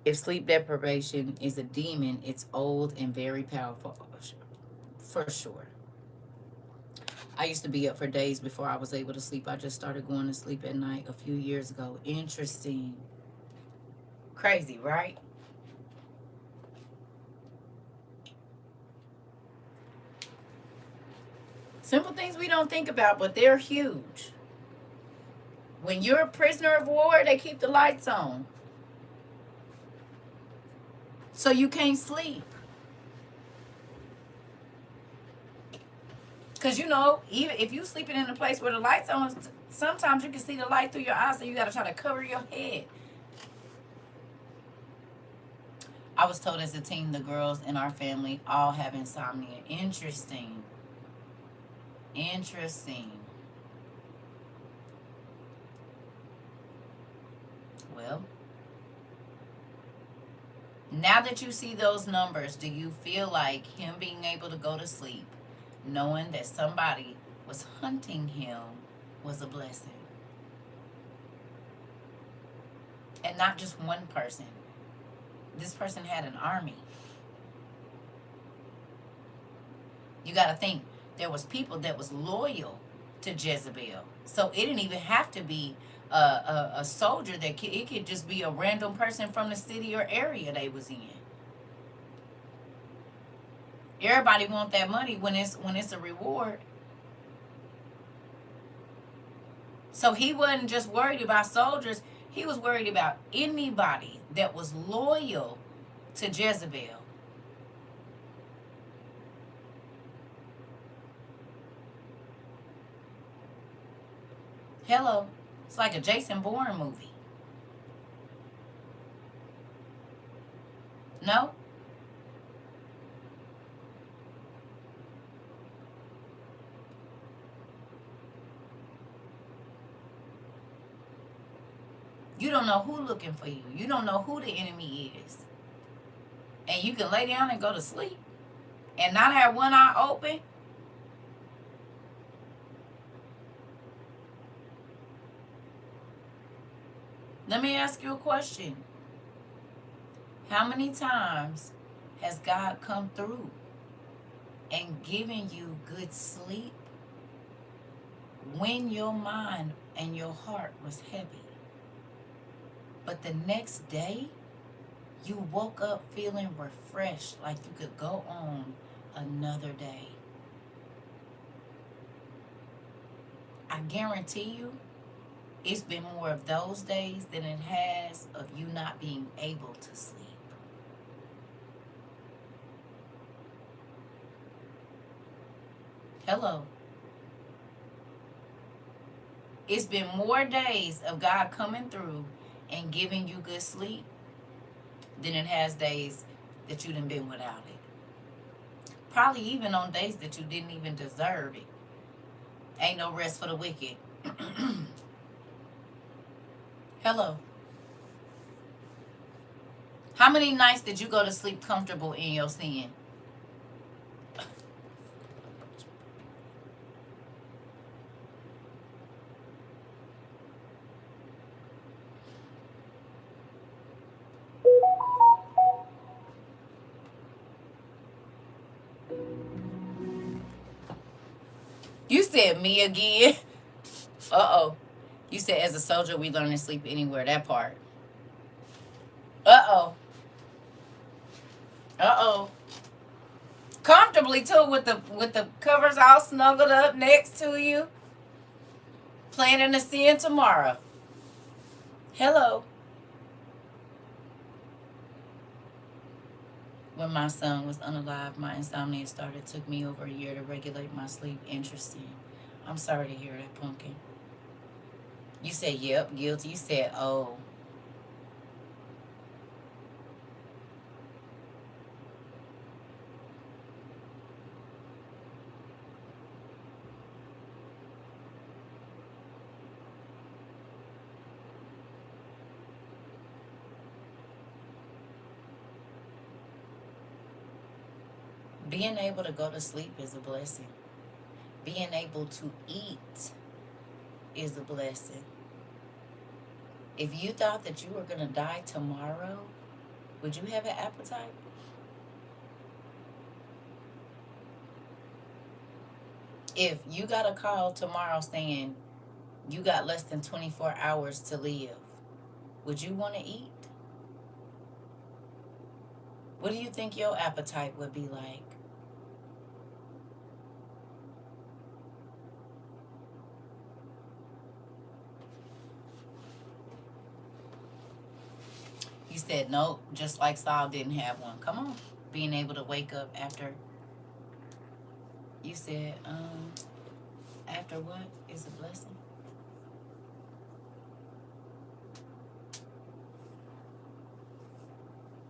If sleep deprivation is a demon, it's old and very powerful, for sure. I used to be up for days before I was able to sleep. I just started going to sleep at night a few years ago. Interesting. Crazy, right? Simple things we don't think about, but they're huge. When you're a prisoner of war, they keep the lights on. so you can't sleep. Because, you know, even if you sleeping in a place where the light's on, sometimes you can see the light through your eyes, so you got to try to cover your head. I was told as a teen, the girls in our family all have insomnia. Interesting. Interesting. Well, now that you see those numbers, do you feel like him being able to go to sleep, knowing that somebody was hunting him, was a blessing? And not just one person. This person had an army. You got to think, there was people that was loyal to Jezebel. So it didn't even have to be a soldier. It could just be a random person from the city or area they was in. Everybody want that money when it's a reward. So he wasn't just worried about soldiers. He was worried about anybody that was loyal to Jezebel. Hello. It's like a Jason Bourne movie. No? You don't know who looking for you. You don't know who the enemy is. And you can lay down and go to sleep and not have one eye open. Let me ask you a question. How many times has God come through and given you good sleep when your mind and your heart was heavy? But the next day, you woke up feeling refreshed, like you could go on another day. I guarantee you, it's been more of those days than it has of you not being able to sleep. Hello. It's been more days of God coming through and giving you good sleep than it has days that you done been without it. Probably even on days that you didn't even deserve it. Ain't no rest for the wicked. Hello. How many nights did you go to sleep comfortable in your sin? You said me again. Uh-oh. You said as a soldier we learn to sleep anywhere. That part. Uh-oh. Uh-oh. Comfortably too, with the covers all snuggled up next to you. Planning to see you tomorrow. Hello. When my son was unalive, my insomnia started. It took me over a year to regulate my sleep. Interesting. I'm sorry to hear that, Pumpkin. You said, yep, guilty. You said, oh. Being able to go to sleep is a blessing. Being able to eat is a blessing. If you thought that you were going to die tomorrow, would you have an appetite? If you got a call tomorrow saying you got less than 24 hours to live, would you want to eat? What do you think your appetite would be like? You said nope, just like Saul didn't have one. Come on. Being able to wake up after. You said, after what is a blessing?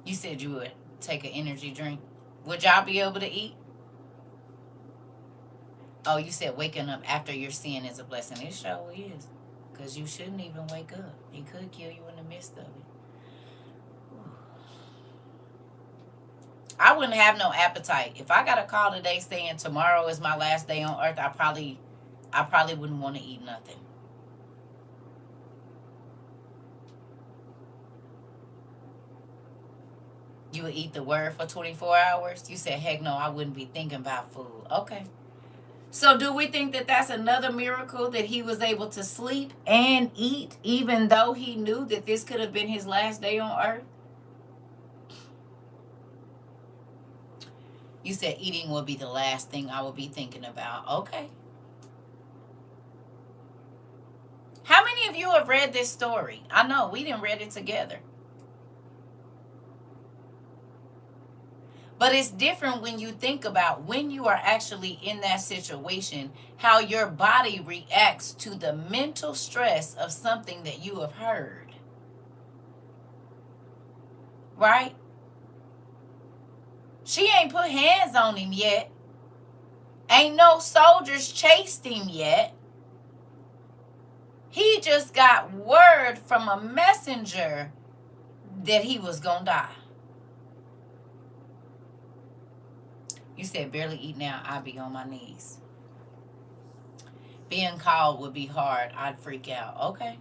You said you would take an energy drink. Would y'all be able to eat? Oh, you said waking up after your sin is a blessing. It sure is. Because you shouldn't even wake up. He could kill you in the midst of it. I wouldn't have no appetite. If I got a call today saying tomorrow is my last day on earth, I probably wouldn't want to eat nothing. You would eat the word for 24 hours? You said, heck no, I wouldn't be thinking about food. Okay. So do we think that that's another miracle, that he was able to sleep and eat even though he knew that this could have been his last day on earth? You said eating would be the last thing I would be thinking about. Okay. How many of you have read this story? I know we didn't read it together. But it's different when you think about when you are actually in that situation, how your body reacts to the mental stress of something that you have heard. Right? She ain't put hands on him yet. Ain't no soldiers chased him yet. He just got word from a messenger that he was gonna die. You said barely eat now, I'd be on my knees. Being called would be hard. I'd freak out. Okay.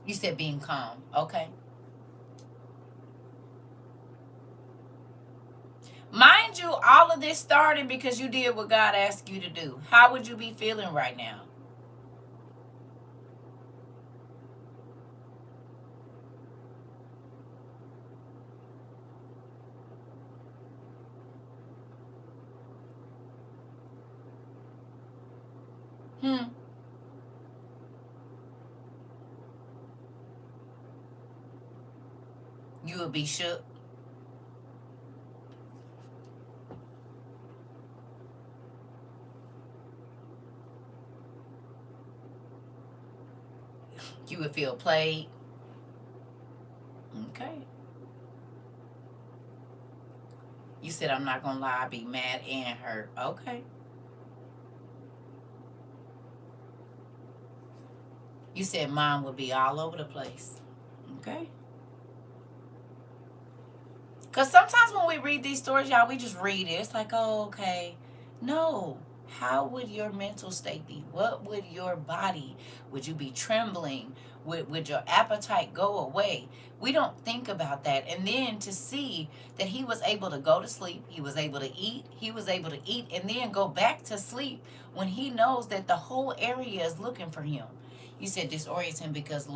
You said being calm. Okay. Mind you, all of this started because you did what God asked you to do. How would you be feeling right now? You would be shook. You would feel played. Okay. You said, I'm not going to lie, I'd be mad and hurt. Okay. You said mine would be all over the place. Okay. Because sometimes when we read these stories, y'all, we just read it. It's like, oh, okay. No. How would your mental state be? What would your body, would you be trembling? Would your appetite go away? We don't think about that. And then to see that he was able to go to sleep, he was able to eat, and then go back to sleep when he knows that the whole area is looking for him. You said disorients him because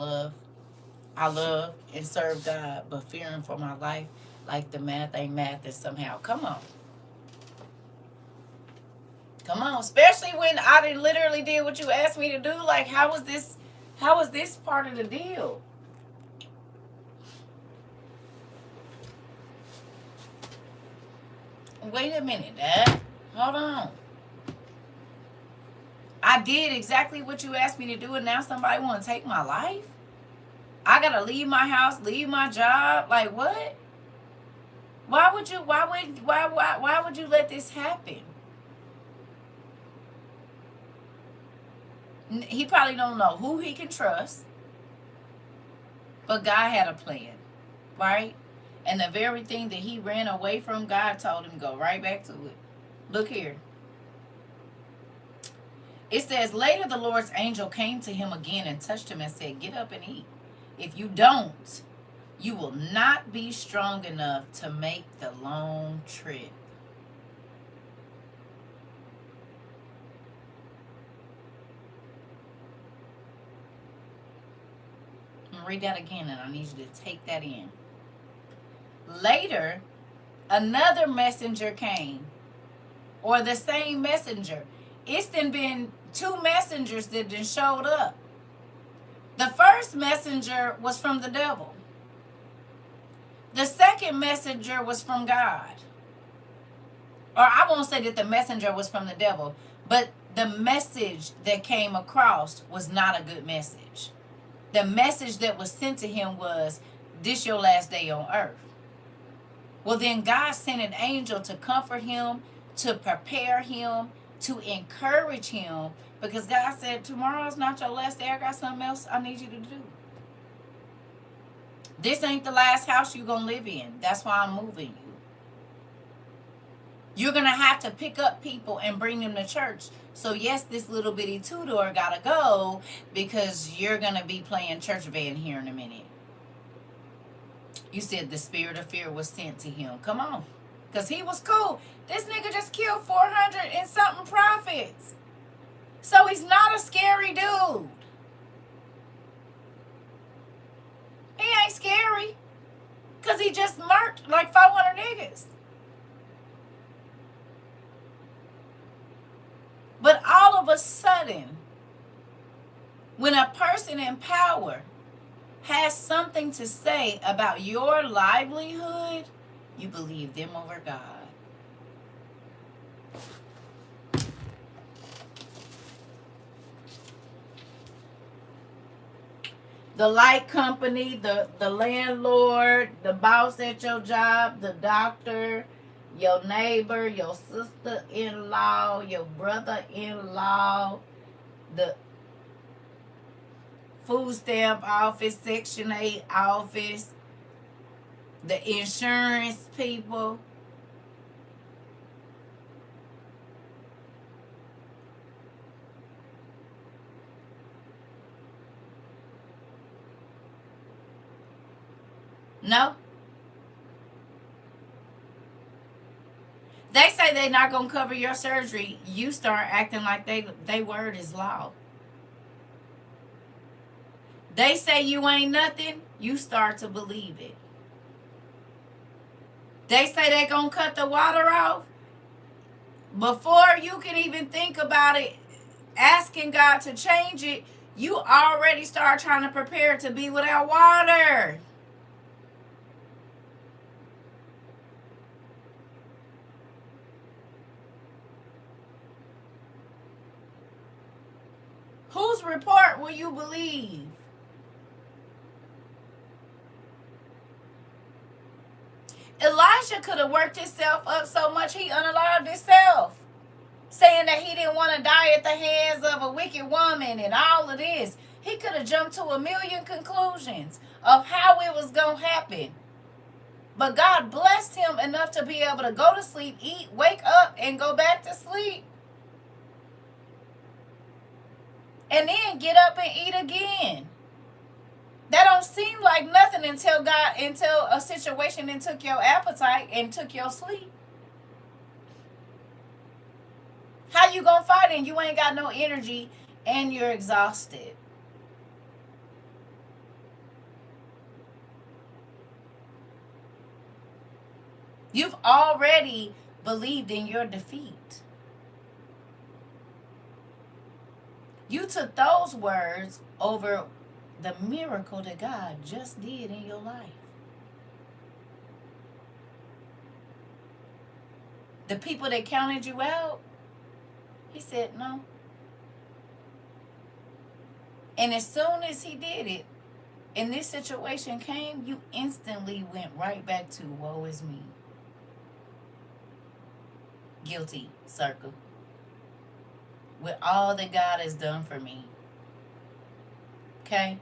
I love and serve God, but fearing for my life, like the math ain't math and somehow. Come on. Come on. Especially when I literally did what you asked me to do. Like, how was this part of the deal? Wait a minute, Dad. Hold on. I did exactly what you asked me to do, and now somebody want to take my life? I gotta leave my house, leave my job. Like, what? Why would you let this happen? He probably don't know who he can trust, but God had a plan, right? And the very thing that he ran away from, God told him go right back to it. Look here. It says, later the Lord's angel came to him again and touched him and said, get up and eat. If you don't, you will not be strong enough to make the long trip. I'm going to read that again, and I need you to take that in. Later, another messenger came, or the same messenger. It's been two messengers that then showed up. The first messenger was from the devil. The second messenger was from God. Or I won't say that the messenger was from the devil, but the message that came across was not a good message. The message that was sent to him was, this your last day on earth. Well, then God sent an angel to comfort him, to prepare him, to encourage him, because God said, tomorrow's not your last day. I got something else I need you to do. This ain't the last house you're going to live in. That's why I'm moving you. You're going to have to pick up people and bring them to church. So yes, this little bitty two-door got to go because you're going to be playing church van here in a minute. You said the spirit of fear was sent to him. Come on. Because he was cool. This nigga just killed 400 and something prophets. So he's not a scary dude. He ain't scary. Because he just murked like 400 niggas. But all of a sudden, when a person in power has something to say about your livelihood, you believe them over God. The light company, the landlord, the boss at your job, the doctor, your neighbor, your sister-in-law, your brother-in-law, the food stamp office, Section 8 office, the insurance people. No. They say they're not going to cover your surgery. You start acting like they word is law. They say you ain't nothing. You start to believe it. They say they going to cut the water off. Before you can even think about it, asking God to change it, you already start trying to prepare to be without water. Whose report will you believe? Elijah could have worked himself up so much he unalived himself, saying that he didn't want to die at the hands of a wicked woman and all of this. He could have jumped to a million conclusions of how it was going to happen. But God blessed him enough to be able to go to sleep, eat, wake up, and go back to sleep. And then get up and eat again. That don't seem like nothing until a situation and took your appetite and took your sleep. How you gonna fight and you ain't got no energy and you're exhausted? You've already believed in your defeat. You took those words over the miracle that God just did in your life. The people that counted you out, he said no. And as soon as he did it, and this situation came, you instantly went right back to woe is me. Guilty, CERCA. With all that God has done for me. Okay?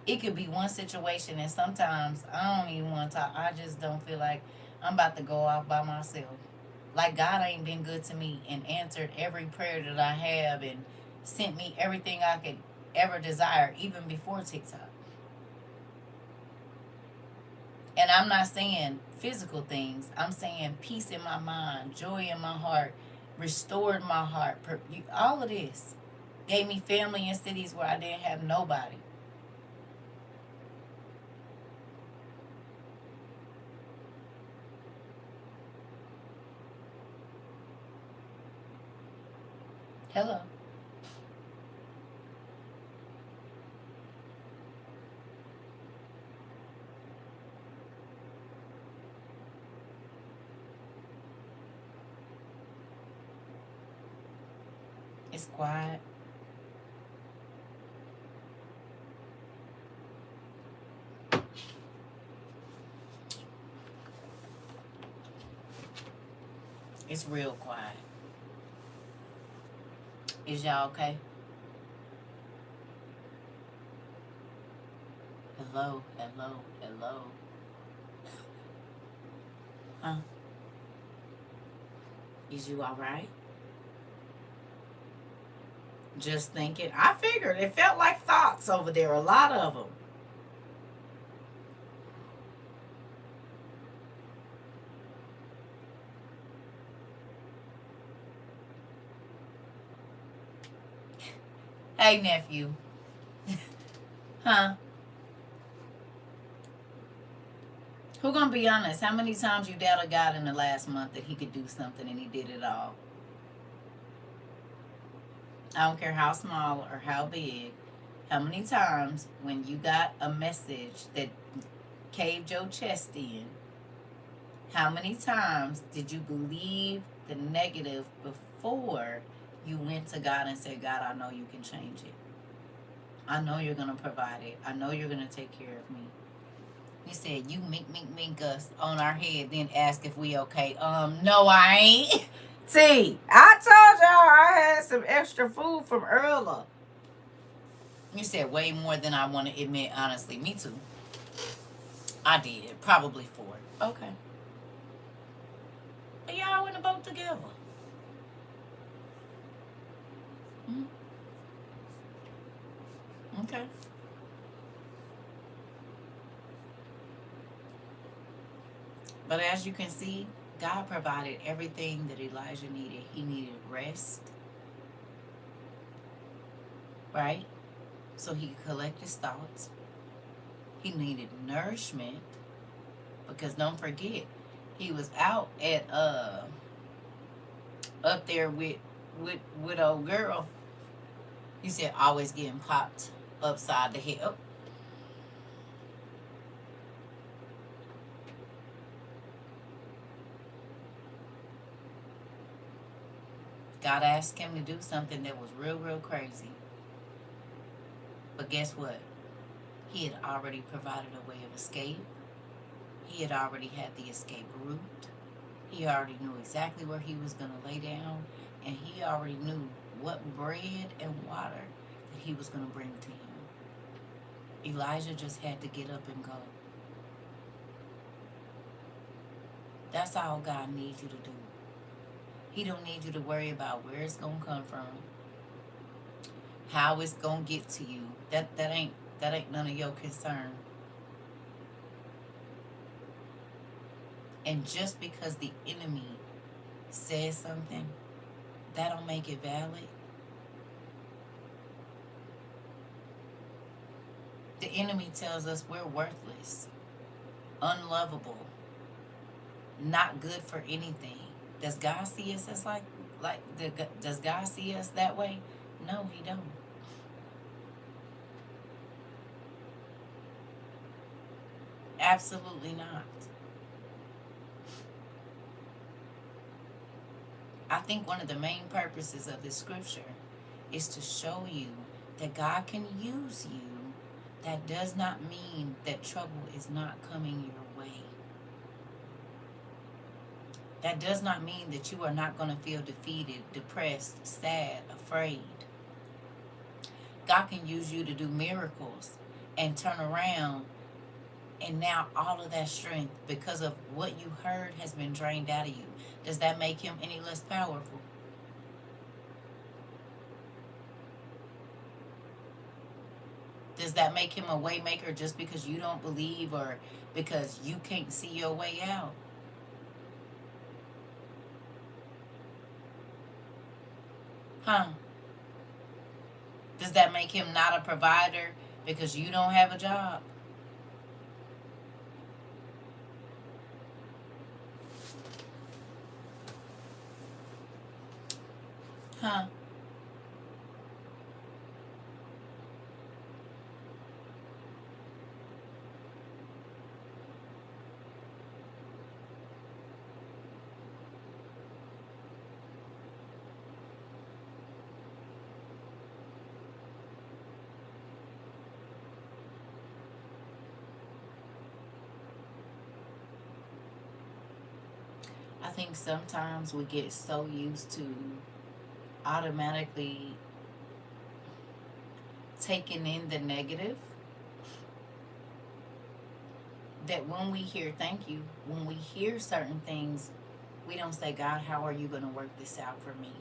It could be one situation, and sometimes I don't even want to talk. I just don't feel like I'm about to go off by myself. Like God ain't been good to me and answered every prayer that I have and sent me everything I could ever desire, even before TikTok. And I'm not saying physical things. I'm saying peace in my mind, joy in my heart, restored my heart. All of this gave me family in cities where I didn't have nobody. Hello. It's quiet. It's real quiet. Is y'all okay? Hello, hello, hello. Huh? Is you all right? Just thinking. I figured it felt like thoughts over there, a lot of them. Hey, nephew. Huh? Who gonna be honest? How many times you doubted God in the last month that he could do something and he did it all? I don't care how small or how big. How many times when you got a message that caved your chest in, how many times did you believe the negative before you went to God and said, God, I know you can change it. I know you're going to provide it. I know you're going to take care of me. You said, you mink us on our head, then ask if we okay. No, I ain't. See, I told y'all I had some extra food from earlier. You said way more than I want to admit, honestly. Me too. I did. Probably 4. Okay. But y'all in the boat together. Mm-hmm. Okay. But as you can see, God provided everything that Elijah needed. He needed rest, right? So he could collect his thoughts. He needed nourishment because don't forget, he was out at up there with old girl. He said always getting popped upside the head. Oh. God asked him to do something that was real crazy. But guess what? He had already provided a way of escape. He had already had the escape route. He already knew exactly where he was going to lay down. And he already knew what bread and water that he was going to bring to him. Elijah just had to get up and go. That's all God needs you to do. He don't need you to worry about where it's going to come from, how it's going to get to you. That ain't none of your concern. And just because the enemy says something, that don't make it valid. The enemy tells us we're worthless, unlovable, not good for anything. Does God see us as does God see us that way? No, he don't. Absolutely not. I think one of the main purposes of this scripture is to show you that God can use you. That does not mean that trouble is not coming your way. That does not mean that you are not going to feel defeated, depressed, sad, afraid. God can use you to do miracles and turn around, and now all of that strength because of what you heard has been drained out of you. Does that make him any less powerful? Does that make him a way maker just because you don't believe or because you can't see your way out? Huh? Does that make him not a provider because you don't have a job? Huh? I think sometimes we get so used to automatically taking in the negative that when we hear thank you, when we hear certain things, we don't say, God, how are you going to work this out for me?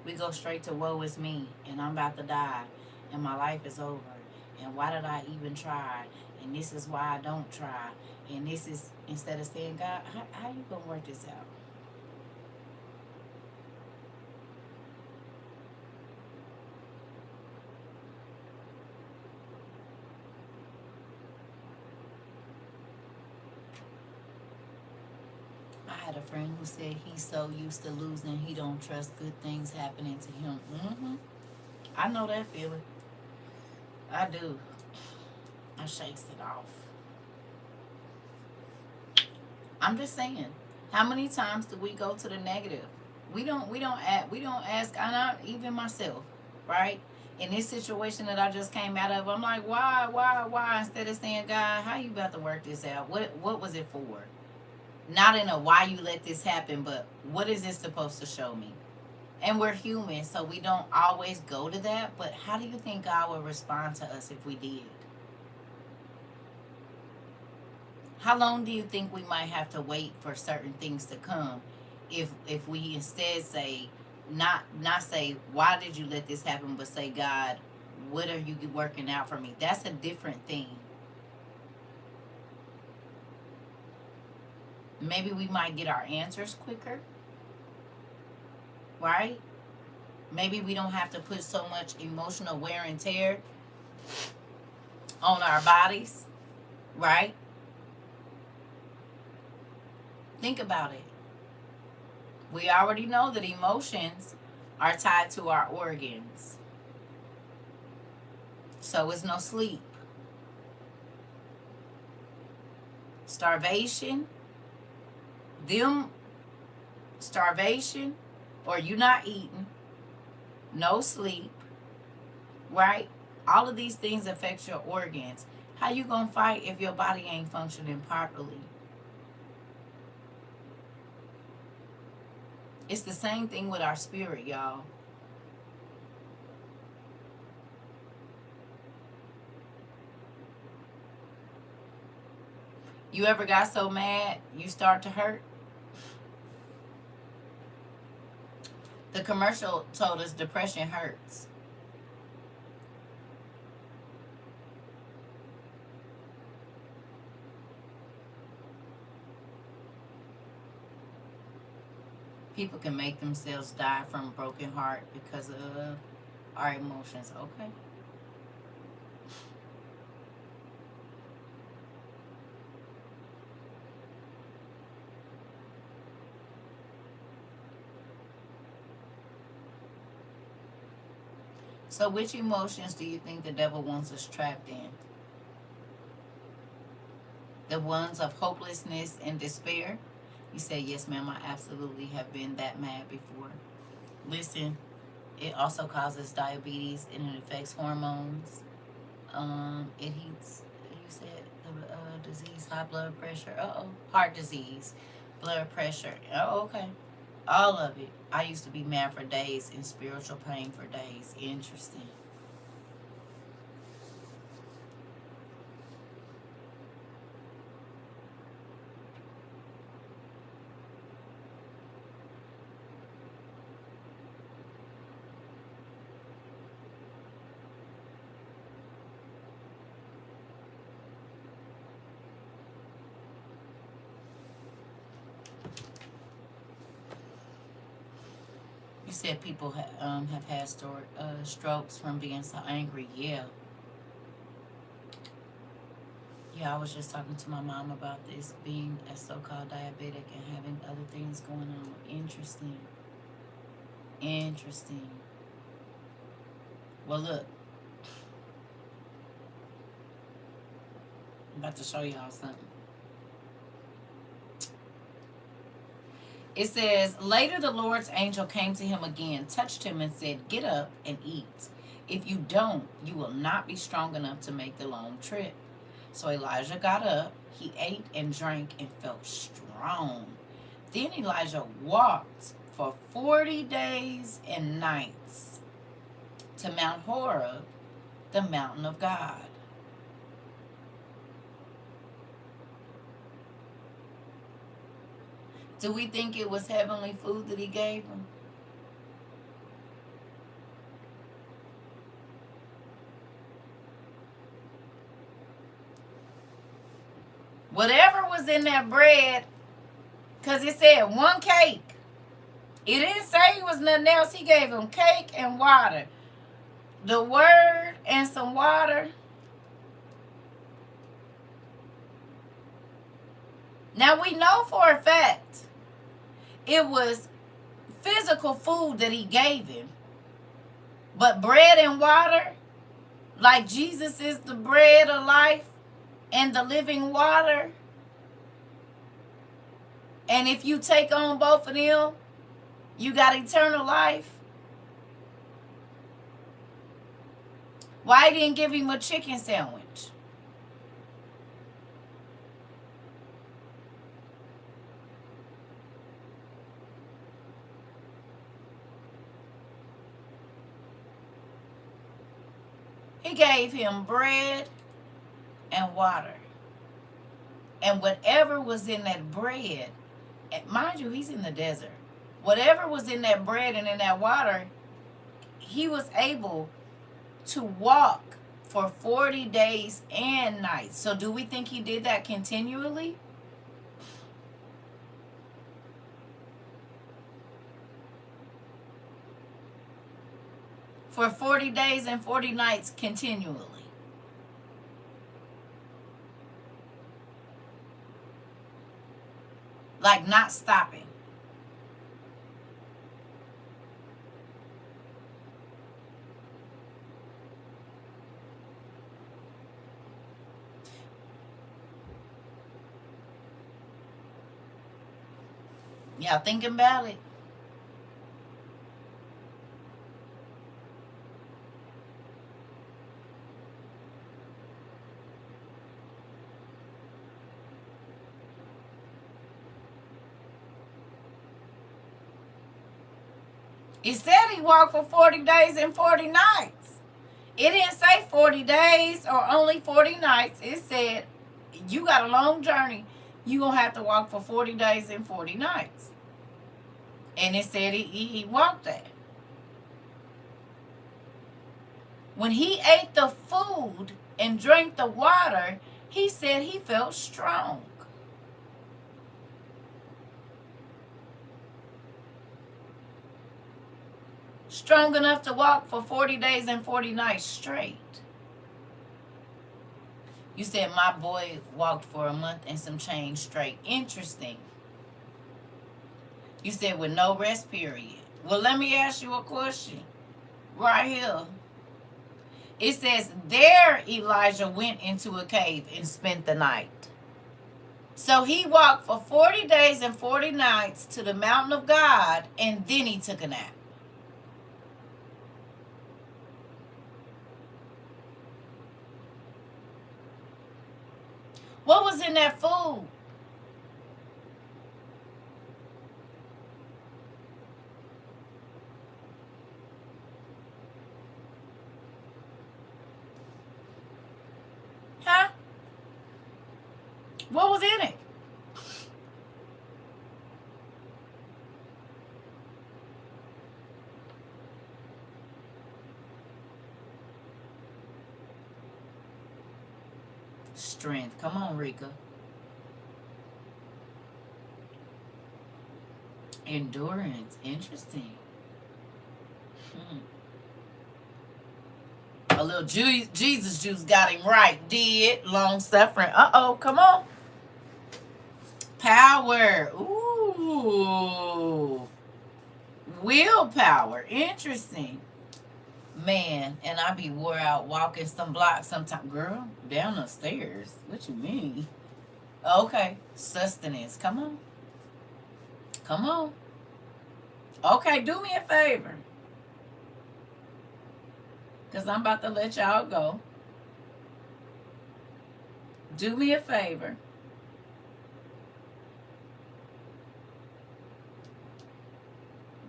We go straight to woe is me, and I'm about to die, and my life is over, and why did I even try? And this is why I don't try. And this is, instead of saying, God, how you going to work this out? I had a friend who said he's so used to losing, he don't trust good things happening to him. I know that feeling. I do. I shakes it off. I'm just saying, how many times do we go to the negative? We don't ask. I'm not even myself, right? In this situation that I just came out of, I'm like, why? Instead of saying, God, how you about to work this out? What was it for? Not in a why you let this happen, but what is this supposed to show me? And we're human, so we don't always go to that. But how do you think God would respond to us if we did? How long do you think we might have to wait for certain things to come if we instead say, not say, why did you let this happen, but say, God, what are you working out for me? That's a different thing. Maybe we might get our answers quicker, right? Maybe we don't have to put so much emotional wear and tear on our bodies, right? Think about it. We already know that emotions are tied to our organs. So it's no sleep. Starvation, them starvation, or you not eating, no sleep, right? All of these things affect your organs. How you gonna fight if your body ain't functioning properly? It's the same thing with our spirit, y'all. You ever got so mad you start to hurt? The commercial told us depression hurts. People can make themselves die from a broken heart because of our emotions. Okay. So which emotions do you think the devil wants us trapped in? The ones of hopelessness and despair? You say, yes, ma'am, I absolutely have been that mad before. Listen, it also causes diabetes and it affects hormones. It heats, you said, the disease, high blood pressure. Heart disease, blood pressure. Oh, okay. All of it. I used to be mad for days and spiritual pain for days. Interesting. You said people have had strokes from being so angry. Yeah. Yeah, I was just talking to my mom about this, being a so-called diabetic and having other things going on. Interesting. Interesting. Well, look, I'm about to show y'all something. It says, later the Lord's angel came to him again, touched him, and said, get up and eat. If you don't, you will not be strong enough to make the long trip. So Elijah got up, he ate and drank and felt strong. Then Elijah walked for 40 days and nights to Mount Horeb, the mountain of God. Do we think it was heavenly food that he gave him? Whatever was in that bread, because it said one cake. It didn't say it was nothing else. He gave him cake and water. The word and some water. Now we know for a fact it was physical food that he gave him. But bread and water, like Jesus is the bread of life and the living water. And if you take on both of them, you got eternal life. Why he didn't give him a chicken sandwich? He gave him bread and water. And whatever was in that bread, mind you, he's in the desert. Whatever was in that bread and in that water, he was able to walk for 40 days and nights. So do we think he did that continually? For 40 days and 40 nights continually. Like not stopping. Y'all thinking about it? It said he walked for 40 days and 40 nights. It didn't say 40 days or only 40 nights. It said you got a long journey. You're going to have to walk for 40 days and 40 nights. And it said he walked that. When he ate the food and drank the water, he said he felt strong. Strong enough to walk for 40 days and 40 nights straight. You said my boy walked for a month and some change straight. Interesting. You said with no rest period. Well, let me ask you a question. Right here. It says, there Elijah went into a cave and spent the night. So he walked for 40 days and 40 nights to the mountain of God, and then he took a nap. What was in that food? Huh? What was in it? Strength. Come on, Rika. Endurance. Interesting. A little Jesus juice got him right. Did. Long suffering. Uh-oh. Come on. Power. Ooh. Willpower. Interesting. Man, and I be wore out walking some blocks sometime. Girl, down the stairs. What you mean? Okay. Sustenance. Come on. Come on. Okay, do me a favor. Because I'm about to let y'all go. Do me a favor.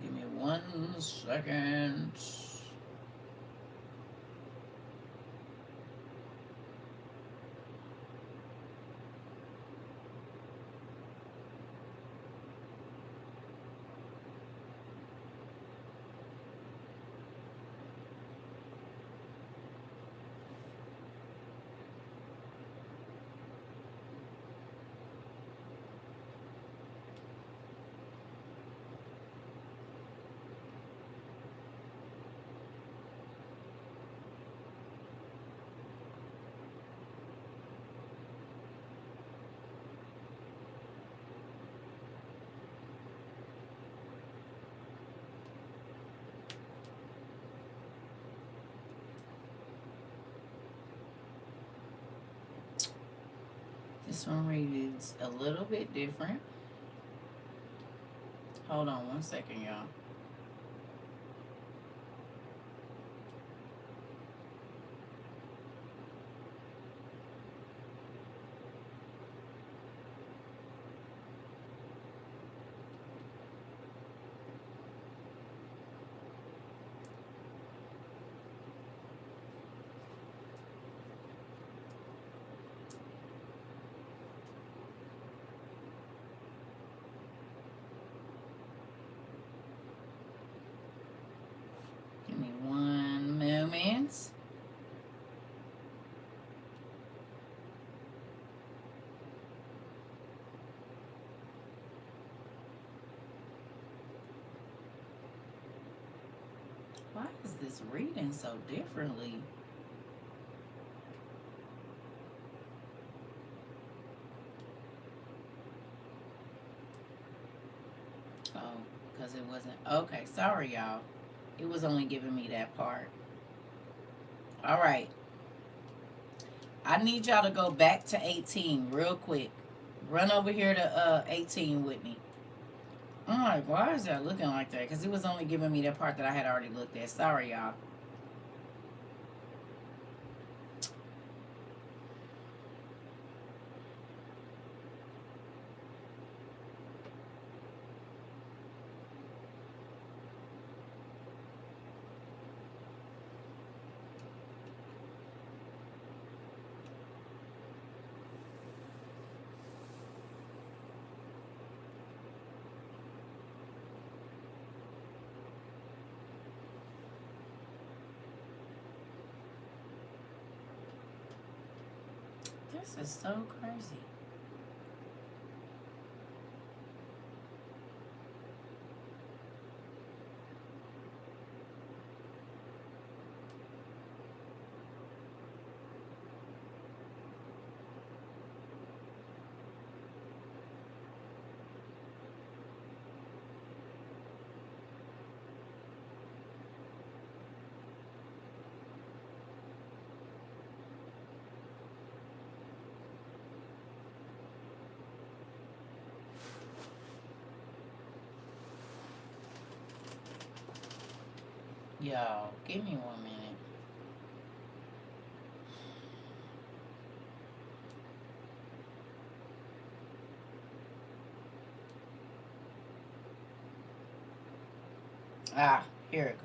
Give me 1 second. This one reads a little bit different. Hold on 1 second, y'all. Give me 1 moment. Why is this reading so differently? Oh, because it wasn't. Okay, sorry, y'all. It was only giving me that part. All right. I need y'all to go back to 18 real quick. Run over here to 18 with me. I'm like, why is that looking like that? Because it was only giving me that part that I had already looked at. Sorry, y'all. This is so crazy. Y'all, give me 1 minute. Ah, here it goes.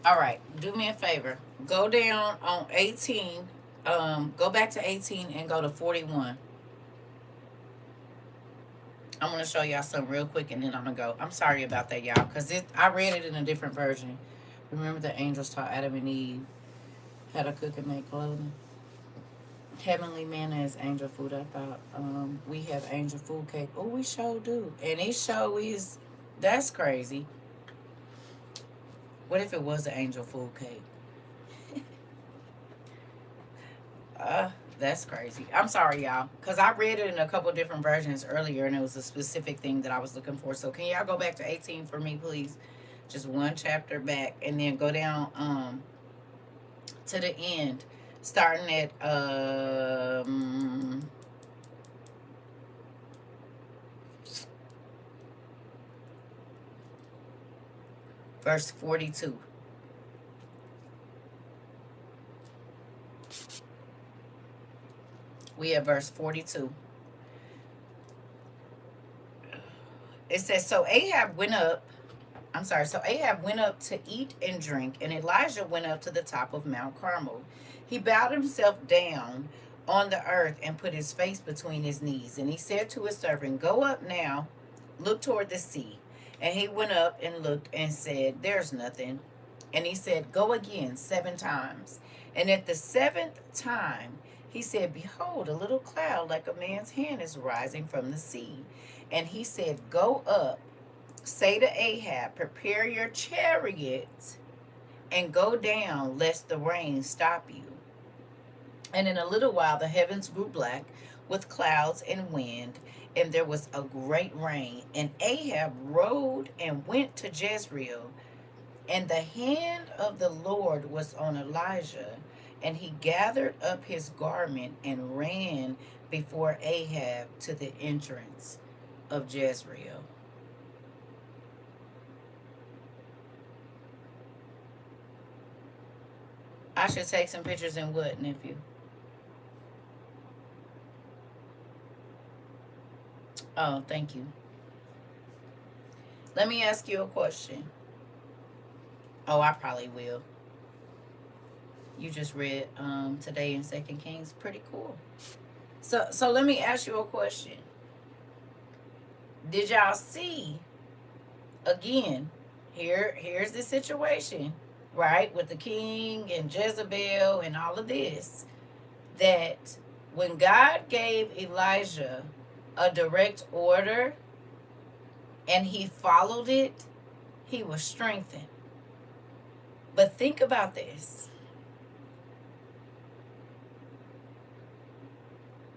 All right, do me a favor. Go down on 18. Go back to 18 and go to 41. I'm gonna show y'all something real quick and then I'm gonna go. I'm sorry about that, y'all, because I read it in a different version. Remember the angels taught Adam and Eve how to cook and make clothing? Heavenly manna is angel food. I thought we have angel food cake. Oh, we sure do. And it sure is. That's crazy. What if it was an angel food cake? Uh, that's crazy. I'm sorry, y'all, because I read it in a couple different versions earlier, and it was a specific thing that I was looking for. So can y'all go back to 18 for me, please? Just one chapter back, and then go down to the end, starting at verse 42. We have verse 42. It says, so Ahab went up. I'm sorry. So Ahab went up to eat and drink, and Elijah went up to the top of Mount Carmel. He bowed himself down on the earth and put his face between his knees. And he said to his servant, go up now, look toward the sea. And he went up and looked and said, there's nothing. And he said, go again 7 times. And at the 7th time, he said, behold, a little cloud like a man's hand is rising from the sea. And he said, go up, say to Ahab, prepare your chariot and go down, lest the rain stop you. And in a little while the heavens grew black with clouds and wind, and there was a great rain. And Ahab rode and went to Jezreel. And the hand of the Lord was on Elijah, and he gathered up his garment and ran before Ahab to the entrance of Jezreel. I should take some pictures and what, nephew? Oh, thank you. Let me ask you a question. Oh, I probably will. You just read today in Second Kings. Pretty cool. So let me ask you a question. Did y'all see again? Here's the situation, right? With the king and Jezebel and all of this. That when God gave Elijah a direct order and he followed it, he was strengthened. But think about this.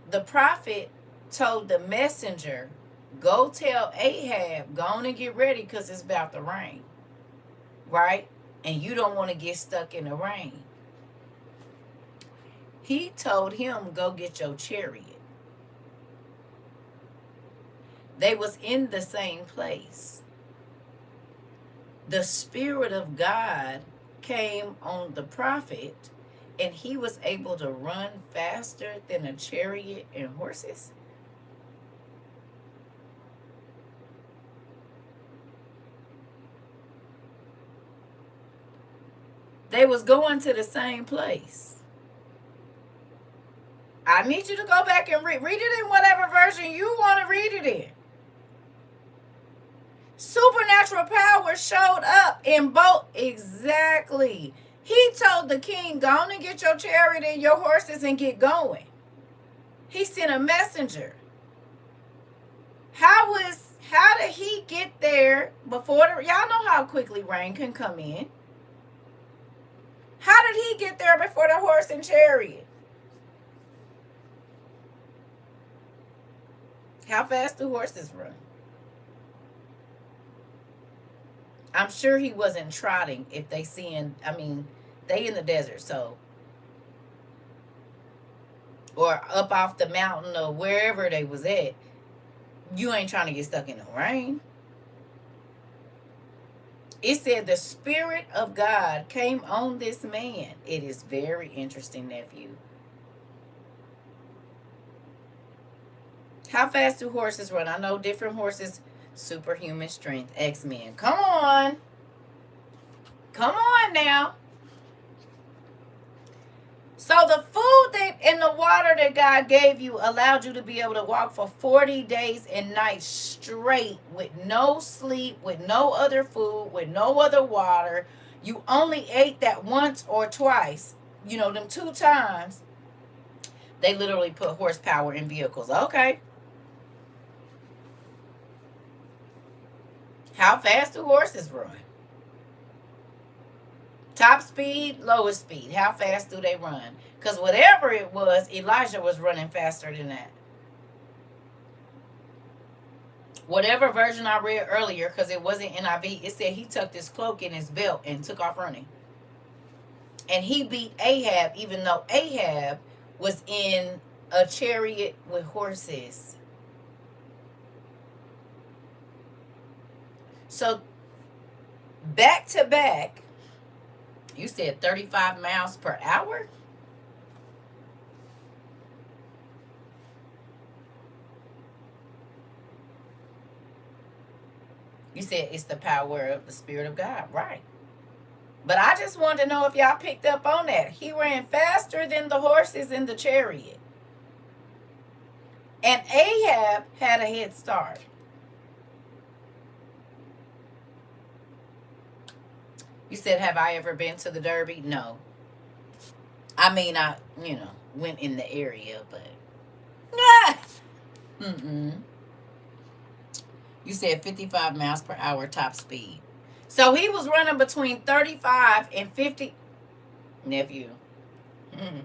The prophet told the messenger, go tell Ahab, go on and get ready because it's about to rain. Right? And you don't want to get stuck in the rain. He told him, go get your chariot. They was in the same place. The Spirit of God came on the prophet, and he was able to run faster than a chariot and horses. They was going to the same place. I need you to go back and read it in whatever version you want to read it in. Supernatural power showed up in both. Exactly. He told the king, go on and get your chariot and your horses and get going. He sent a messenger. How did he get there before y'all know how quickly rain can come in. How did he get there before the horse and chariot? How fast do horses run? I'm sure he wasn't trotting if they they in the desert, so. Or up off the mountain or wherever they was at. You ain't trying to get stuck in the rain. It said the Spirit of God came on this man. It is very interesting, nephew. How fast do horses run? I know different horses. Superhuman strength, X-Men. Come on. Come on now. So the food and the water that God gave you allowed you to be able to walk for 40 days and nights straight with no sleep, with no other food, with no other water. You only ate that once or twice, them 2 times. They literally put horsepower in vehicles. Okay. How fast do horses run? Top speed, lowest speed. How fast do they run? Because whatever it was, Elijah was running faster than that. Whatever version I read earlier, because it wasn't NIV, it said he tucked his cloak in his belt and took off running. And he beat Ahab, even though Ahab was in a chariot with horses. So, back to back, you said 35 miles per hour? You said it's the power of the Spirit of God, right? But I just wanted to know if y'all picked up on that. He ran faster than the horses in the chariot. And Ahab had a head start. You said, have I ever been to the Derby? No. I mean, I went in the area, but... Mm-mm. You said 55 miles per hour top speed. So he was running between 35 and 50. Nephew. Mm.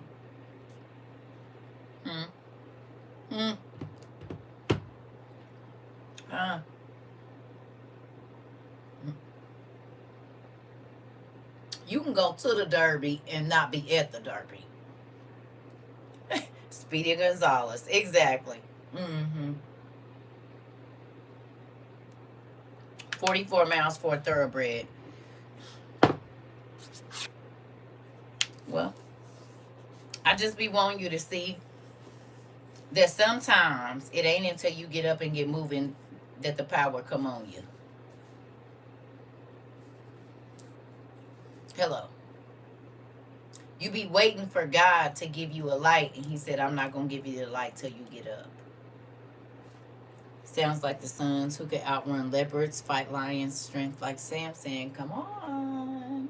Mm. Mm. You can go to the Derby and not be at the Derby. Speedy Gonzalez. Exactly. Mm-hmm. 44 miles for a thoroughbred. Well, I just be wanting you to see that sometimes it ain't until you get up and get moving that the power come on you. Hello. You be waiting for God to give you a light, and he said, I'm not going to give you the light till you get up. Sounds like the sons who could outrun leopards, fight lions, strength like Samson. Come on.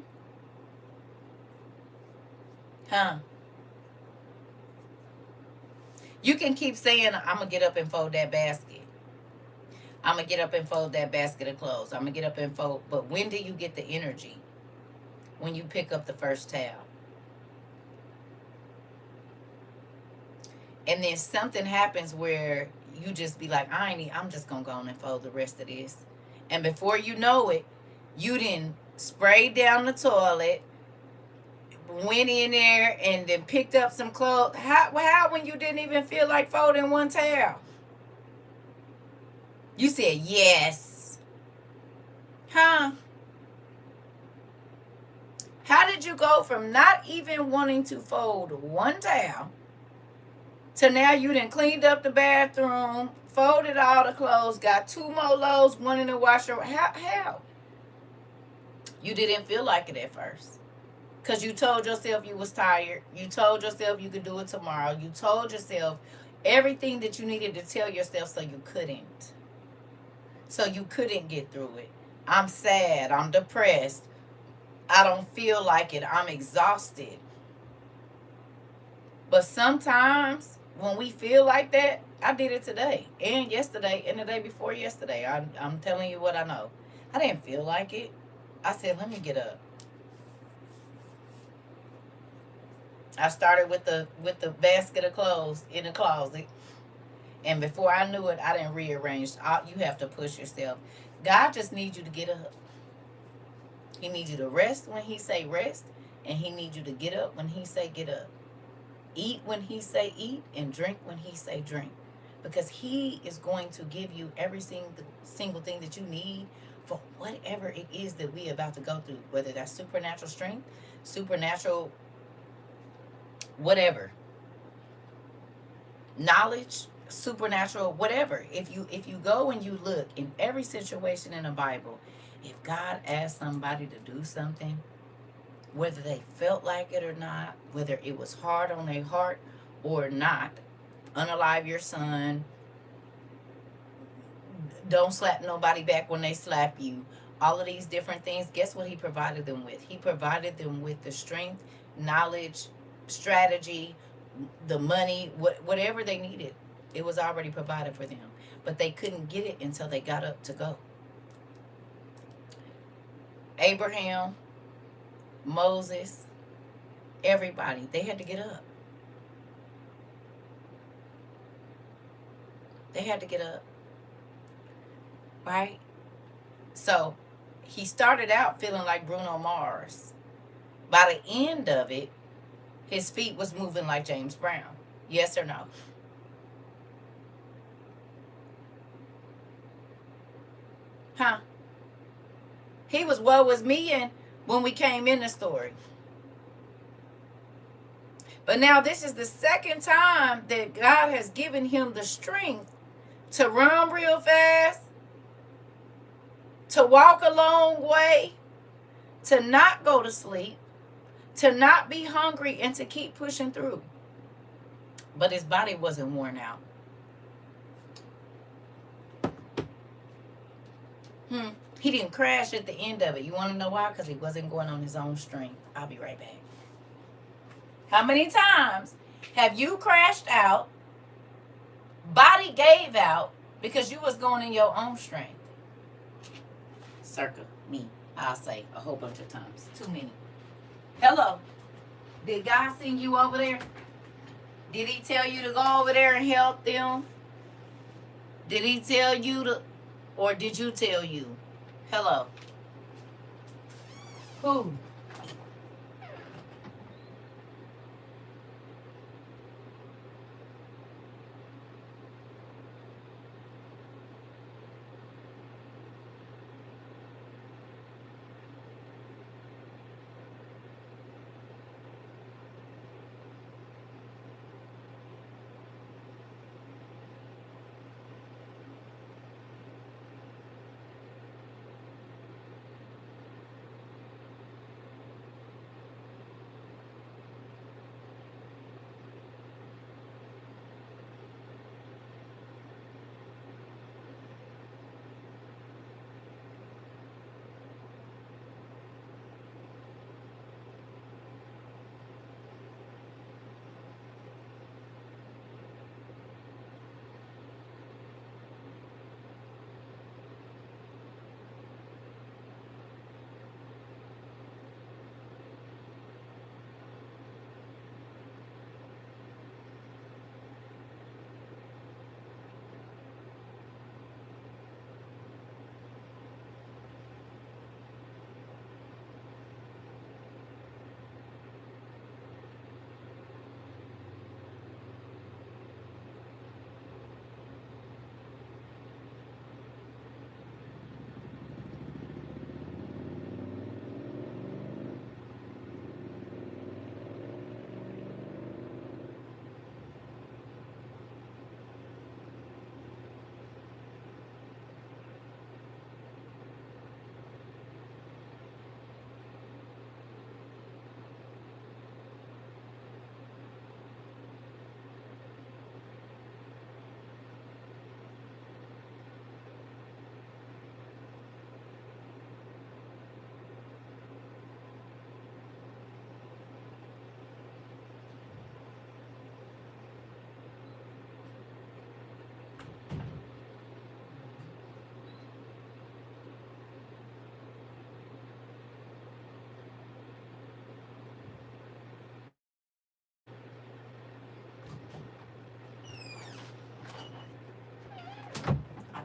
Huh? You can keep saying, I'm going to get up and fold that basket. I'm going to get up and fold that basket of clothes. I'm going to get up and fold. But when do you get the energy? When you pick up the first towel. And then something happens where you just be like, I'm just going to go on and fold the rest of this. And before you know it, you done sprayed down the toilet, went in there, and then picked up some clothes. How when you didn't even feel like folding one towel? You said yes. Huh? How did you go from not even wanting to fold one towel to now you done cleaned up the bathroom, folded all the clothes, got 2 more loads, one in the washer? How? You didn't feel like it at first. Because you told yourself you was tired. You told yourself you could do it tomorrow. You told yourself everything that you needed to tell yourself so you couldn't. So you couldn't get through it. I'm sad. I'm depressed. I don't feel like it. I'm exhausted. But sometimes when we feel like that, I did it today and yesterday and the day before yesterday. I'm telling you what I know. I didn't feel like it. I said, let me get up. I started with the basket of clothes in the closet. And before I knew it, I didn't rearrange. You have to push yourself. God just needs you to get up. He needs you to rest when he say rest. And he needs you to get up when he say get up. Eat when he say eat. And drink when he say drink. Because he is going to give you every single thing that you need for whatever it is that we are about to go through. Whether that's supernatural strength, supernatural whatever. Knowledge, supernatural, whatever. If you go and you look in every situation in the Bible, if God asked somebody to do something, whether they felt like it or not, whether it was hard on their heart or not, unalive your son, don't slap nobody back when they slap you, all of these different things, guess what he provided them with? He provided them with the strength, knowledge, strategy, the money, whatever they needed, it was already provided for them. But they couldn't get it until they got up to go. Abraham, Moses, everybody, they had to get up. They had to get up. Right? So he started out feeling like Bruno Mars. By the end of it, his feet was moving like James Brown. Yes or no? Huh? He was woe was me and when we came in the story. But now this is the second time that God has given him the strength to run real fast, to walk a long way, to not go to sleep, to not be hungry, and to keep pushing through. But his body wasn't worn out. He didn't crash at the end of it. You want to know why? Because he wasn't going on his own strength. I'll be right back. How many times have you crashed out, body gave out, because you was going in your own strength? Circa me. I'll say a whole bunch of times. Too many. Hello. Did God send you over there? Did he tell you to go over there and help them? Did he tell you to, or did you tell you? Hello. Who?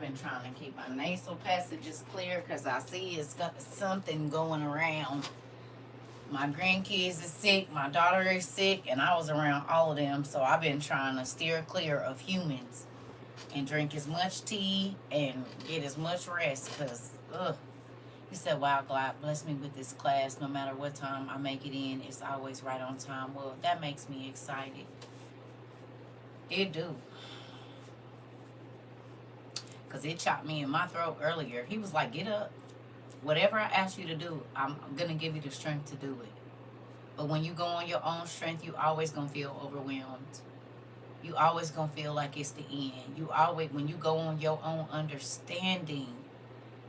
Been trying to keep my nasal passages clear because I see it's got something going around. My grandkids is sick, my daughter is sick, and I was around all of them, so I've been trying to steer clear of humans and drink as much tea and get as much rest because, he said, wow, God, bless me with this class. No matter what time I make it in, it's always right on time. Well, that makes me excited. It do. Because it chopped me in my throat earlier. He was like, get up. Whatever I ask you to do, I'm going to give you the strength to do it. But when you go on your own strength, you always going to feel overwhelmed. You always going to feel like it's the end. You always, when you go on your own understanding,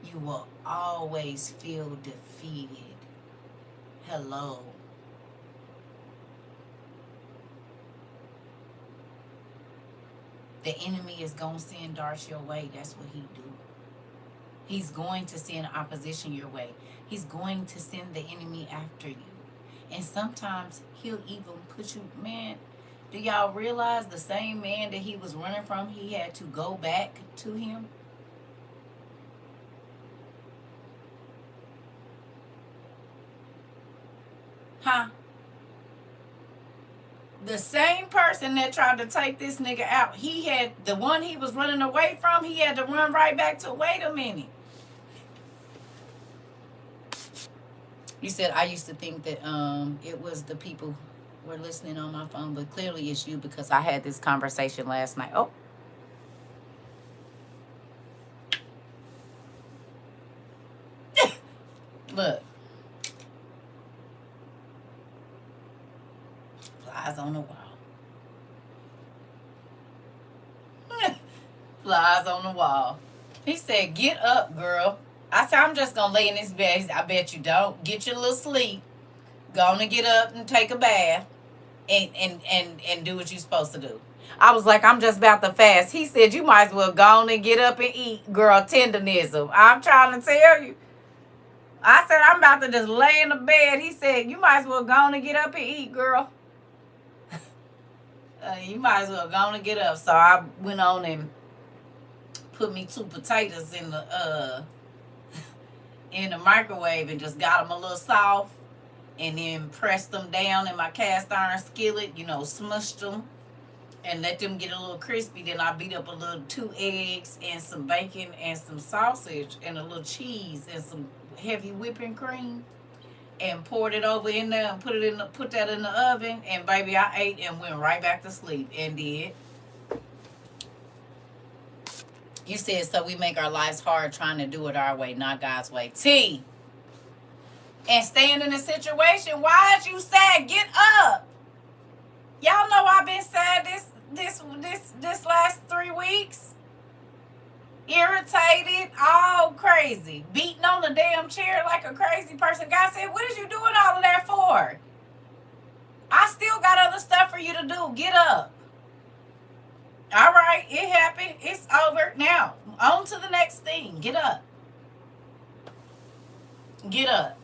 you will always feel defeated. Hello. The enemy is going to send darts your way. That's what he do. He's going to send opposition your way. He's going to send the enemy after you. And sometimes he'll even put you, man, do y'all realize the same man that he was running from, he had to go back to him? Huh? The same person that tried to take this nigga out, he had, the one he was running away from, he had to run right back to, wait a minute. You said, I used to think that it was the people who were listening on my phone, but clearly it's you because I had this conversation last night. Oh. Look. Flies on the wall. Flies on the wall. He said, get up, girl. I said, I'm just going to lay in this bed. He said, I bet you don't. Get your little sleep. Go on and get up and take a bath and do what you're supposed to do. I was like, I'm just about to fast. He said, you might as well go on and get up and eat, girl. Tendonism. I'm trying to tell you. I said, I'm about to just lay in the bed. He said, you might as well go on and get up and eat, girl. You might as well go on and get up. So I went on and put me 2 potatoes in the microwave and just got them a little soft, and then pressed them down in my cast iron skillet, smushed them and let them get a little crispy. Then I beat up a little 2 eggs and some bacon and some sausage and a little cheese and some heavy whipping cream, and poured it over in there and put that in the oven. And baby, I ate and went right back to sleep and did. You said, so we make our lives hard trying to do it our way, not God's way. T. And staying in a situation, why is you sad? Get up. Y'all know I've been sad this last 3 weeks. Irritated, all crazy. Beating on the damn chair like a crazy person. God said, what is you doing all of that for? I still got other stuff for you to do. Get up. All right, it happened. It's over. Now, on to the next thing. Get up. Get up.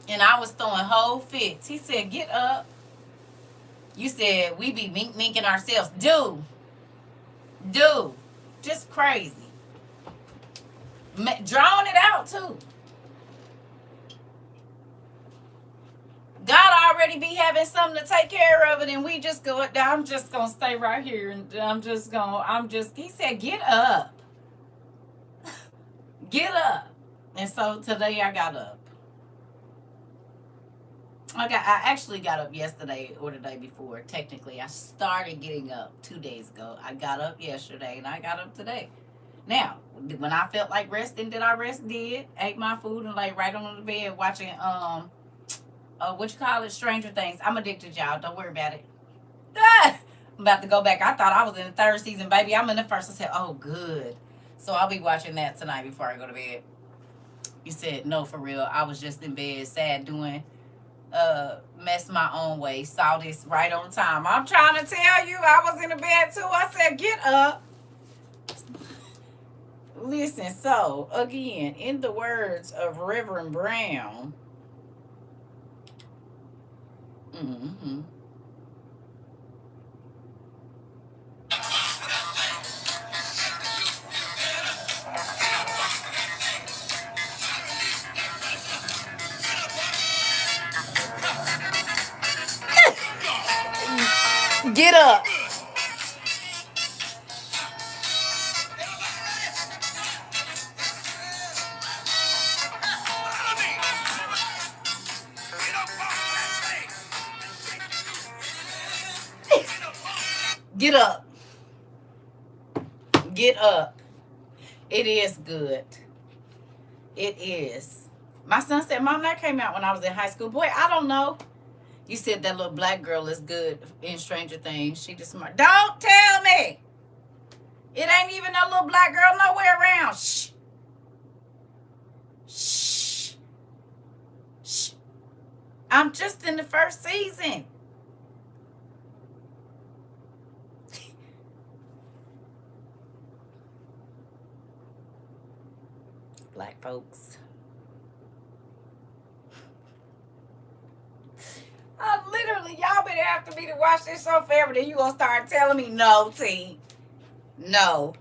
And I was throwing whole fits. He said, get up. You said, we be minking ourselves. Do. Just crazy. Drawing it out, too. God already be having something to take care of it, and we just go, I'm just going to stay right here, and he said, get up. Get up. And so today I got up. I actually got up yesterday or the day before. Technically, I started getting up 2 days ago. I got up yesterday, and I got up today. Now, when I felt like resting, did I rest? Did. Ate my food and lay right on the bed watching, Stranger Things. I'm addicted, y'all. Don't worry about it. I'm about to go back. I thought I was in the 3rd season, baby. I'm in the 1st. I said, oh, good. So I'll be watching that tonight before I go to bed. You said, no, for real. I was just in bed, sad, doing mess my own way. Saw this right on time. I'm trying to tell you, I was in the bed too. I said, get up. Listen, so again, in the words of Reverend Brown, get up. Get up. Get up. It is good. It is. My son said, Mom, that came out when I was in high school. Boy, I don't know. You said that little black girl is good in Stranger Things. She just smart. Don't tell me. It ain't even a little black girl nowhere around. Shh. Shh. Shh. I'm just in the 1st season. Black folks. Literally, y'all been after me to watch this show forever. Then you gonna start telling me no, T. No.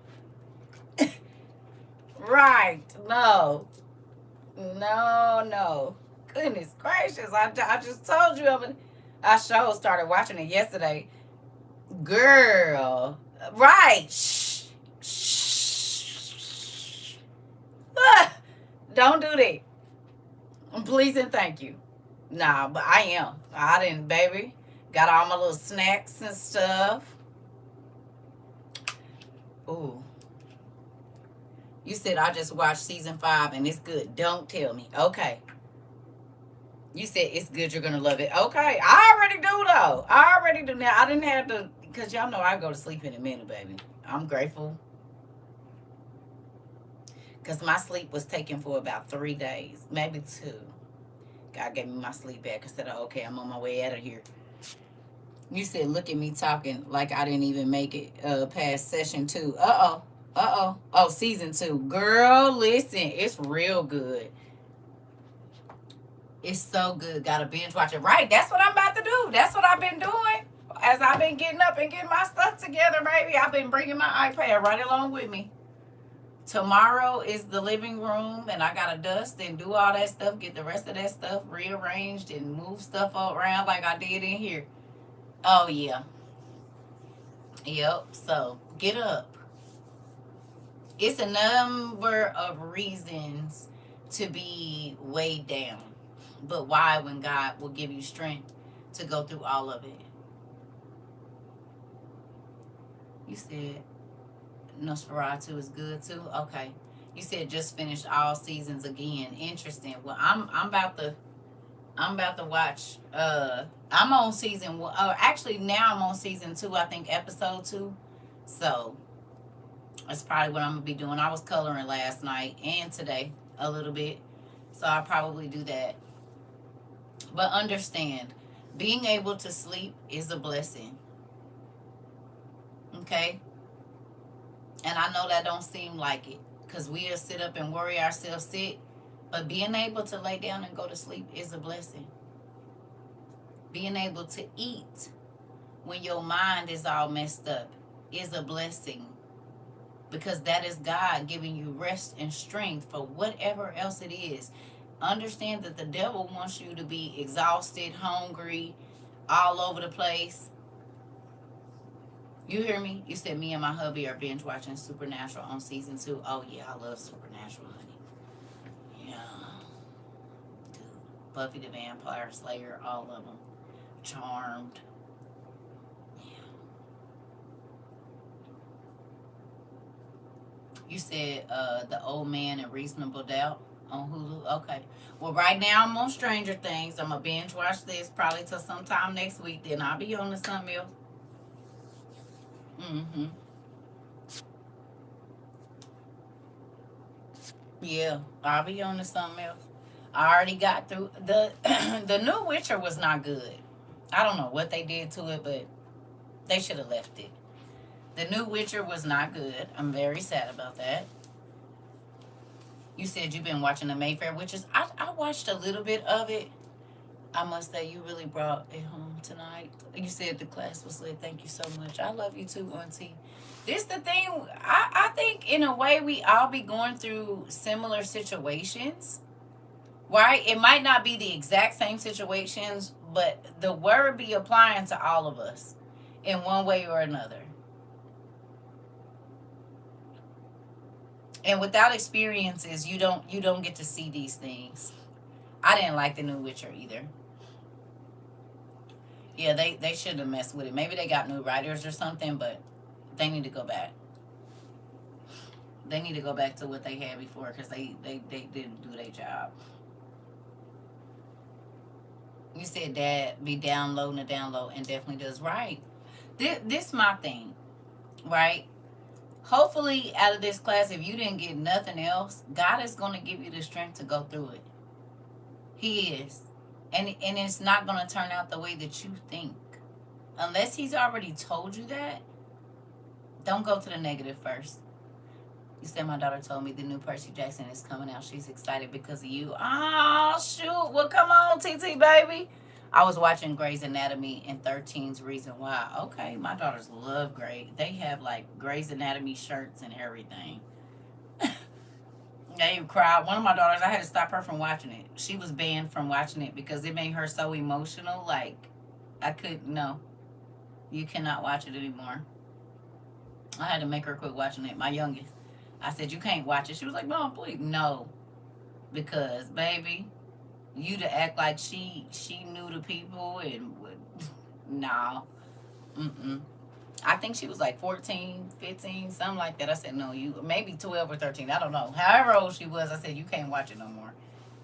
Right. No. No, no. Goodness gracious. I just told you. I sure started watching it yesterday. Girl. Right. Shh. Shh. Ah, don't do that. Please and thank you. Nah, but I am. I didn't, baby. Got all my little snacks and stuff. Ooh. You said I just watched season 5 and it's good. Don't tell me. Okay. You said it's good. You're gonna love it. Okay. I already do though. I already do. Now I didn't have to, because y'all know I go to sleep in a minute, baby. I'm grateful. Because my sleep was taken for about 3 days, maybe 2. God gave me my sleep back. I said, oh, okay, I'm on my way out of here. You said, look at me talking like I didn't even make it past session 2. Uh-oh. Uh-oh. Oh, season 2. Girl, listen. It's real good. It's so good. Gotta binge watch it. Right. That's what I'm about to do. That's what I've been doing. As I've been getting up and getting my stuff together, baby, I've been bringing my iPad right along with me. Tomorrow is the living room, and I gotta dust and do all that stuff, get the rest of that stuff rearranged and move stuff around like I did in here. Oh, yeah. Yep. So, get up. It's a number of reasons to be weighed down. But why, when God will give you strength to go through all of it? You said Nosferatu is good too? Okay. You said just finished all seasons again. Interesting. Well, I'm about to watch I'm on season 1. Actually now I'm on season 2, I think episode 2. So that's probably what I'm gonna be doing. I was coloring last night and today a little bit. So I'll probably do that. But understand, being able to sleep is a blessing. Okay? And I know that don't seem like it, because we'll sit up and worry ourselves sick. But being able to lay down and go to sleep is a blessing. Being able to eat when your mind is all messed up is a blessing. Because that is God giving you rest and strength for whatever else it is. Understand that the devil wants you to be exhausted, hungry, all over the place. You hear me? You said me and my hubby are binge watching Supernatural on season 2. Oh, yeah, I love Supernatural, honey. Yeah. Dude. Buffy the Vampire Slayer, all of them. Charmed. Yeah. You said The Old Man and Reasonable Doubt on Hulu. Okay. Well, right now I'm on Stranger Things. I'm going to binge watch this probably till sometime next week. Then I'll be on to something else. Mm-hmm. Yeah, I'll be on to something else. I already got through the new Witcher was not good. I don't know what they did to it, but they should have left it. The new Witcher was not good. I'm very sad about that. You said you've been watching the Mayfair Witches. I watched a little bit of it. I must say, you really brought it home tonight. You said the class was lit. Thank you so much. I love you too, Auntie. This the thing. I think in a way we all be going through similar situations, right? It might not be the exact same situations, but the word be applying to all of us in one way or another. And without experiences, you don't get to see these things. I didn't like the new Witcher either. Yeah, they shouldn't have messed with it. Maybe they got new writers or something, but they need to go back. They need to go back to what they had before, because they didn't do their job. You said Dad be downloading the download, and definitely does. Right. This my thing, right? Hopefully out of this class, if you didn't get nothing else, God is going to give you the strength to go through it. He is. And it's not going to turn out the way that you think. Unless he's already told you that, don't go to the negative first. You said my daughter told me the new Percy Jackson is coming out. She's excited because of you. Oh, shoot. Well, come on, TT, baby. I was watching Grey's Anatomy and 13's Reason Why. Okay, my daughters love Grey. They have, like, Grey's Anatomy shirts and everything. They cried. One of my daughters, I had to stop her from watching it. She was banned from watching it because it made her so emotional. Like, I couldn't, no. You cannot watch it anymore. I had to make her quit watching it. My youngest. I said, you can't watch it. She was like, Mom, please. No. Because, baby, you to act like she knew the people and would, nah. Mm-mm. I think she was like 14, 15, something like that. I said, no, you, maybe 12 or 13. I don't know. However old she was, I said, you can't watch it no more.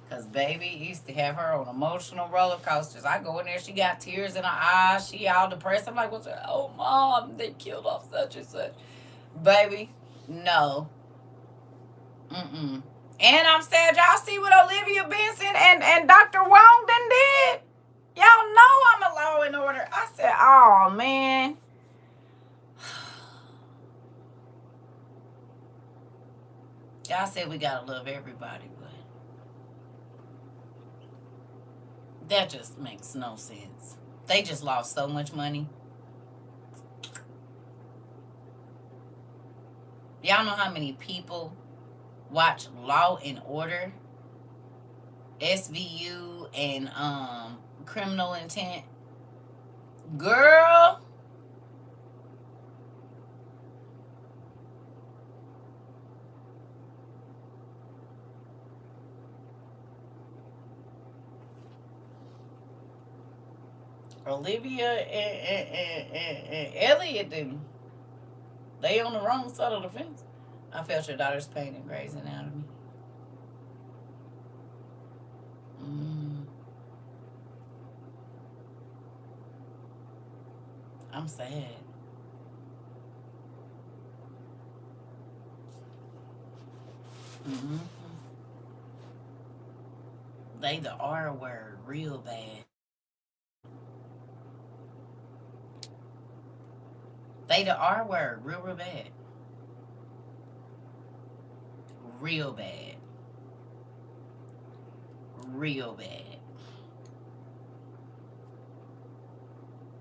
Because, baby, used to have her on emotional roller coasters. I go in there, she got tears in her eyes. She all depressed. I'm like, what's her? Oh, Mom, they killed off such and such. Baby, no. Mm-mm. And I'm sad y'all see what Olivia Benson and Dr. Wong done did. Y'all know I'm a law and order. I said, oh, man. Y'all said we gotta love everybody, but that just makes no sense. They just lost so much money. Y'all know how many people watch Law and Order, SVU, and Criminal Intent? Girl. Olivia and Elliot didn't. They on the wrong side of the fence. I felt your daughter's pain in Grey's Anatomy. I'm sad. Mm-hmm. They the R word real bad. They the R word real bad. Real bad. Real bad.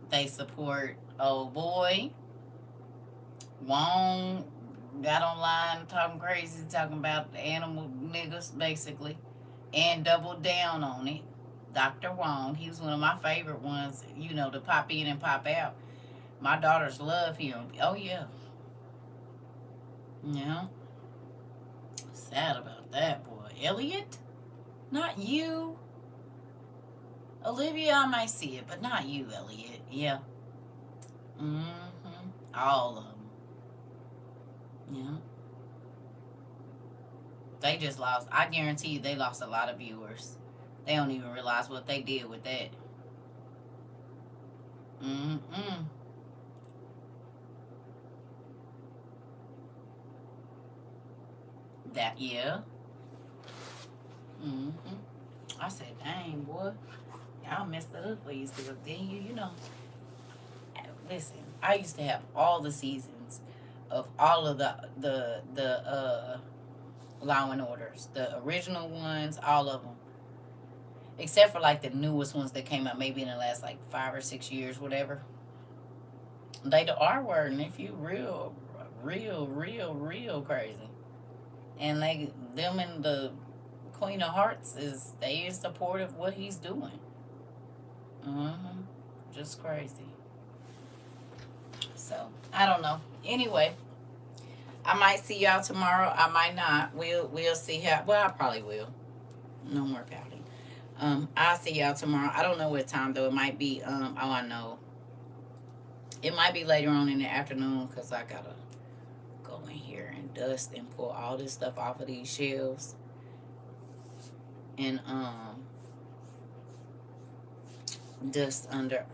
They support old boy. Wong got online talking crazy, talking about the animal niggas, basically, and doubled down on it. Dr. Wong, he was one of my favorite ones, you know, to pop in and pop out. My daughters love him. Oh, yeah. Yeah. Sad about that, boy. Elliot? Not you. Olivia, I might see it, but not you, Elliot. Yeah. Mm-hmm. All of them. Yeah. They just lost. I guarantee you they lost a lot of viewers. They don't even realize what they did with that. Mm-mm. That, yeah. Mm-hmm. I said, dang, boy. Y'all messed it up for you still. Then you know. Listen, I used to have all the seasons of all of the Law and Orders. The original ones, all of them. Except for like the newest ones that came out maybe in the last like 5 or 6 years, whatever. They the R word, and if you real crazy. And them and the Queen of Hearts they in support of what he's doing. Mm-hmm. Just crazy. So I don't know. Anyway, I might see y'all tomorrow. I might not. We'll see how. Well, I probably will. No more pouting. I'll see y'all tomorrow. I don't know what time though. It might be. Oh, I know. It might be later on in the afternoon because I gotta go in here and dust and pull all this stuff off of these shelves. And dust under.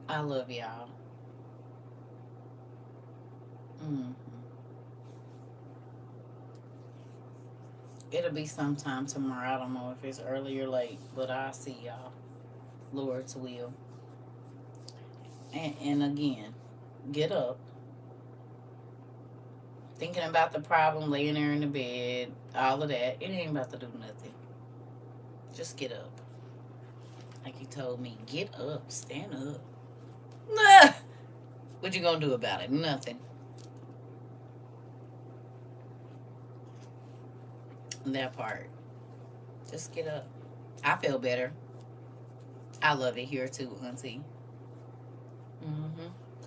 I love y'all. Mm. It'll be sometime tomorrow. I don't know if it's early or late, but I'll see y'all. Lord's will. And again, get up. Thinking about the problem, laying there in the bed, all of that. It ain't about to do nothing. Just get up. Like he told me, get up, stand up. Nah. What you gonna do about it? Nothing. That part. Just get up. I feel better. I love it here too, Auntie.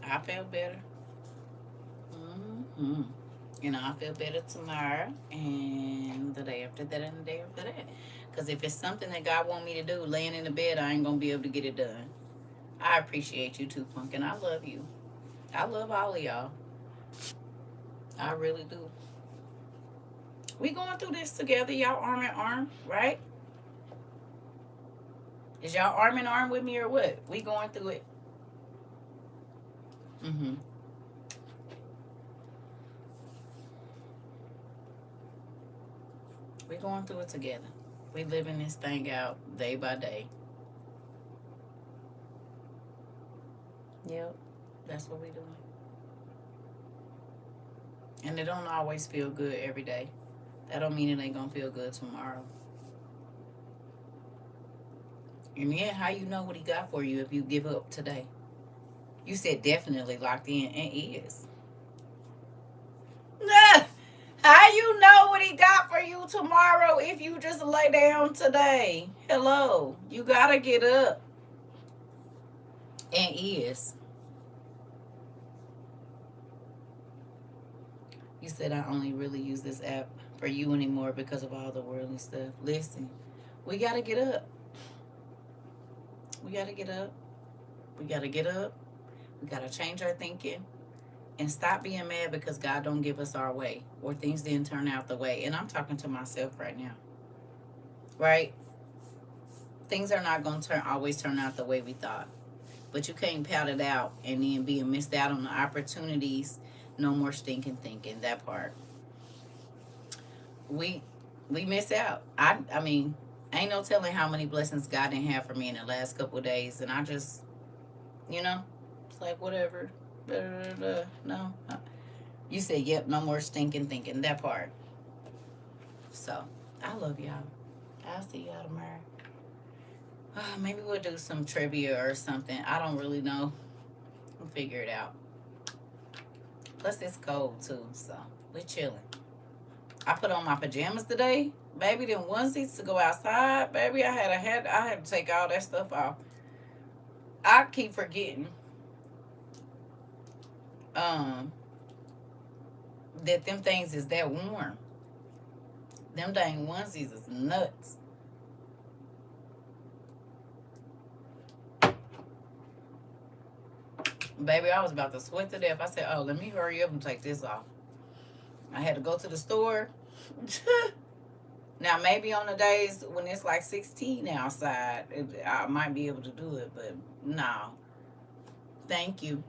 I feel better. hmm I feel better tomorrow and the day after that and the day after that. Because if it's something that God want me to do, laying in the bed, I ain't gonna be able to get it done. I appreciate you too, Pumpkin. I love you. I love all of y'all. I really do. We going through this together, y'all arm in arm, right? Is y'all arm in arm with me or what? We going through it. Mm-hmm. We going through it together. We living this thing out day by day. Yep. That's what we doing. And it don't always feel good every day. That don't mean it ain't gonna feel good tomorrow. And yeah, how you know what he got for you if you give up today? You said definitely locked in and is. How you know what he got for you tomorrow if you just lay down today? Hello. You gotta get up. And is. You said I only really use this app for you anymore because of all the worldly stuff. Listen, we gotta get up. We gotta get up. We gotta get up. We gotta change our thinking and stop being mad because God don't give us our way or things didn't turn out the way. And I'm talking to myself right now. Right? Things are not going to always turn out the way we thought. But you can't pout it out and then being missed out on the opportunities. No more stinking thinking. That part. We miss out. I mean, ain't no telling how many blessings God didn't have for me in the last couple of days. And I just, it's like whatever. No. You said, yep, no more stinking thinking. That part. So, I love y'all. I'll see y'all tomorrow. Maybe we'll do some trivia or something. I don't really know. We'll figure it out. Plus, it's cold too, so we're chilling. I put on my pajamas today, baby. Them onesies to go outside, baby. I had to take all that stuff off. I keep forgetting that them things is that warm. Them dang onesies is nuts. Baby, I was about to sweat to death. I said, oh, let me hurry up and take this off. I had to go to the store. Now, maybe on the days when it's like 16 outside, I might be able to do it, but no. Thank you.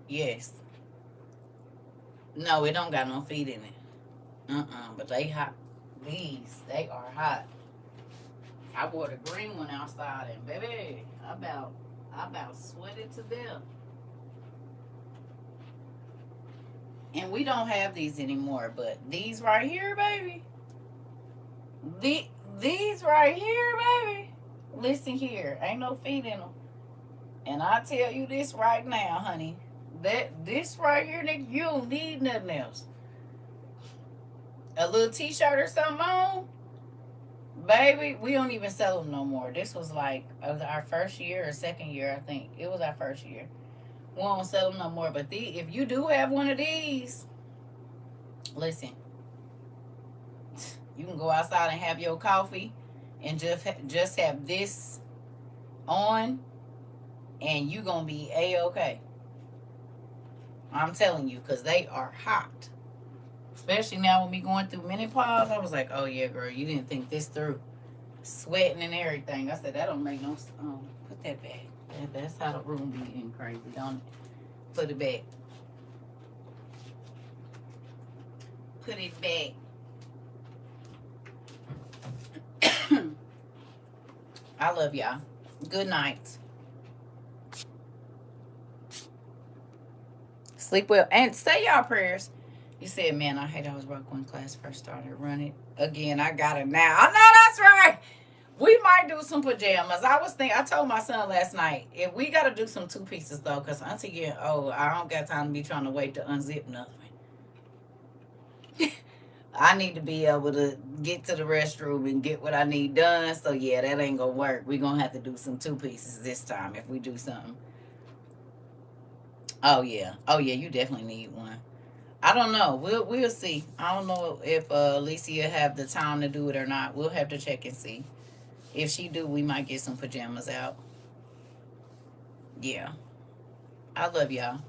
Yes. No, it don't got no feet in it. But they hot. These, they are hot. I wore the green one outside, and baby, I about sweated to death. And we don't have these anymore, but these right here, baby. These right here, baby. Listen here, ain't no feet in them. And I tell you this right now, honey. This right here, nigga, you don't need nothing else. A little t-shirt or something on, baby, we don't even sell them no more. This was like our first year or second year, I think. It was our first year. We don't sell them no more. But if you do have one of these, listen, you can go outside and have your coffee and just have this on, and you gonna be A-okay. I'm telling you, because they are hot. Especially now with me going through menopause, I was like, oh yeah, girl, you didn't think this through. Sweating and everything. I said, that don't make no sense. Put that back. That's how the room be getting crazy, don't it? Put it back. put it back. I love y'all. Good night. Sleep well. And say y'all prayers. You said, man, I hate I was broke when class first started. Run it again. I got it now. I know that's right. We might do some pajamas. I told my son last night, if we got to do some two pieces though, because Auntie getting old, I don't got time to be trying to wait to unzip nothing. I need to be able to get to the restroom and get what I need done. So yeah, that ain't gonna work. We're gonna have to do some two pieces this time if we do something. Oh yeah. Oh yeah, you definitely need one. I don't know. We'll see. I don't know if Alicia have the time to do it or not. We'll have to check and see. If she do, we might get some pajamas out. Yeah. I love y'all.